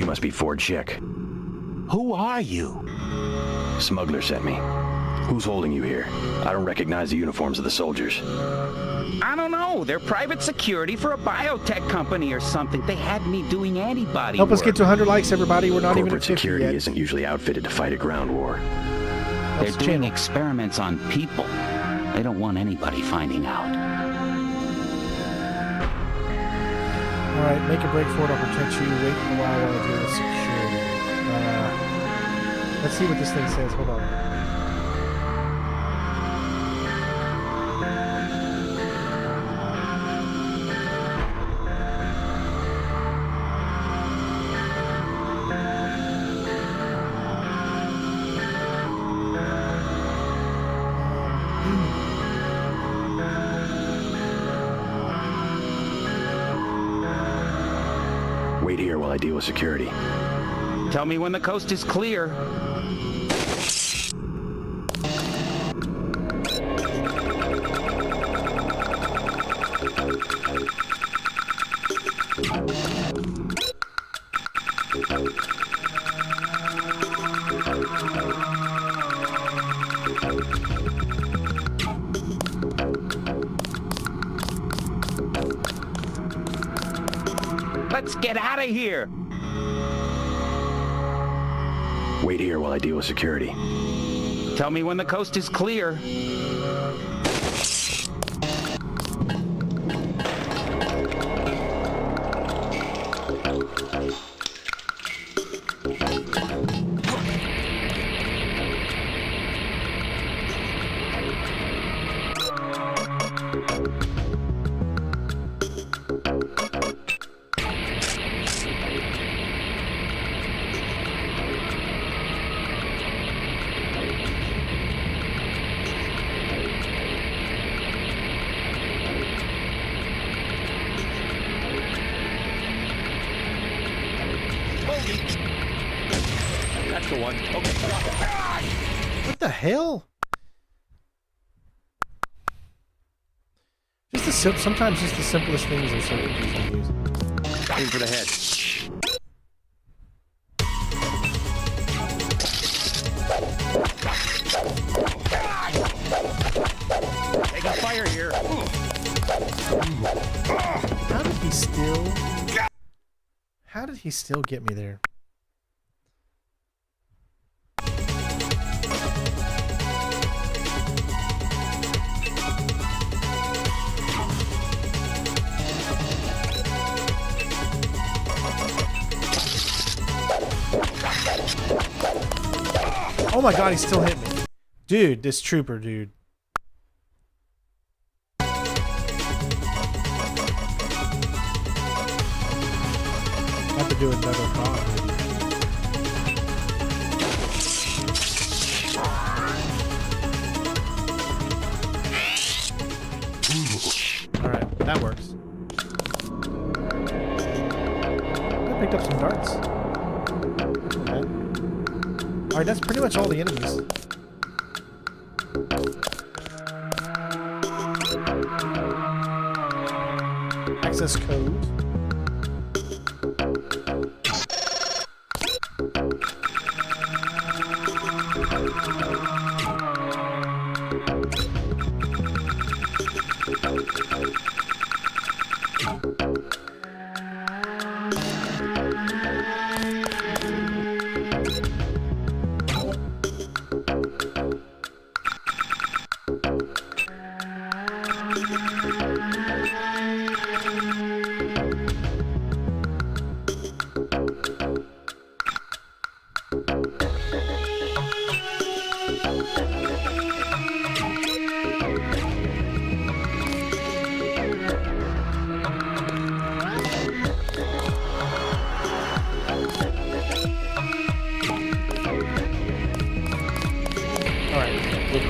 Must be Ford Chick. Who are you? Smuggler sent me. Who's holding you here? I don't recognize the uniforms of the soldiers. I don't know. They're private security for a biotech company or something. They had me doing antibody Help us work. get to 100 likes, everybody. We're not even at 50 Corporate security yet. isn't usually outfitted to fight a ground war. They're doing experiments on people. They don't want anybody finding out. Alright, make a break for it. I'll protect you. Wait a while I do the security. Let's see what this thing says. Hold on. Wait here while I deal with security. Tell me when the coast is clear. Let's get out of here! Wait here while I deal with security. Tell me when the coast is clear. That's the one. Okay. What the hell? Sometimes just the simplest things are so confusing to use. Aim for the head. Taking fire here. How did he still get me there? Oh my god, he still hit me. Dude, this trooper, dude. I have to do another pod, maybe. Alright, that works. I picked up some darts. Okay. Alright, that's pretty much all the enemies. Access code.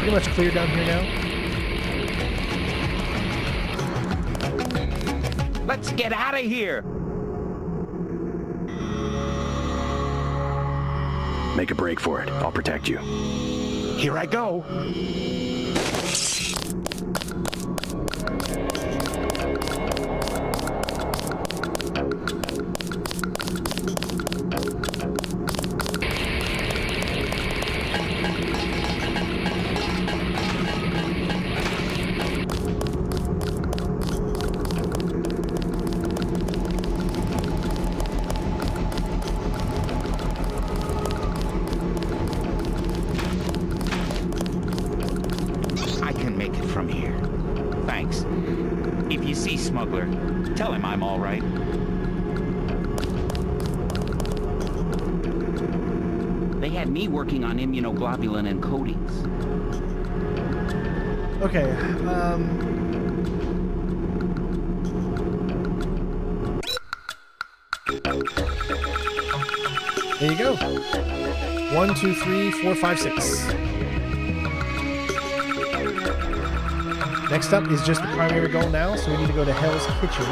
pretty much clear down here now. Let's get out of here! Make a break for it. I'll protect you. Here I go. Smuggler. Tell him I'm all right. They had me working on immunoglobulin and coatings. Okay, there you go. 1, 2, 3, 4, 5, 6. Next up is just the primary goal now, so we need to go to Hell's Kitchen.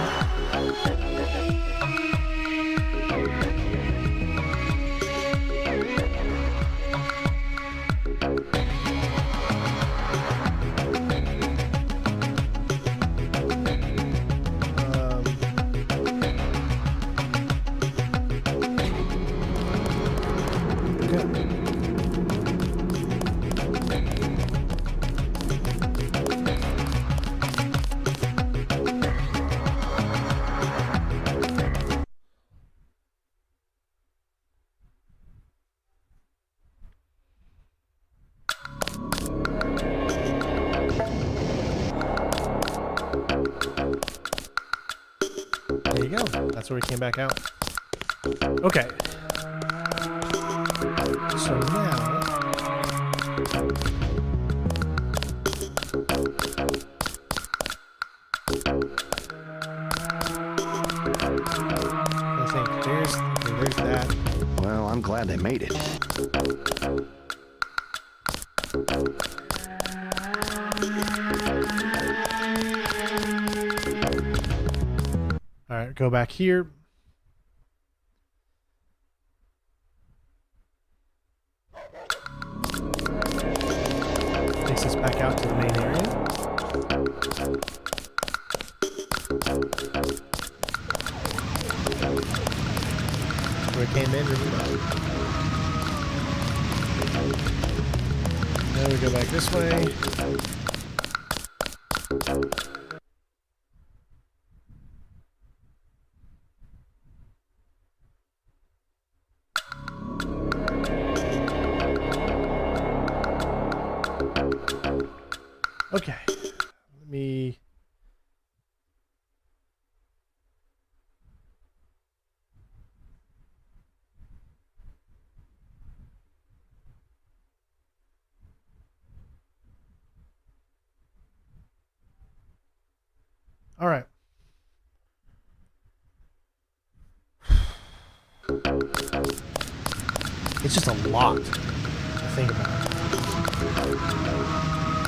There you go. That's where we came back out. Okay. So now... I think there's that. Well, I'm glad they made it. Alright, go back here. Takes us back out to the main area. Where it came in, remember? Now we go back this way. Okay, let me... All right. It's just a lot to think about.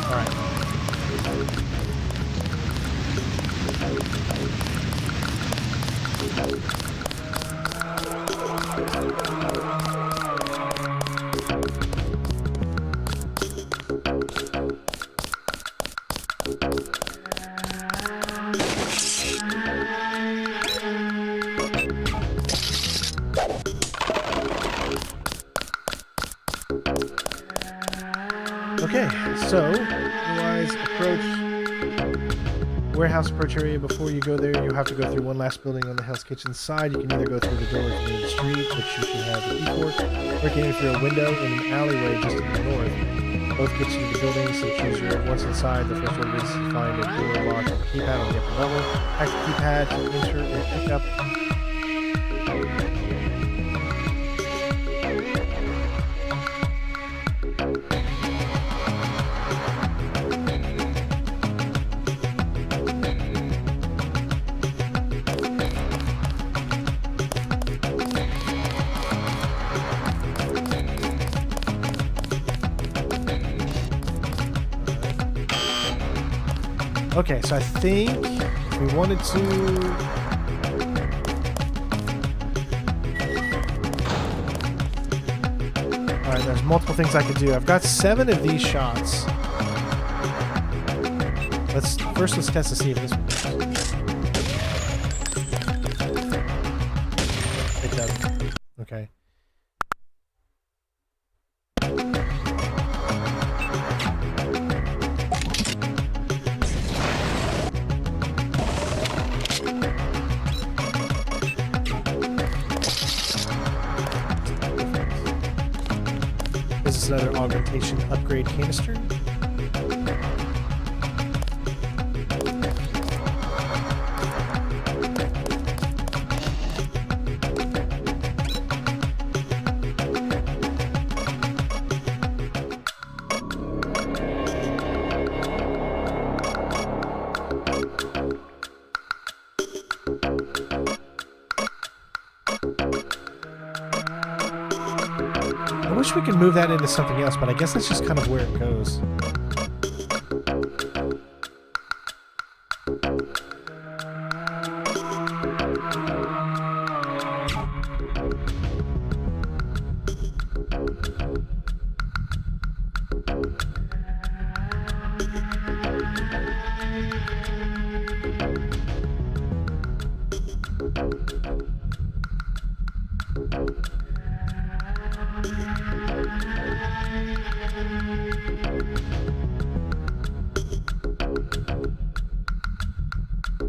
All right. Okay, so otherwise approach warehouse approach area. Before you go there, you'll have to go through one last building on the Hell's Kitchen side. You can either go through the door to the street, which you should have the key for, or you can enter through a window in an alleyway just to the north. Both get you to the building, so choose your once inside. The first order is to find a door lock on the keypad on the upper level. Hack the keypad to enter and pick up. Okay, so I think if we wanted to... Alright, there's multiple things I could do. I've got 7 of these shots. Let's test to see if this one works. It doesn't. Okay. This is another augmentation upgrade canister. I wish we could move that into something else, but I guess that's just kind of where it goes.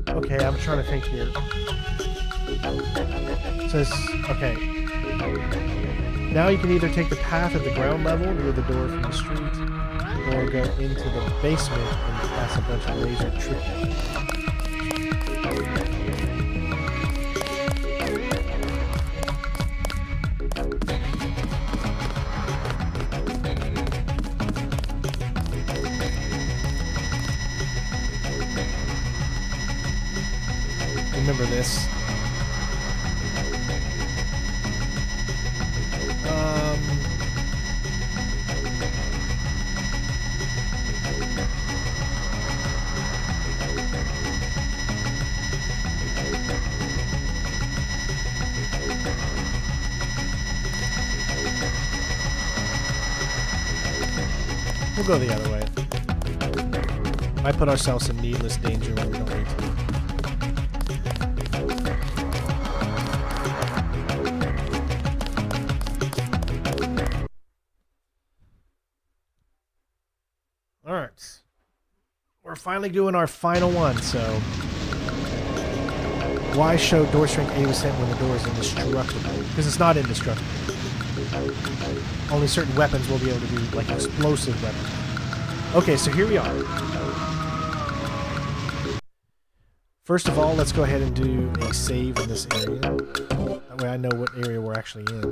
Okay, I'm trying to think here. It says, okay. Now you can either take the path at the ground level near the door from the street, or go into the basement and pass a bunch of laser tripwires. Remember this. We'll go the other way. Might put ourselves in needless danger when we don't need to. Alright. We're finally doing our final one, so... Why show door strength 80% when the door is indestructible? Because it's not indestructible. Only certain weapons will be able to do, like, explosive weapons. Okay, so here we are. First of all, let's go ahead and do a save in this area. That way I know what area we're actually in.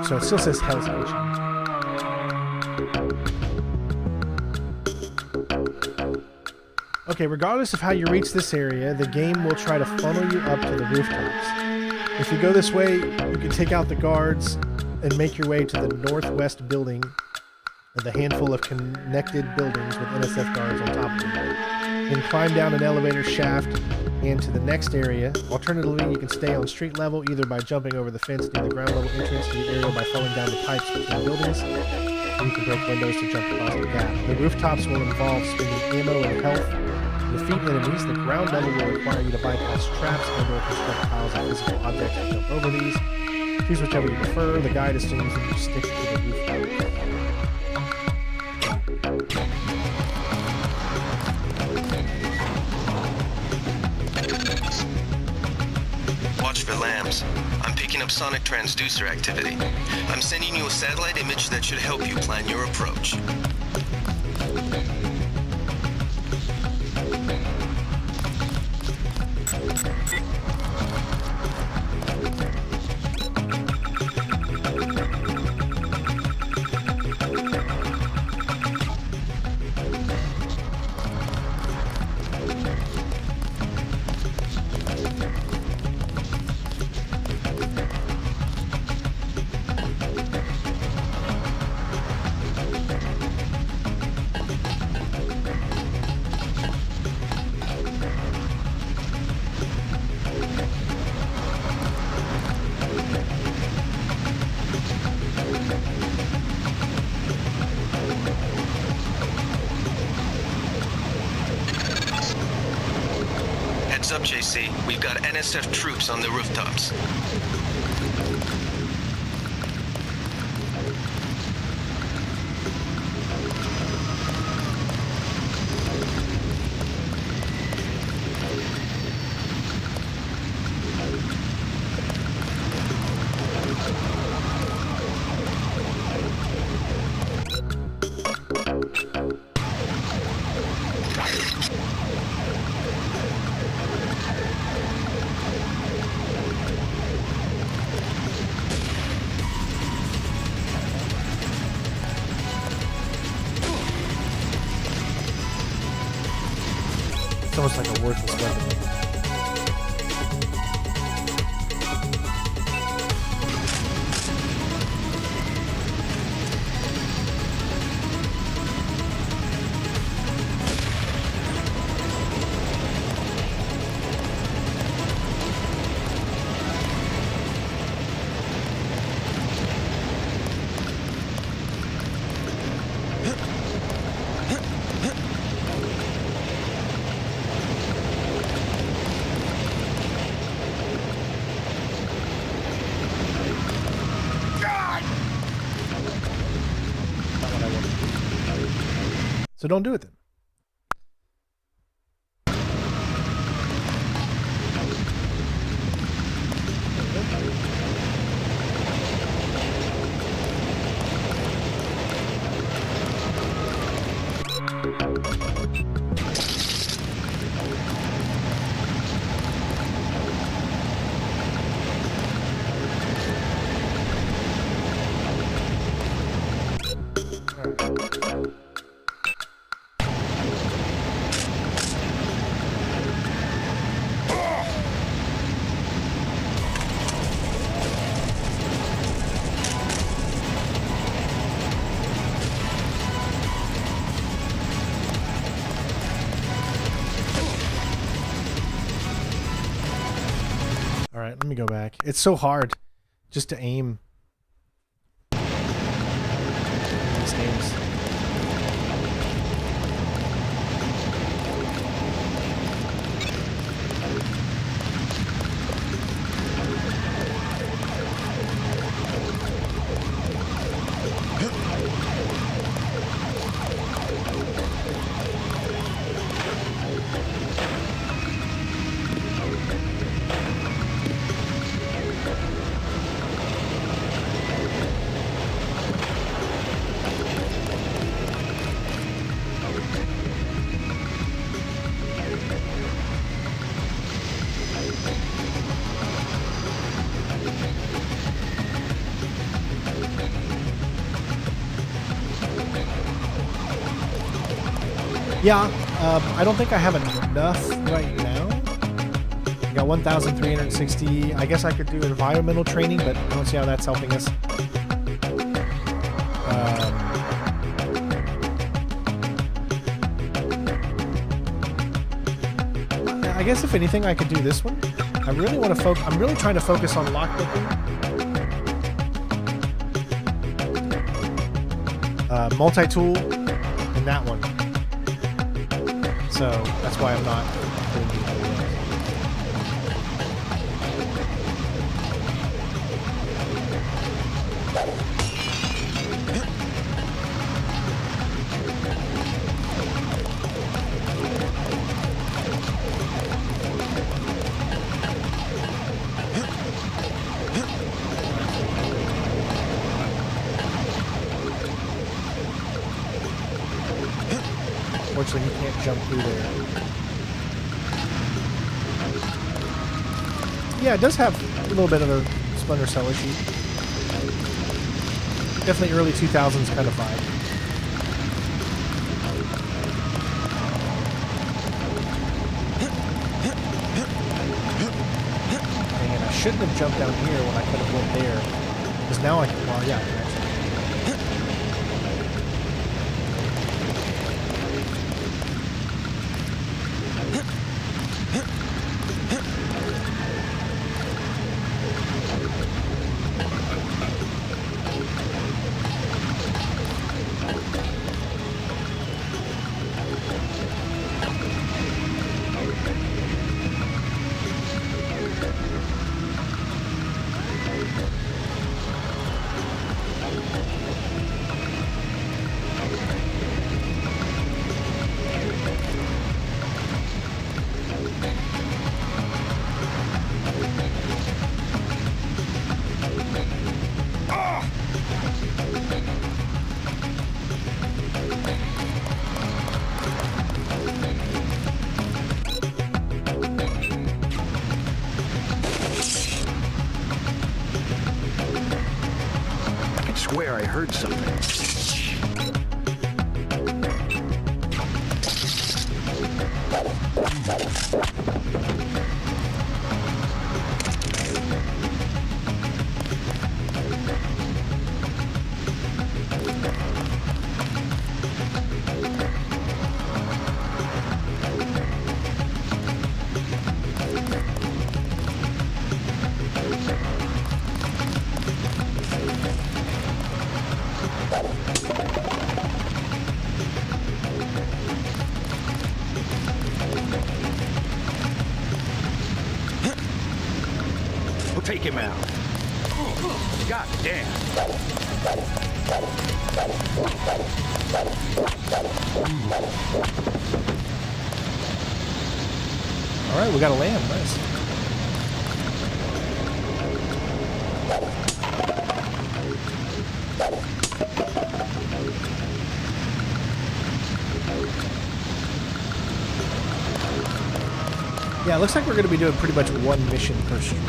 So it still says Hell's Kitchen. Okay, regardless of how you reach this area, the game will try to funnel you up to the rooftops. If you go this way, you can take out the guards and make your way to the northwest building and the handful of connected buildings with NSF guards on top of them. Then climb down an elevator shaft and to the next area. Alternatively, you can stay on street level either by jumping over the fence near the ground level entrance to the area by falling down the pipes between buildings. You can break windows to jump across the gap. The rooftops will involve spending ammo and health. To defeat enemies, the ground level will require you to bypass traps and/or construct piles of physical objects and jump over these. Choose whichever you prefer. The guide assumes that you stick to the rooftop. Watch for lambs. I'm picking up sonic transducer activity. I'm sending you a satellite image that should help you plan your approach. Heads up, JC. We've got NSF troops on the rooftops. It's almost like a worthless weapon. So don't do it then. Alright, let me go back. It's so hard just to aim these games. Yeah, I don't think I have enough right now. I got 1,360. I guess I could do environmental training, but I don't see how that's helping us. I guess if anything, I could do this one. I really want to focus. I'm really trying to focus on lockpicking. Multi-tool, and that one. So that's why I'm not doing the other ones. Unfortunately, you can't jump through there. Yeah, it does have a little bit of a Splinter Cell issue. Definitely early 2000s kind of vibe. Dang it, I shouldn't have jumped down here when I could have went there. Because now I can, well, yeah, I can actually. heard something. We'll take him out. God damn. All right, we got a lamb. Nice. Yeah, it looks like we're going to be doing pretty much one mission per stream.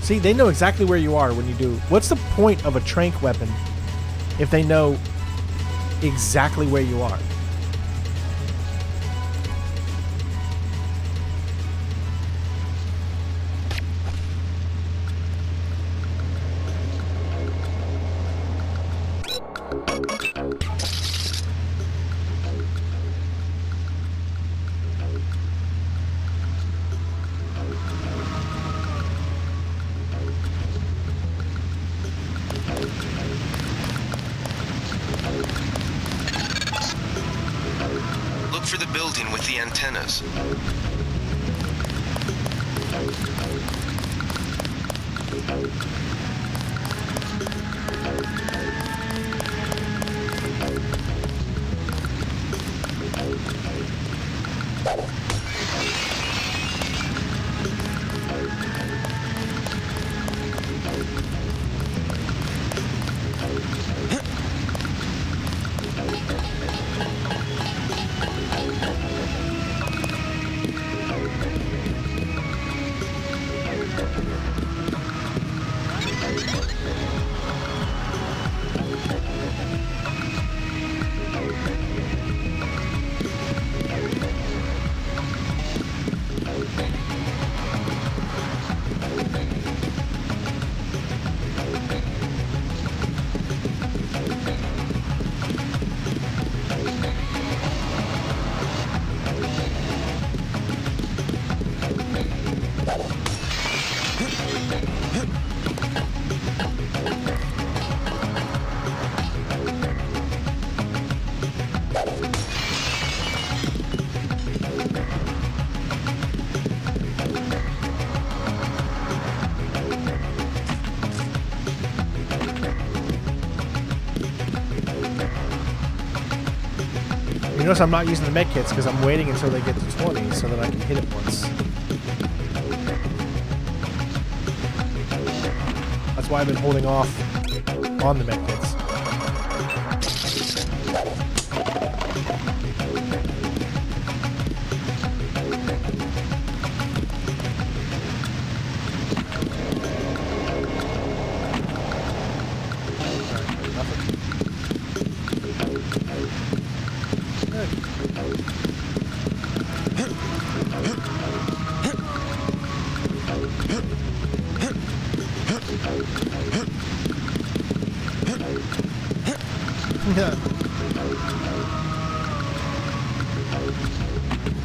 See, they know exactly where you are when you do. What's the point of a tranq weapon if they know exactly where you are? Look for the building with the antennas. You notice I'm not using the med kits because I'm waiting until they get to 20 so that I can hit it once. That's why I've been holding off on the med kits.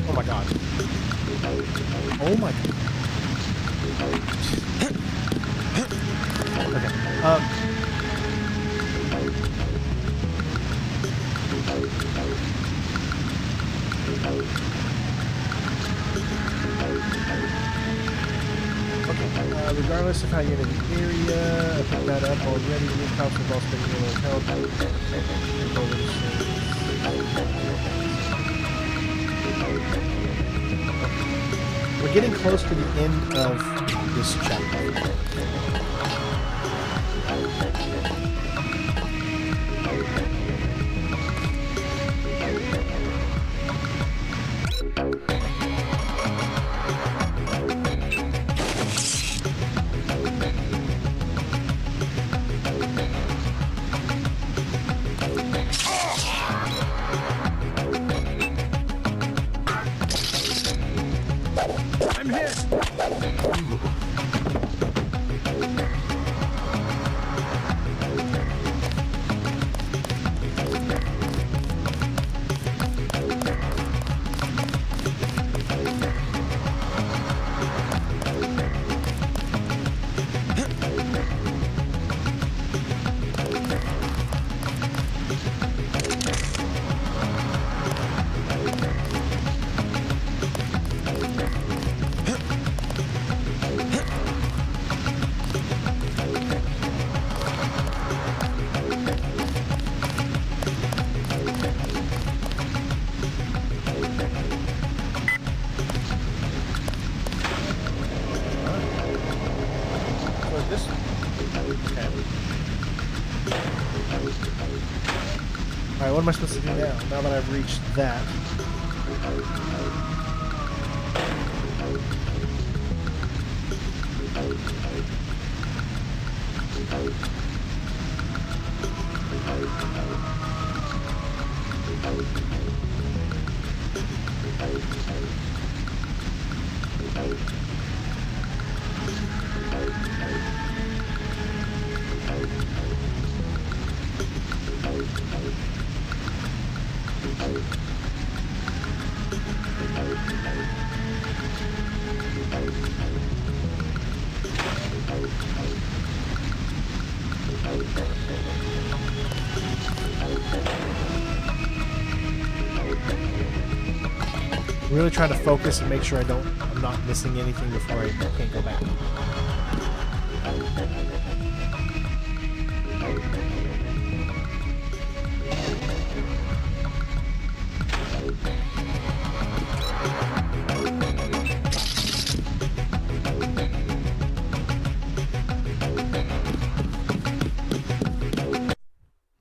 Oh my god. Oh my god. Okay. Regardless of how you enter the area, I picked that up already. New cops have also been able to help. Okay. We're getting close to the end of this chapter. I'm hit! Alright, what am I supposed to do now? Now that I've reached that. Really trying to focus and make sure I'm not missing anything before I can't go back.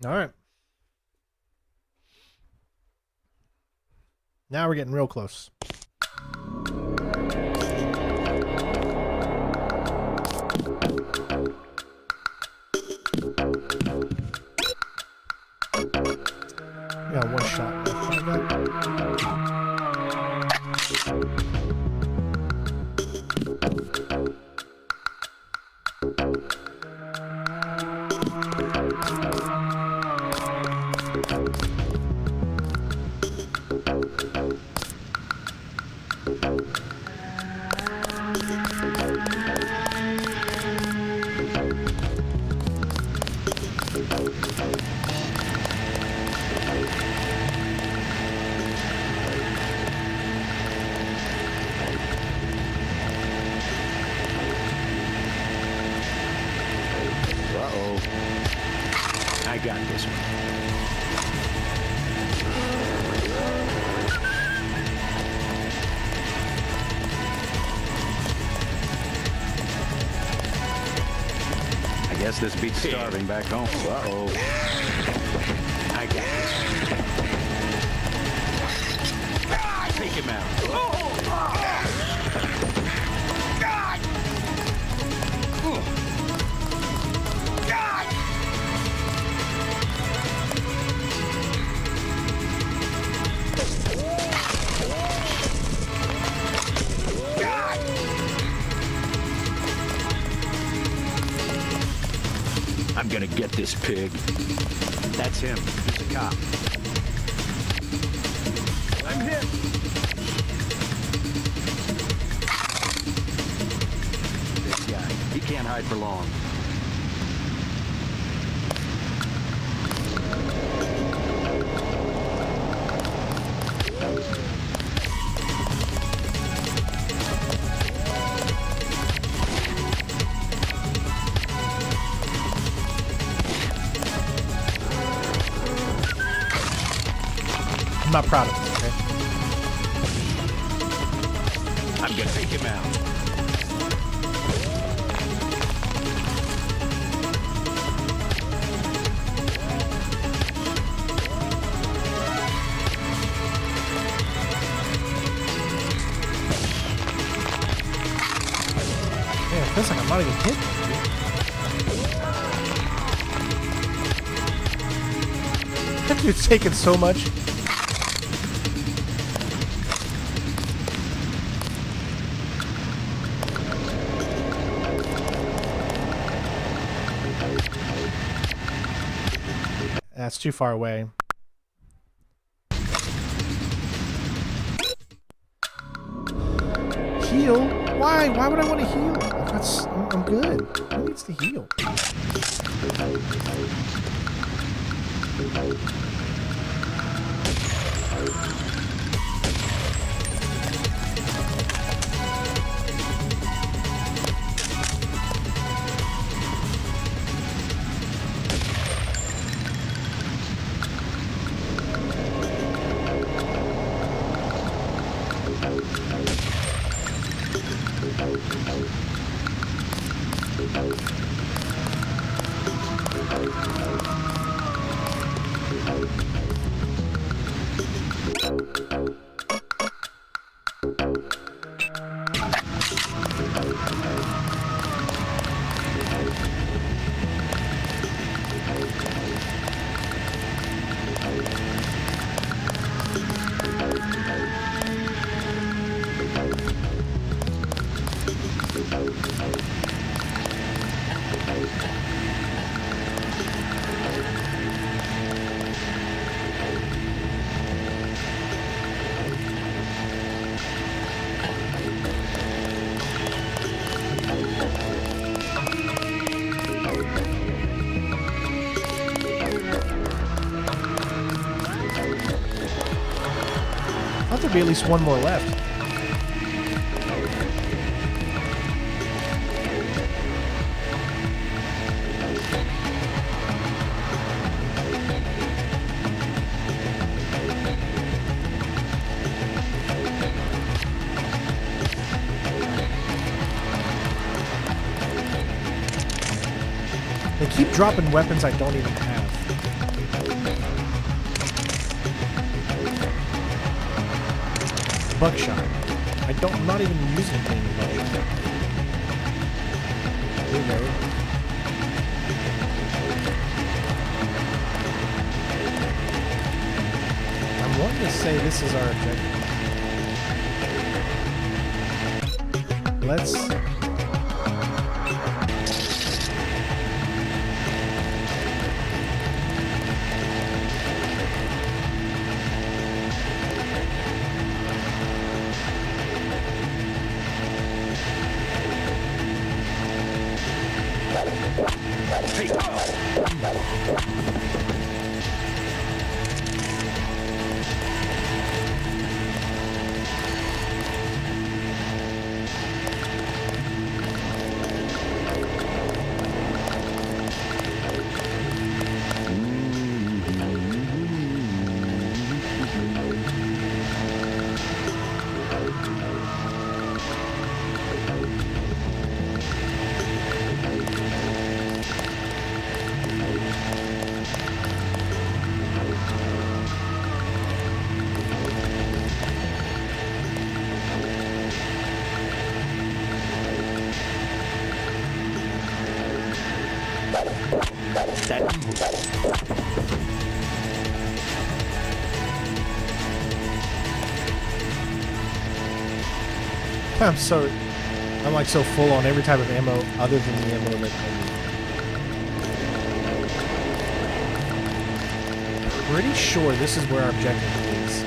All right. Now we're getting real close. We got one shot left. I got this one. I guess this beats starving back home. Uh-oh. I got this. Take him out. I'm gonna get this pig. That's him. He's a cop. I'm hit. This guy, he can't hide for long. I'm not proud of it, okay? to take him out. Man, it feels like I'm not even hitting him, dude. That dude's taking so much. That's too far away. Heal? Why? Why would I want to heal? I'm good. Who needs to heal? I thought there'd be at least one more left. They keep dropping weapons I don't even have. Buckshot. I'm not even using any buckshot. There you go. I'm wanting to say this is our objective. Let's... I'm like so full on every type of ammo other than the ammo that I'm pretty sure this is where our objective is.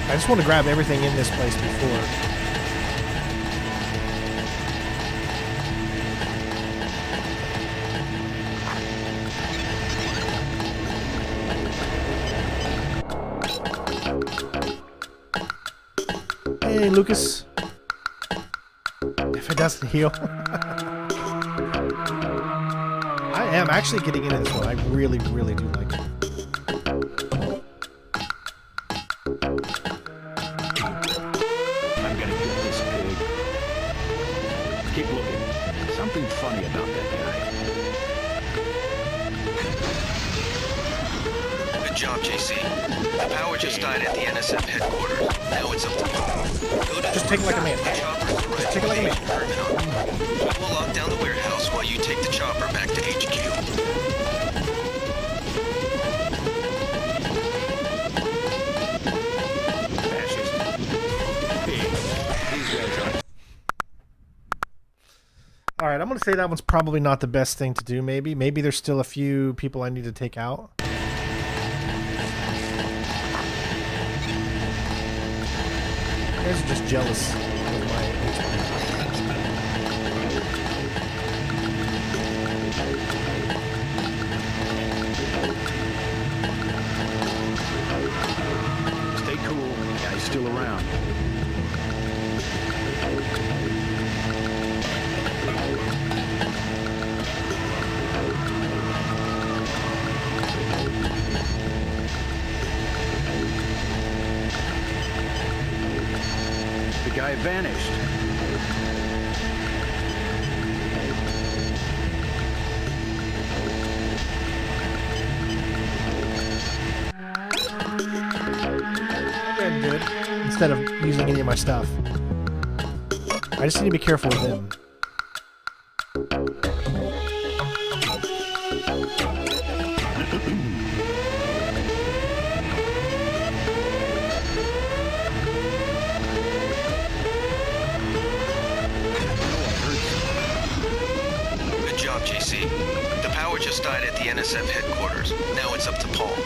I just want to grab everything in this place before. Hey, Lucas. test and heal. I am actually getting into this one. I really, really do like it. I'm gonna get this pig. Keep looking. Something funny about that guy. Good job, JC. The power just died at the NSF headquarters. Now it's up to Paul. Go to Just take it like a man. Just take it like a man. We'll lock down the warehouse while you take the chopper back to HQ. All right, I'm going to say that one's probably not the best thing to do, maybe. Maybe there's still a few people I need to take out. You guys are just jealous of my Stay cool. The guy's still around. The guy vanished. and do it instead of using any of my stuff. I just need to be careful with him. Good job, JC. The power just died at the NSF headquarters. Now it's up to Paul.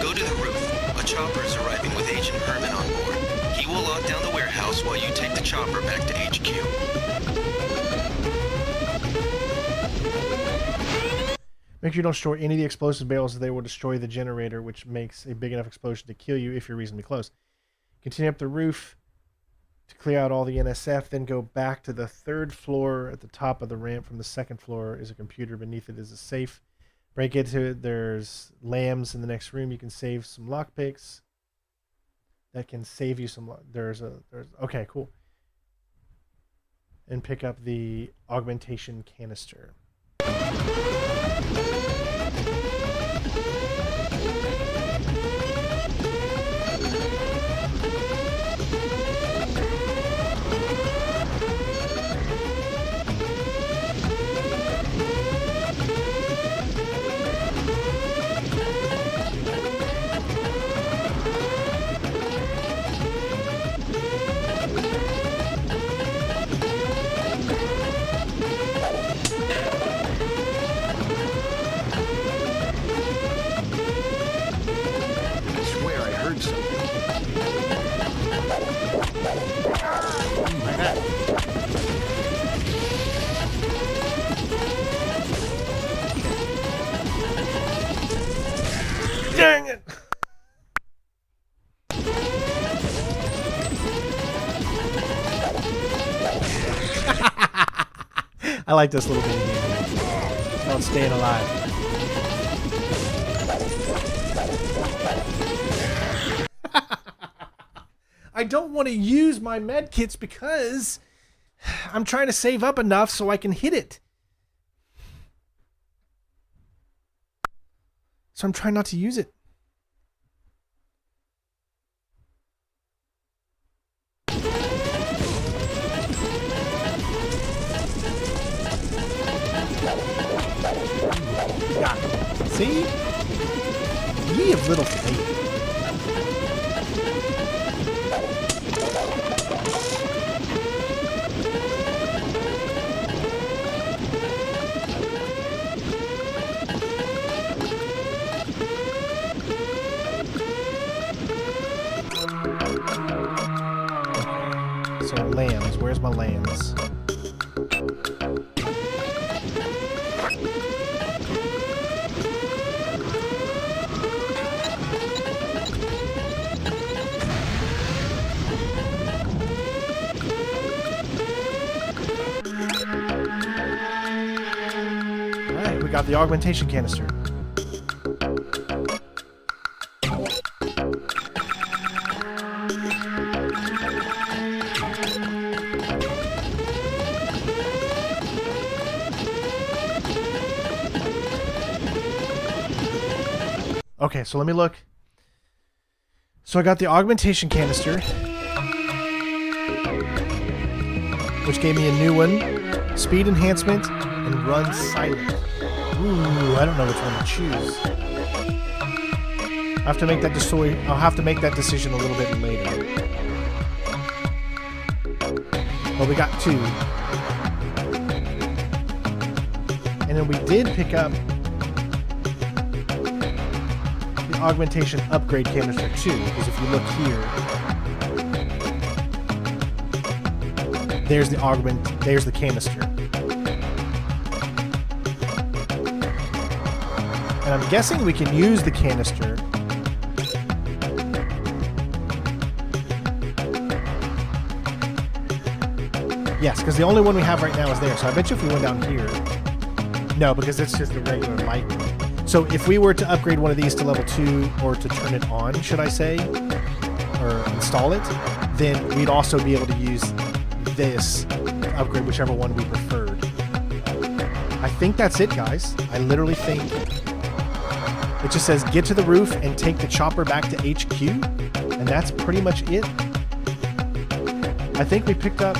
Go to the roof. A chopper is arriving with Agent Herman on board. He will lock down the warehouse while you take the chopper back to HQ. Make sure you don't store any of the explosive barrels, as they will destroy the generator, which makes a big enough explosion to kill you if you're reasonably close. Continue up the roof to clear out all the NSF, then go back to the third floor. At the top of the ramp from the second floor is a computer. Beneath it is a safe. Break into it. There's lambs in the next room. You can save some lockpicks. That can save you some. Okay, cool. And pick up the augmentation canister. Dang it! I like this little mini game. It's called Staying Alive. I don't want to use my med kits because I'm trying to save up enough so I can hit it. So I'm trying not to use it. Got it. See? Ye of little faith. So lambs, where's my lambs? got the augmentation canister. Okay, so let me look. So I got the augmentation canister, which gave me a new one, speed enhancement, and run silent. Ooh, I don't know which one to choose. I'll have to make that decision a little bit later. But we got 2. And then we did pick up the augmentation upgrade canister too, because if you look here, there's the canister. And I'm guessing we can use the canister yes, because the only one we have right now is there. So I bet you if we went down here, no, because it's just a regular light. So if we were to upgrade one of these to level 2, or to turn it on, should I say, or install it, then we'd also be able to use this to upgrade whichever one we preferred. I think that's it, guys. I literally think it just says get to the roof and take the chopper back to HQ, and that's pretty much it. I think we picked up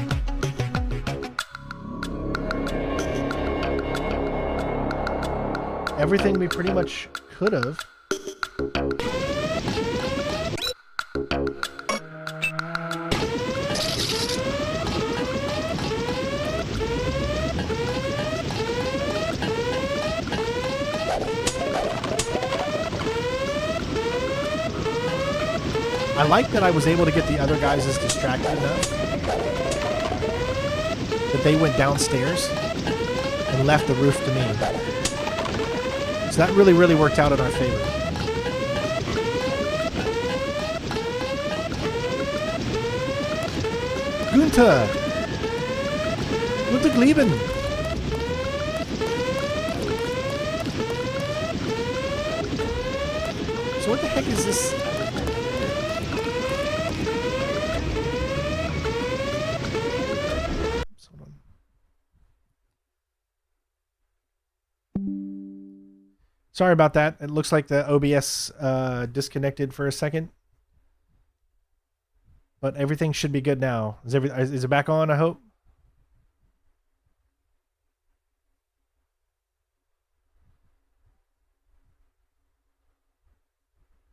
everything we pretty much could have. I like that I was able to get the other guys as distracted enough that they went downstairs and left the roof to me. So that really, really worked out in our favor. Günther! Gute Gleben! So what the heck is this? Sorry about that. It looks like the OBS disconnected for a second. But everything should be good now. Is it back on, I hope?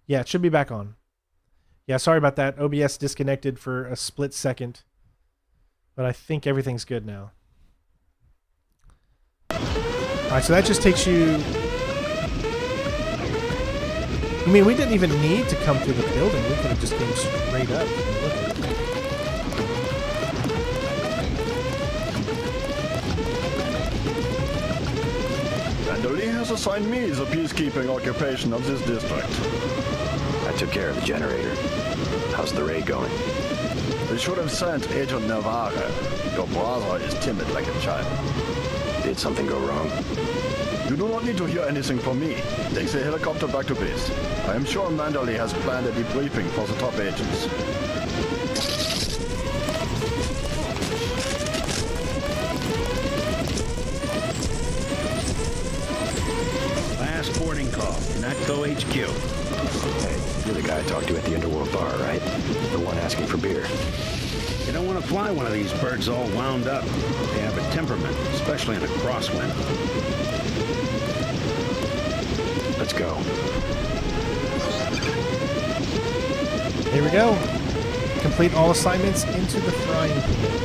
Yeah, it should be back on. Yeah, sorry about that. OBS disconnected for a split second. But I think everything's good now. Alright, so that just takes you... I mean, we didn't even need to come through the building. We could have just came straight up. Lee has assigned me the peacekeeping occupation of this district. I took care of the generator. How's the raid going? We should have sent Agent Navarre. Your brother is timid like a child. Did something go wrong? You do not need to hear anything from me. Take the helicopter back to base. I am sure Manderley has planned a debriefing for the top agents. Last boarding call. Natco HQ. Hey, you're the guy I talked to at the Underworld bar, right? The one asking for beer. You don't want to fly one of these birds all wound up. They have a temperament, especially in a crosswind. Let's go. Here we go. Complete all assignments into the frying pan.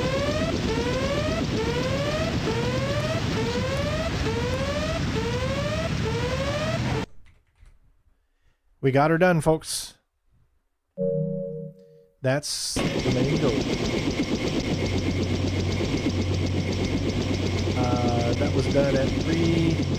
We got her done, folks. That's the main goal. That was done at 3:23.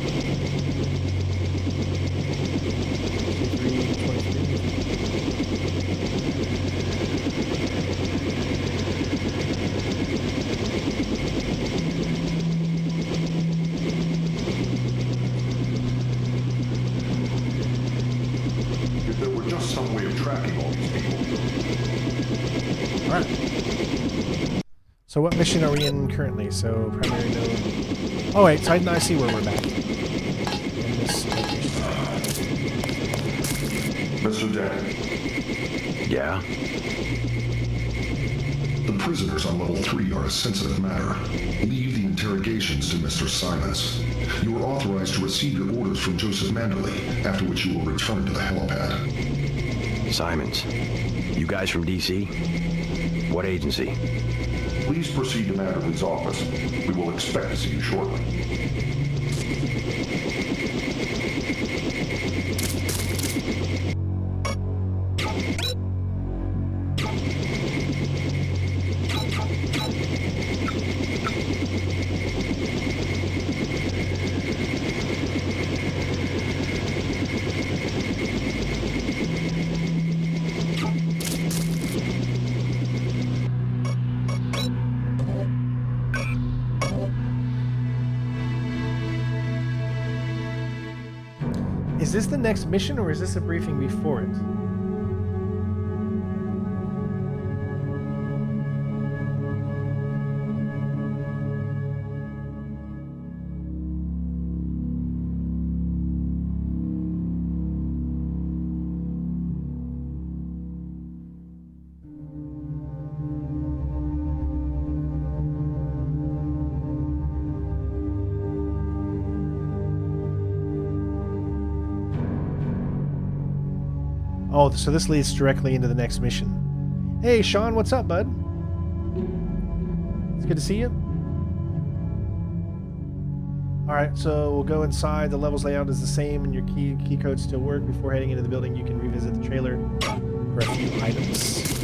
Alright. So what mission are we in currently? So primary node. Oh wait, so I see where we're back. In this location. Mr. Deck. Yeah? The prisoners on level 3 are a sensitive matter. Leave the interrogations to Mr. Simons. You are authorized to receive your orders from Joseph Manderley, after which you will return to the helipad. Simons. You guys from DC? What agency? Please proceed to Manderley's office. We will expect to see you shortly. Is this the next mission, or is this a briefing before it? Oh, so this leads directly into the next mission. Hey, Sean, what's up, bud? It's good to see you. Alright, so we'll go inside. The level's layout is the same, and your key codes still work. Before heading into the building, you can revisit the trailer for a few items.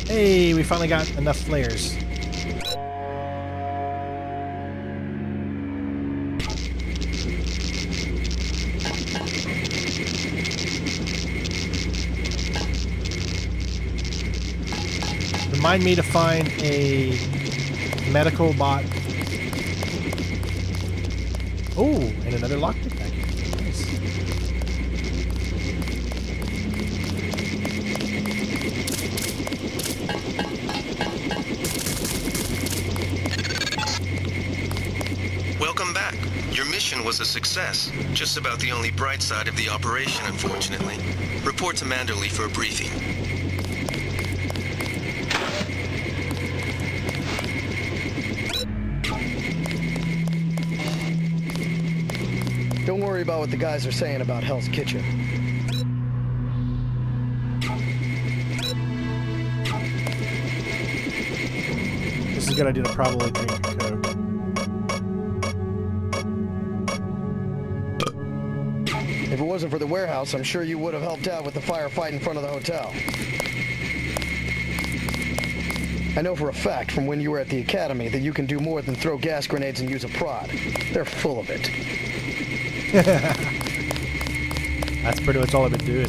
Hey, we finally got enough flares. Remind me to find a medical bot. Oh, and another lockpick back here. Nice. Welcome back. Your mission was a success. Just about the only bright side of the operation, unfortunately. Report to Manderley for a briefing. Don't worry about what the guys are saying about Hell's Kitchen. This is a good idea to probably drink a Coke. If it wasn't for the warehouse, I'm sure you would have helped out with the firefight in front of the hotel. I know for a fact from when you were at the academy that you can do more than throw gas grenades and use a prod. They're full of it. That's pretty much all I've been doing.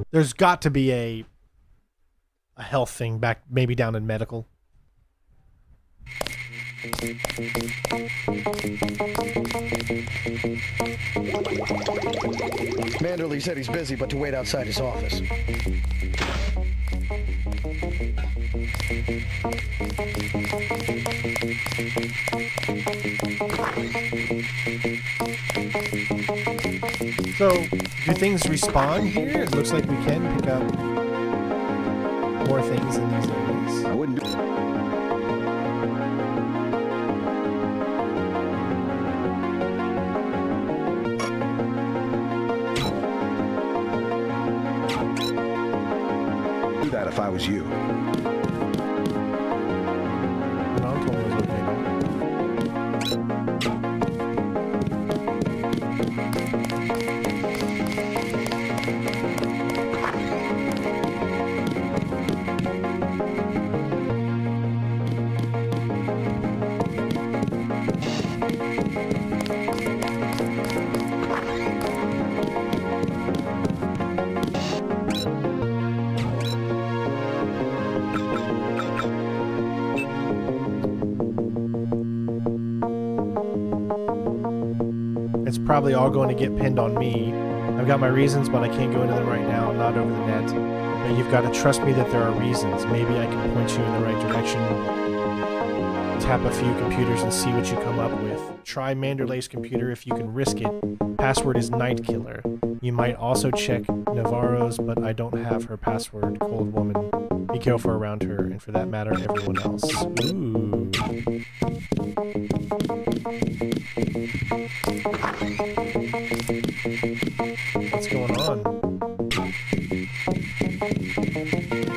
There's got to be a health thing back, maybe down in medical. Manderley said he's busy, but to wait outside his office. So, do things respawn here? It looks like we can pick up more things in these areas. I wouldn't do that if I was you. probably all going to get pinned on me. I've got my reasons, but I can't go into them right now. I'm not over the net. But you've got to trust me that there are reasons. Maybe I can point you in the right direction. Tap a few computers and see what you come up with. Try Manderley's computer if you can risk it. Password is Night Killer. You might also check Navarro's, but I don't have her password. Cold woman. Be careful around her, and for that matter, everyone else. Ooh. What's going on?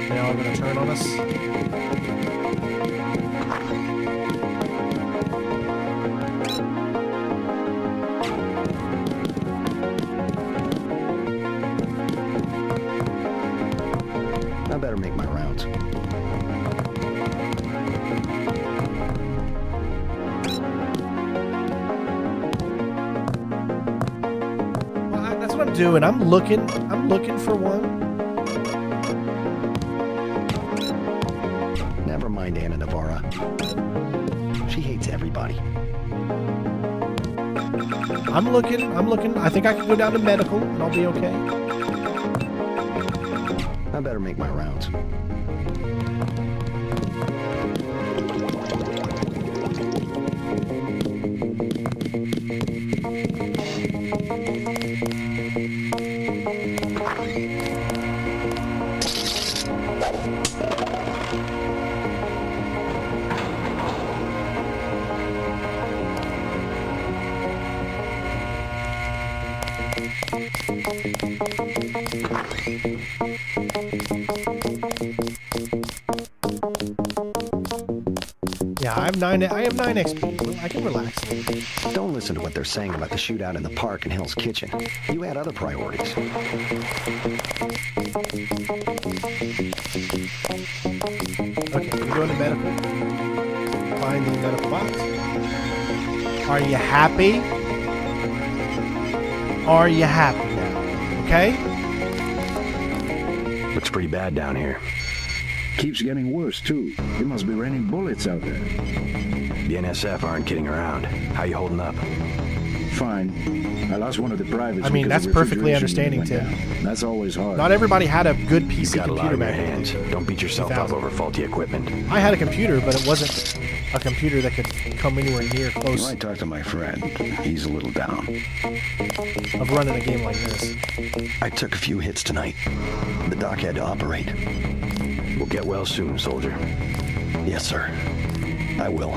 They all gonna turn on us? I better make my rounds. Well, that's what I'm doing. I'm looking for one. Never mind Anna Navarra. She hates everybody. I'm looking. I think I can go down to medical and I'll be okay. I better make my rounds. Yeah, I have 9 XP. Well, I can relax a little bit. Don't listen to what they're saying about the shootout in the park in Hell's Kitchen. You had other priorities. Okay, we go into medical. Find the medical box. Are you happy? Are you happy now? Okay? Looks pretty bad down here. Keeps getting worse, too. It must be raining bullets out there. The NSF aren't kidding around. How you holding up? Fine. I lost one of the privates. I mean, because that's the perfectly refrigeration understanding, unit Tim. went down. That's always hard. Not everybody had a good PC You've got a lot computer on your back in hands. Don't beat yourself up 2000. over faulty equipment. I had a computer, but it wasn't a computer that could come anywhere near You close might talk to my friend. He's a little down. of running a game like this. I took a few hits tonight. The doc had to operate. We'll get well soon, soldier. Yes, sir. I will.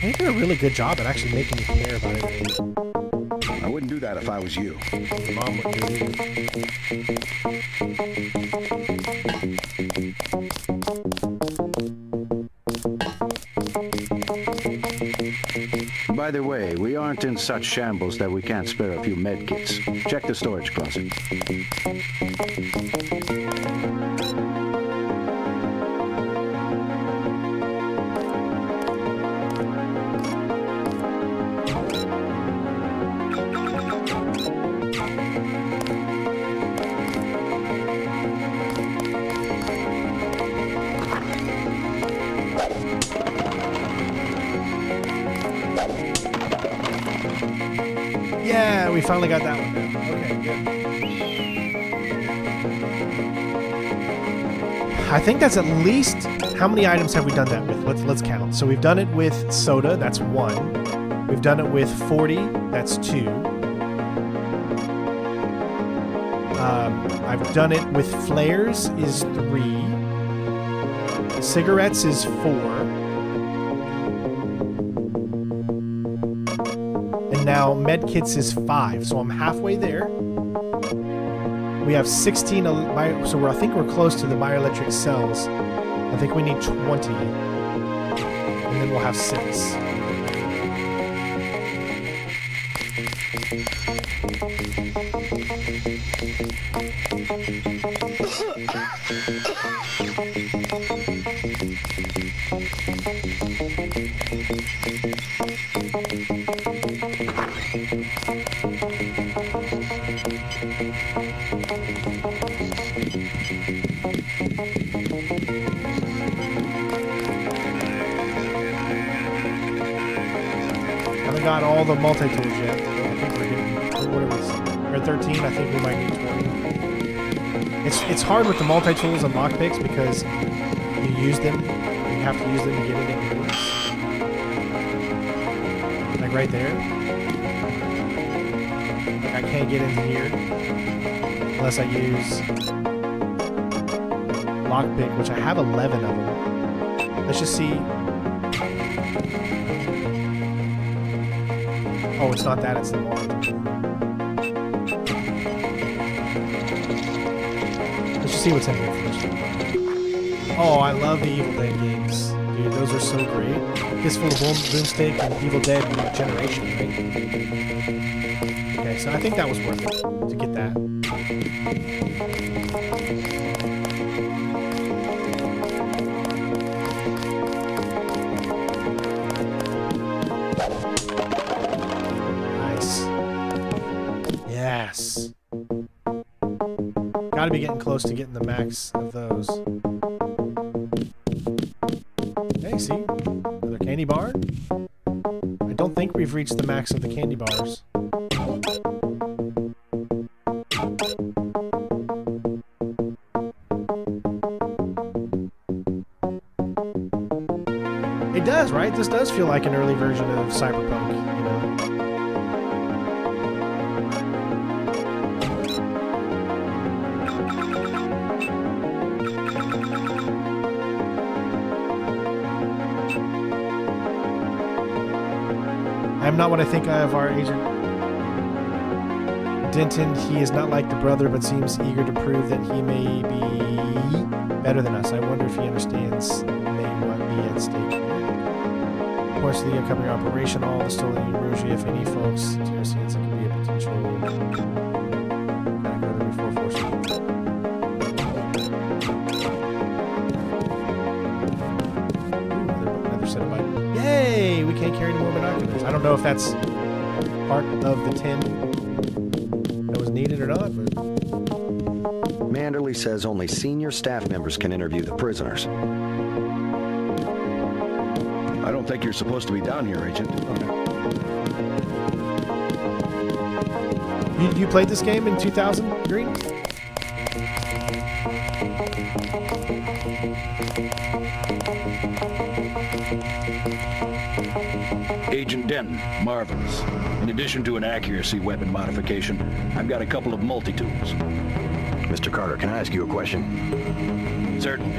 They did a really good job at actually making you care about it. I wouldn't do that if I was you. Your mom wouldn't do it By the way, we aren't in such shambles that we can't spare a few med kits. Check the storage closet. Yeah, we finally got that one down. Okay, good. I think that's at least... How many items have we done that with? Let's count. So we've done it with soda, that's 1. We've done it with 40, that's 2. I've done it with flares is 3. Cigarettes is 4. And now medkits is 5, so I'm halfway there. We have 16, so I think we're close to the bioelectric cells. I think we need 20, and then we'll have 6. got all the multi-tools yet. I think we're getting, what are we, we're at 13, I think we might need 20. It's hard with the multi-tools and lockpicks because you use them, you have to use them to get into rooms. Like right there. Like I can't get into here unless I use lockpick, which I have 11 of them. Let's just see. Oh, it's not that, it's the multi. Let's just see what's in here first. Oh, I love the Evil Dead games. Dude, those are so great. Fistful of Boomstick and Evil Dead Generation, right? Okay, so I think that was worth it to get that. Nice. Yes. Gotta be getting close to getting the max of those. Hey, see? Another candy bar. I don't think we've reached the max of the candy bars. It does, right? This does feel like an early version of Cyberpunk, you know? I'm not what I think of our agent Denton. He is not like the brother, but seems eager to prove that he may be better than us. I wonder if he understands what be at stake here. Of course, the upcoming operation, all the stolen Rouge, if any folks, to see it can be a potential. Gotta go to before forcing. Another set of binoculars. Yay! We can't carry any more binoculars. I don't know if that's part of the 10 that was needed or not, but. Manderley says only senior staff members can interview the prisoners. I don't think you're supposed to be down here, Agent. Okay. You played this game in 2000, Green? Agent Denton, marvelous. In addition to an accuracy weapon modification, I've got a couple of multi-tools. Mr. Carter, can I ask you a question? Certainly.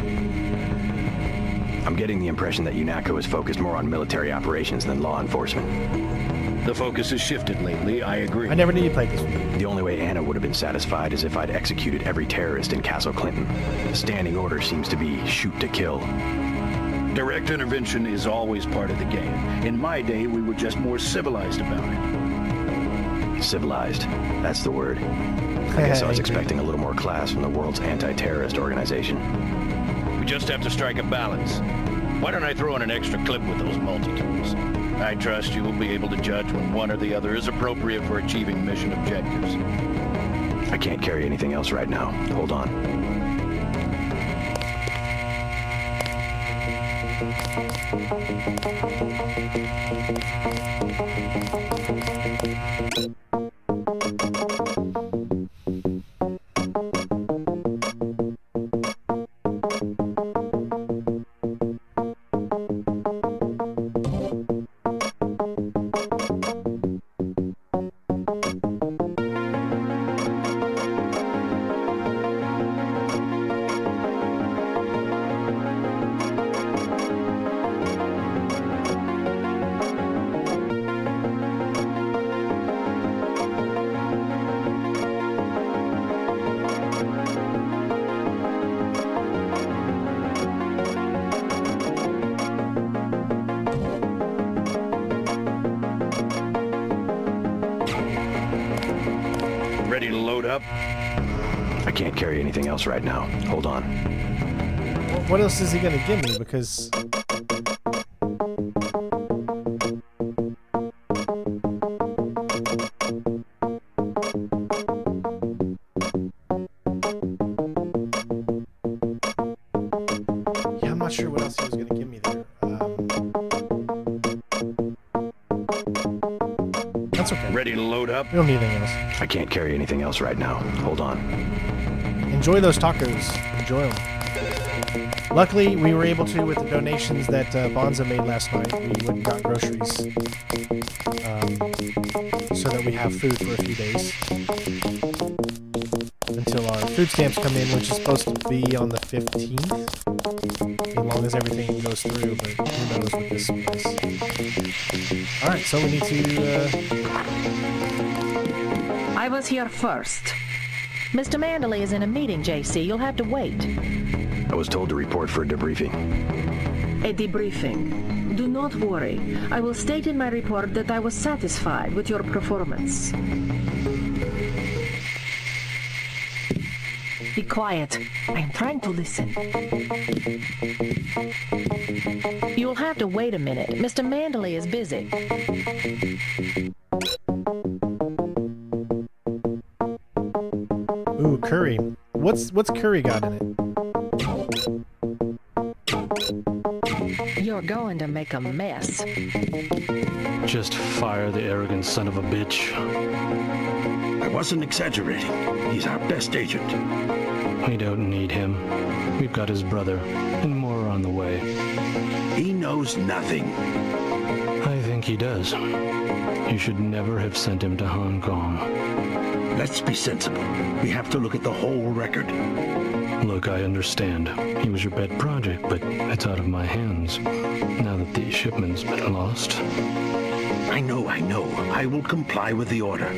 I'm getting the impression that UNATCO is focused more on military operations than law enforcement. The focus has shifted lately, I agree. I never knew you played this one. The only way Anna would have been satisfied is if I'd executed every terrorist in Castle Clinton. The standing order seems to be shoot to kill. Direct intervention is always part of the game. In my day, we were just more civilized about it. Civilized. That's the word. I guess I was expecting a little more class from the world's anti-terrorist organization. We just have to strike a balance. Why don't I throw in an extra clip with those multi-tools? I trust you will be able to judge when one or the other is appropriate for achieving mission objectives. I can't carry anything else right now. Hold on. Ready to load up? I can't carry anything else right now. Hold on. What else is he going to give me? Because... yeah, I'm not sure what else he was going to give me there. up. We don't need anything else. I can't carry anything else right now. Hold on. Enjoy those tacos. Enjoy them. Luckily, we were able to with the donations that Bonza made last night. We went and got groceries so that we have food for a few days until our food stamps come in, which is supposed to be on the 15th, as long as everything goes through, but who knows with this place. Alright, so we need to... I was here first. Mr. Mandley is in a meeting, JC. You'll have to wait. I was told to report for a debriefing. A debriefing. Do not worry. I will state in my report that I was satisfied with your performance. Be quiet. I am trying to listen. You will have to wait a minute. Mr. Mandley is busy. Ooh, curry. What's curry got in it? You're going to make a mess. Just fire the arrogant son of a bitch. I wasn't exaggerating. He's our best agent. We don't need him. We've got his brother, and more are on the way. He knows nothing. I think he does. You should never have sent him to Hong Kong. Let's be sensible. We have to look at the whole record. Look, I understand. He was your pet project, but it's out of my hands. Now that the shipment's been lost. I know. I will comply with the order.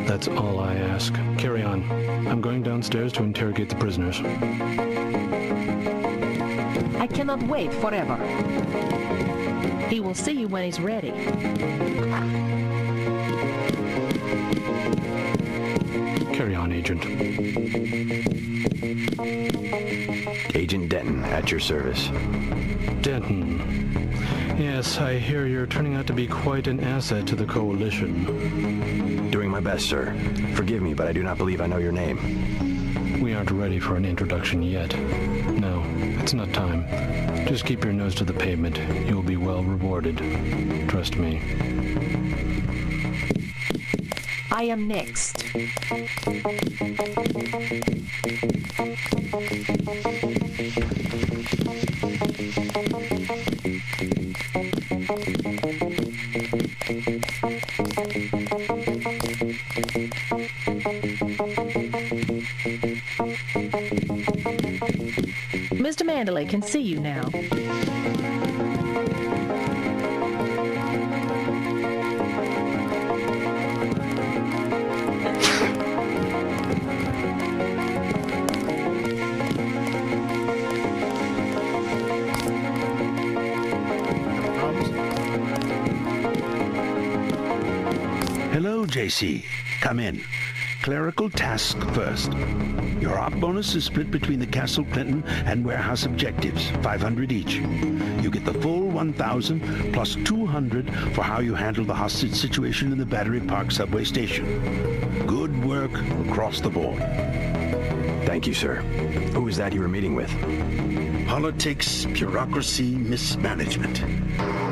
That's all I ask. Carry on. I'm going downstairs to interrogate the prisoners. I cannot wait forever. He will see you when he's ready. Carry on, Agent. Agent Denton, at your service. Denton. Yes, I hear you're turning out to be quite an asset to the Coalition. Doing my best, sir. Forgive me, but I do not believe I know your name. We aren't ready for an introduction yet. No, it's not time. Just keep your nose to the pavement. You'll be well rewarded. Trust me. I am next. Mr. Mandley can see you now. Hello, JC. Come in. Clerical task first. Your op bonus is split between the Castle Clinton and warehouse objectives, 500 each. You get the full 1,000 plus 200 for how you handle the hostage situation in the Battery Park subway station. Good work across the board. Thank you, sir. Who is that you were meeting with? Politics, bureaucracy, mismanagement.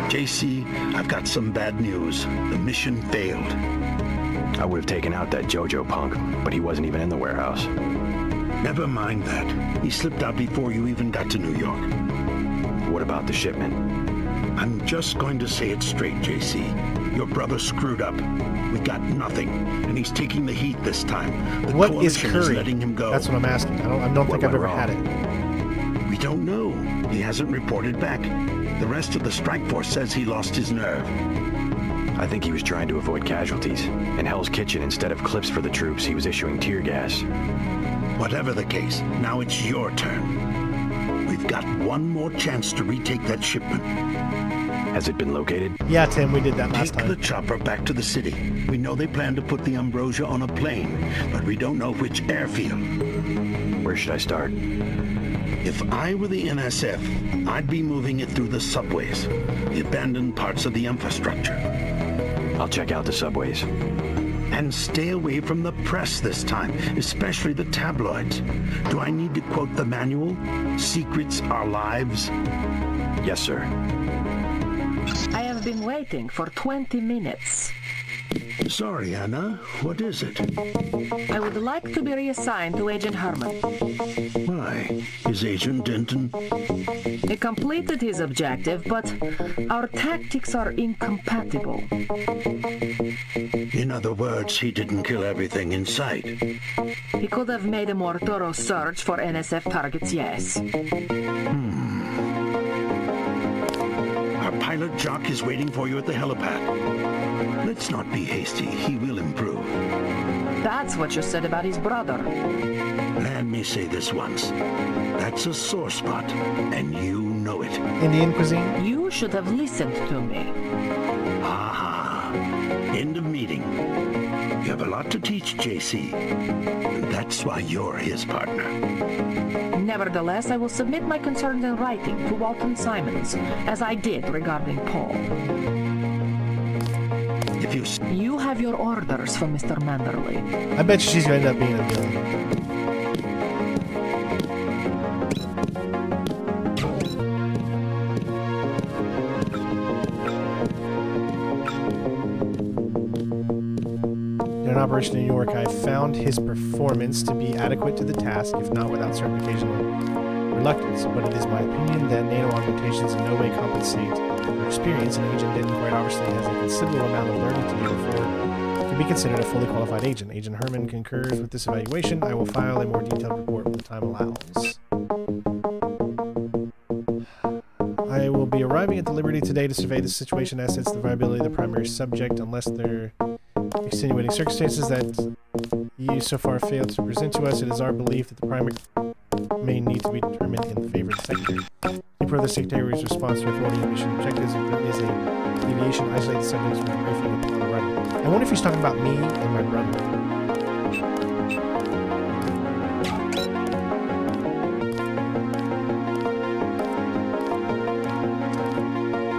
JC, I've got some bad news. The mission failed. I would have taken out that JoJo punk, but he wasn't even in the warehouse. Never mind that. He slipped out before you even got to New York. What about the shipment? I'm just going to say it straight, JC. Your brother screwed up. We got nothing, and he's taking the heat this time. The what is Coalition curry? Letting him go. That's what I'm asking. I don't think I've ever had it. We don't know. He hasn't reported back. The rest of the strike force says he lost his nerve. I think he was trying to avoid casualties. In Hell's Kitchen, instead of clips for the troops, he was issuing tear gas. Whatever the case, now it's your turn. We've got one more chance to retake that shipment. Has it been located? Yeah, Tim, we did that last time. Take the chopper back to the city. We know they plan to put the Ambrosia on a plane, but we don't know which airfield. Where should I start? If I were the NSF, I'd be moving it through the subways, the abandoned parts of the infrastructure. I'll check out the subways. And stay away from the press this time, especially the tabloids. Do I need to quote the manual? Secrets are lives? Yes, sir. I have been waiting for 20 minutes. Sorry, Anna. What is it? I would like to be reassigned to Agent Herman. Why? Is Agent Denton? He completed his objective, but our tactics are incompatible. In other words, he didn't kill everything in sight. He could have made a more thorough search for NSF targets, yes. Our pilot Jock is waiting for you at the helipad. Let's not be hasty. He will improve. That's what you said about his brother. Let me say this once. That's a sore spot, and you know it. Indian cuisine? You should have listened to me. Aha. End of meeting. You have a lot to teach, JC. And that's why you're his partner. Nevertheless, I will submit my concerns in writing to Walton Simons, as I did regarding Paul. If you have your orders from Mr. Manderley. I bet she's going to end up being a villain. In Operation New York, I found his performance to be adequate to the task, if not without certain occasional reluctance. But it is my opinion that nano augmentations in no way compensate for experience, and Agent Denton quite obviously has a considerable amount of learning to do before to be considered a fully qualified agent. Agent Herman concurs with this evaluation. I will file a more detailed report when the time allows. I will be arriving at the Liberty today to survey the situation, assets, the viability of the primary subject, unless there extenuating circumstances that you so far failed to present to us. It is our belief that the primary may need to be determined in favor of the Secretary. You per the Secretary's response to authority and mission objectives. If there is a deviation, isolate the subjects from the briefing upon arrival. I wonder if he's talking about me and my brother.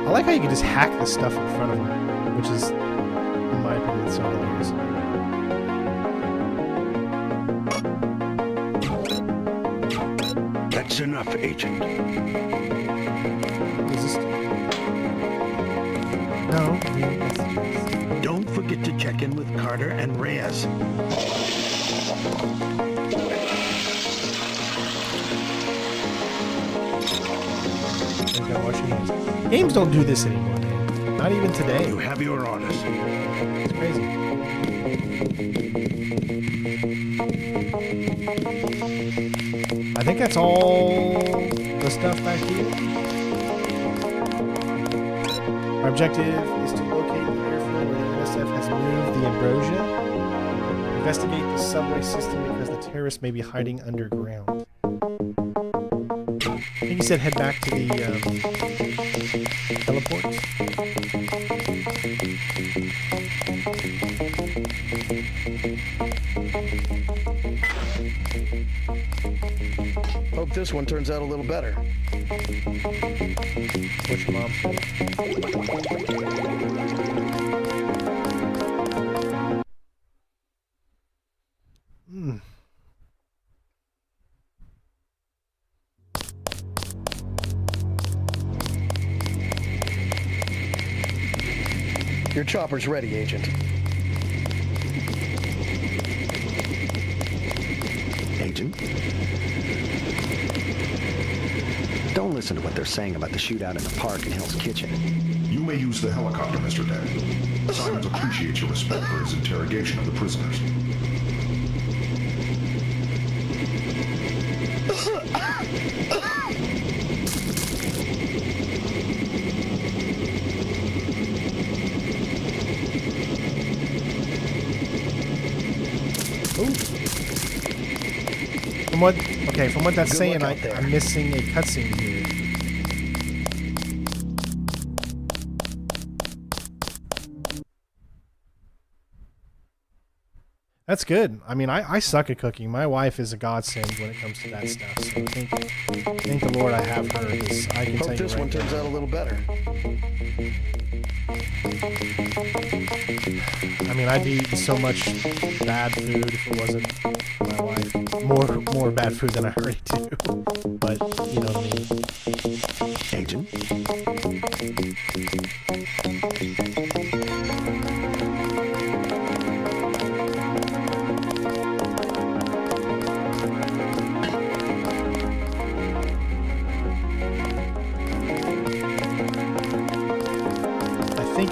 I like how you can just hack the stuff in front of him, which is, in my opinion, so hilarious. That's enough, Agent. Is this... No. I mean, don't forget to check in with Carter and Reyes. Wash your hands. Games don't do this anymore, man. Not even today. You have your orders. It's crazy. I think that's all the stuff back here. Our objective is to locate the airfield where the NSF has moved the ambrosia. Investigate the subway system because the terrorists may be hiding underground. I think he said head back to the teleport. Hope this one turns out a little better. What's your mom say? Your chopper's ready, Agent. Agent? Don't listen to what they're saying about the shootout in the park in Hell's Kitchen. You may use the helicopter, Mr. Dent. Simons appreciates your respect for his interrogation of the prisoners. From what that's saying, I'm missing a cutscene here. That's good. I mean, I suck at cooking. My wife is a godsend when it comes to that stuff. So thank the Lord I have her. I can Hope tell you this right one turns out a little better. I mean, I'd be eating so much bad food if it wasn't for my wife. More bad food than I already do. But you know what I mean. Agent?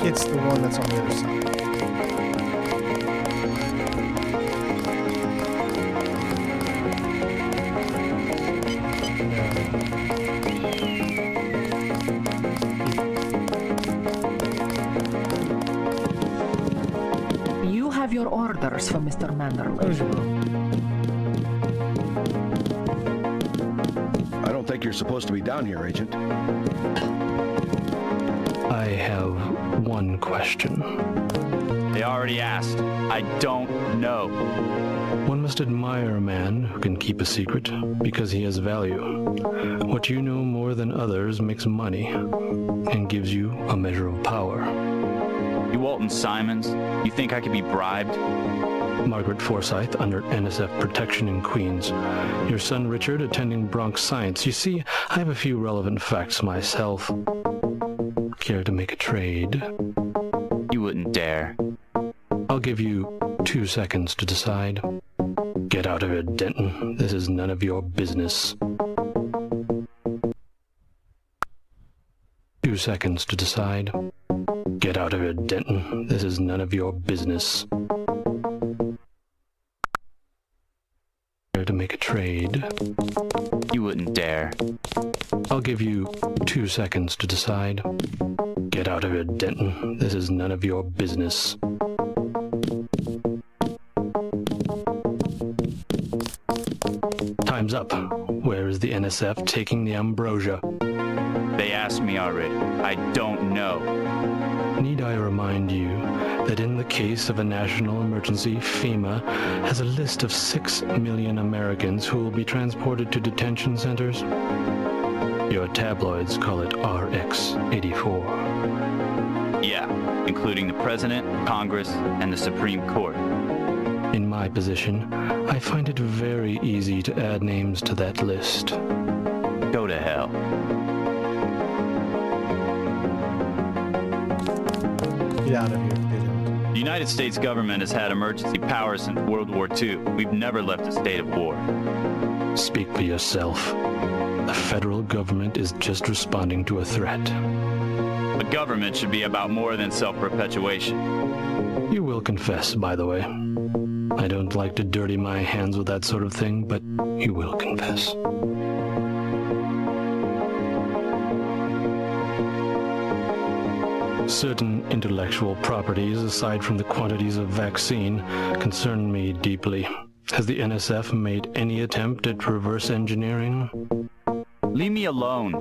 it's the one that's on the other side. You have your orders for Mr. Manderley. I don't think you're supposed to be down here, Agent. I have one question. They already asked. I don't know. One must admire a man who can keep a secret because he has value. What you know more than others makes money and gives you a measure of power. You Walton Simons, you think I could be bribed? Margaret Forsyth under NSF protection in Queens. Your son Richard attending Bronx Science. You see, I have a few relevant facts myself. Care to make a trade? You wouldn't dare. I'll give you 2 seconds to decide. Get out of here, Denton. This is none of your business. 2 seconds to decide. Get out of here, Denton. This is none of your business. Care to make a trade? You wouldn't dare. I'll give you 2 seconds to decide. Get out of here, Denton. This is none of your business. Time's up. Where is the NSF taking the ambrosia? They asked me already. I don't know. Need I remind you that in the case of a national emergency, FEMA has a list of 6 million Americans who will be transported to detention centers? Your tabloids call it RX-84. Yeah, including the President, Congress, and the Supreme Court. In my position, I find it very easy to add names to that list. Go to hell. Get out of here. The United States government has had emergency powers since World War II. We've never left a state of war. Speak for yourself. The federal government is just responding to a threat. A government should be about more than self-perpetuation. You will confess, by the way. I don't like to dirty my hands with that sort of thing, but you will confess. Certain intellectual properties, aside from the quantities of vaccine, concern me deeply. Has the NSF made any attempt at reverse engineering? Leave me alone.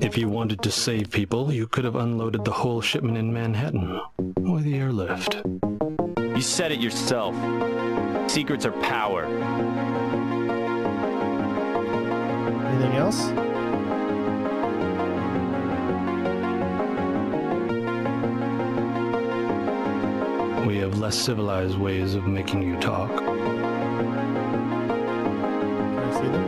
If you wanted to save people, you could have unloaded the whole shipment in Manhattan, or the airlift. You said it yourself. Secrets are power. Anything else? We have less civilized ways of making you talk. Can I see them?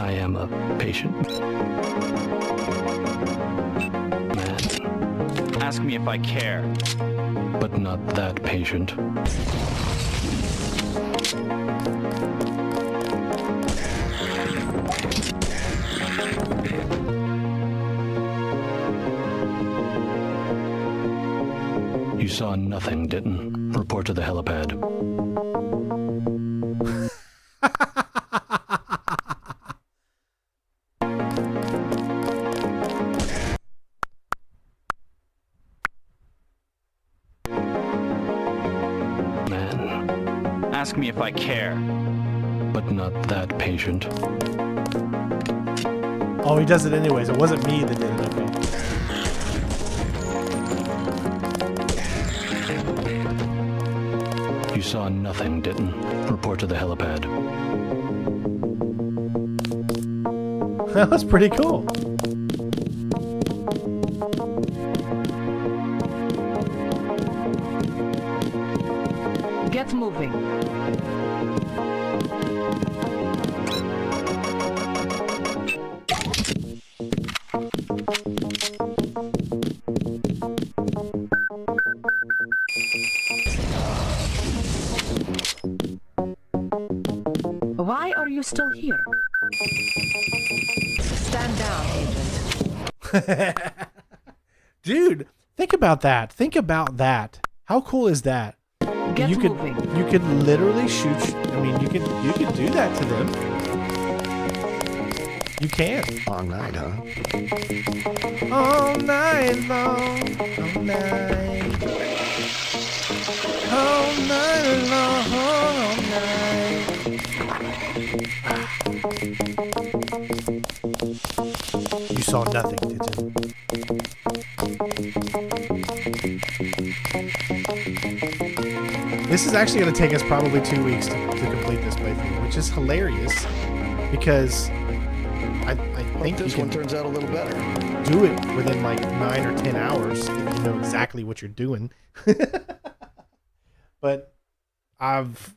I am a patient man. Ask me if I care. But not that patient. You saw nothing, Denton. Report to the helipad. Ask me if I care. But not that patient. Oh, he does it anyways. It wasn't me that did it, okay. You saw nothing, Denton. Report to the helipad. That was pretty cool. Get moving. Why are you still here? Stand down, Agent. Dude, think about that. Think about that. How cool is that? Get moving. You could literally shoot. I mean, you could do that to them. You can. Long night, huh? All night long. All night. All night long. All night. You saw nothing, did you? This is actually going to take us probably 2 weeks to complete this playthrough, which is hilarious because I think this one turns out a little better. Do it within like 9 or 10 hours if you know exactly what you're doing. But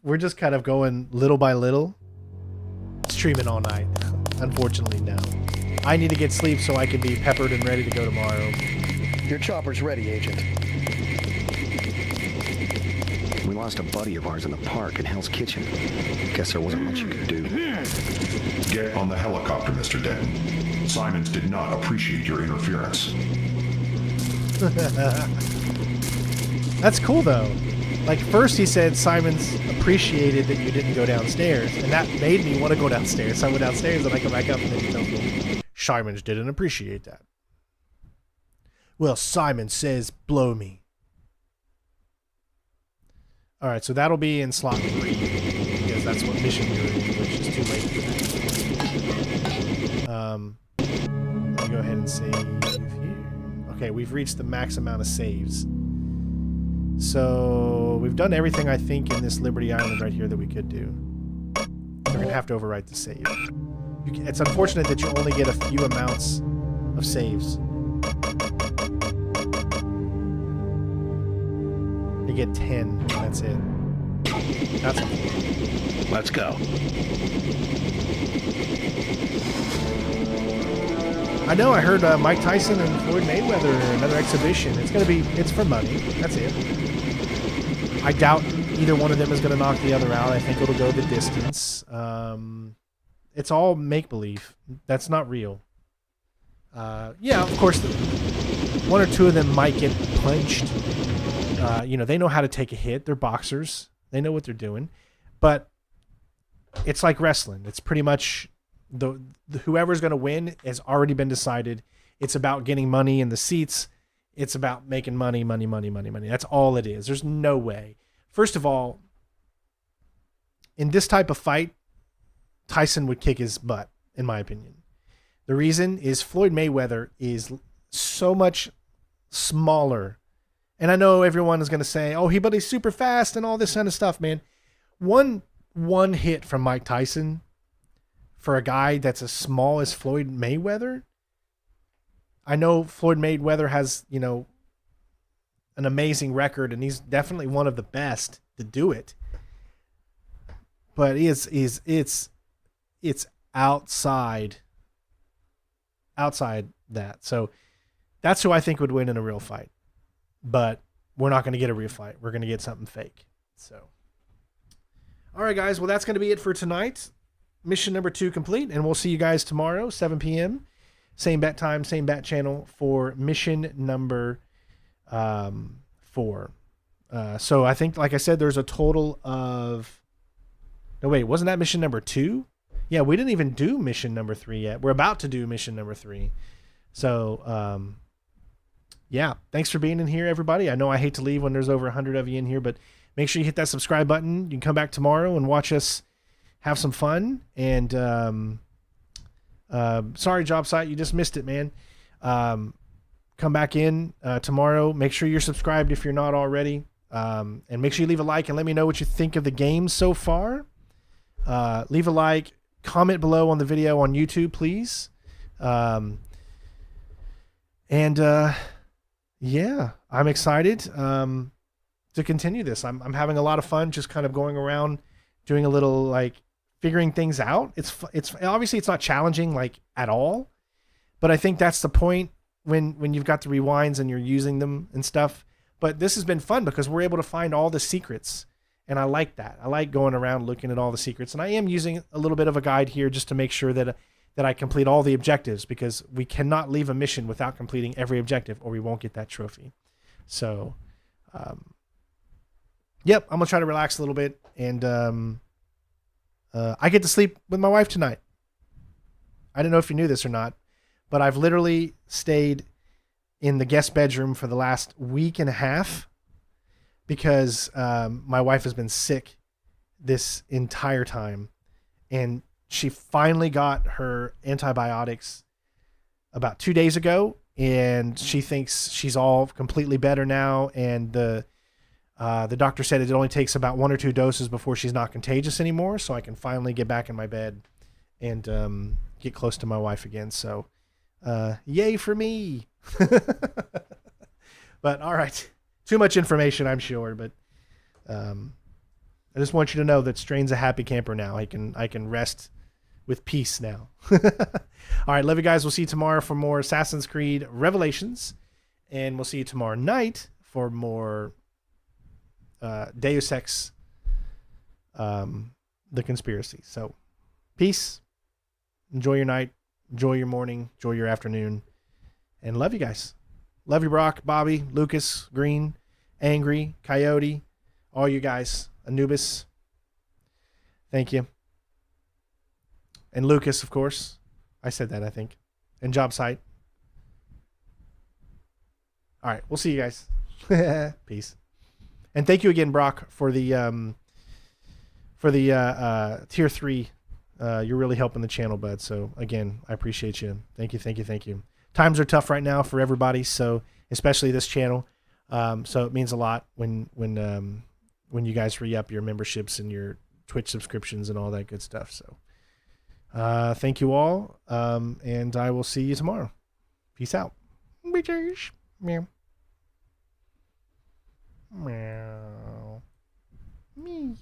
we're just kind of going little by little, streaming all night. Unfortunately, no. I need to get sleep so I can be peppered and ready to go tomorrow. Your chopper's ready, Agent. We lost a buddy of ours in the park in Hell's Kitchen. Guess there wasn't much you could do. Get on the helicopter, Mr. Denton. Simons did not appreciate your interference. That's cool, though. Like, first he said Simons appreciated that you didn't go downstairs, and that made me want to go downstairs. So I went downstairs, and I come back up, and then he tells me Simons didn't appreciate that. Well, Simon says blow me. All right, so that'll be in slot 3, because that's what mission you're in, which is too late for that. Let me go ahead and save here. Okay, we've reached the max amount of saves. So we've done everything, I think, in this Liberty Island right here that we could do. We're going to have to overwrite the save. It's unfortunate that you only get a few amounts of saves. You get 10. That's it. That's unfortunate. Let's go. I know. I heard Mike Tyson and Floyd Mayweather another exhibition. It's for money. That's it. I doubt either one of them is going to knock the other out. I think it'll go the distance. It's all make-believe. That's not real. Yeah, of course, one or two of them might get punched. They know how to take a hit. They're boxers. They know what they're doing. But it's like wrestling. It's pretty much whoever's going to win has already been decided. It's about getting money in the seats. It's about making money. That's all it is. There's no way. First of all, in this type of fight, Tyson would kick his butt, in my opinion. The reason is Floyd Mayweather is so much smaller. And I know everyone is going to say, oh, but he's super fast and all this kind of stuff, man. One hit from Mike Tyson for a guy that's as small as Floyd Mayweather. I know Floyd Mayweather has, an amazing record, and he's definitely one of the best to do it. But it's outside that. So that's who I think would win in a real fight. But we're not going to get a real fight. We're going to get something fake. So, all right, guys. Well, that's going to be it for tonight. Mission number 2 complete, and we'll see you guys tomorrow, 7 p.m. Same bat time, same bat channel for mission number 4. So I think, like I said, there's a total of... No, wait, wasn't that mission number 2? Yeah, we didn't even do mission number 3 yet. We're about to do mission number 3. So, yeah, thanks for being in here, everybody. I know I hate to leave when there's over 100 of you in here, but make sure you hit that subscribe button. You can come back tomorrow and watch us have some fun. And sorry, job site, you just missed it, man. Come back in tomorrow. Make sure you're subscribed if you're not already. And make sure you leave a like and let me know what you think of the game so far. Leave a like, comment below on the video on YouTube, please. Yeah, I'm excited to continue this. I'm having a lot of fun just kind of going around doing a little like figuring things out. It's obviously it's not challenging like at all, but I think that's the point when you've got the rewinds and you're using them and stuff. But this has been fun because we're able to find all the secrets And I like that. I like going around looking at all the secrets. And I am using a little bit of a guide here just to make sure that I complete all the objectives, because we cannot leave a mission without completing every objective or we won't get that trophy. So, yep, I'm going to try to relax a little bit. And I get to sleep with my wife tonight. I don't know if you knew this or not, but I've literally stayed in the guest bedroom for the last week and a half because my wife has been sick this entire time. And she finally got her antibiotics about 2 days ago, and she thinks she's all completely better now. And the doctor said it only takes about 1 or 2 doses before she's not contagious anymore, so I can finally get back in my bed and get close to my wife again. So yay for me. But all right, too much information, I'm sure, but I just want you to know that Strain's a happy camper now. I can rest with peace now. All right, love you guys. We'll see you tomorrow for more Assassin's Creed Revelations, and we'll see you tomorrow night for more Deus Ex The Conspiracy. So peace. Enjoy your night. Enjoy your morning. Enjoy your afternoon. And love you guys. Love you, Brock, Bobby, Lucas, Green, Angry, Coyote, all you guys. Anubis. Thank you. And Lucas, of course. I said that, I think. And Job Site. All right, we'll see you guys. Peace. And thank you again, Brock, for the tier 3. You're really helping the channel, bud. So again, I appreciate you. Thank you. Times are tough right now for everybody, so especially this channel. So it means a lot when you guys re-up your memberships and your Twitch subscriptions and all that good stuff. So thank you all, and I will see you tomorrow. Peace out. Bitches. Meow. Meow. Meow.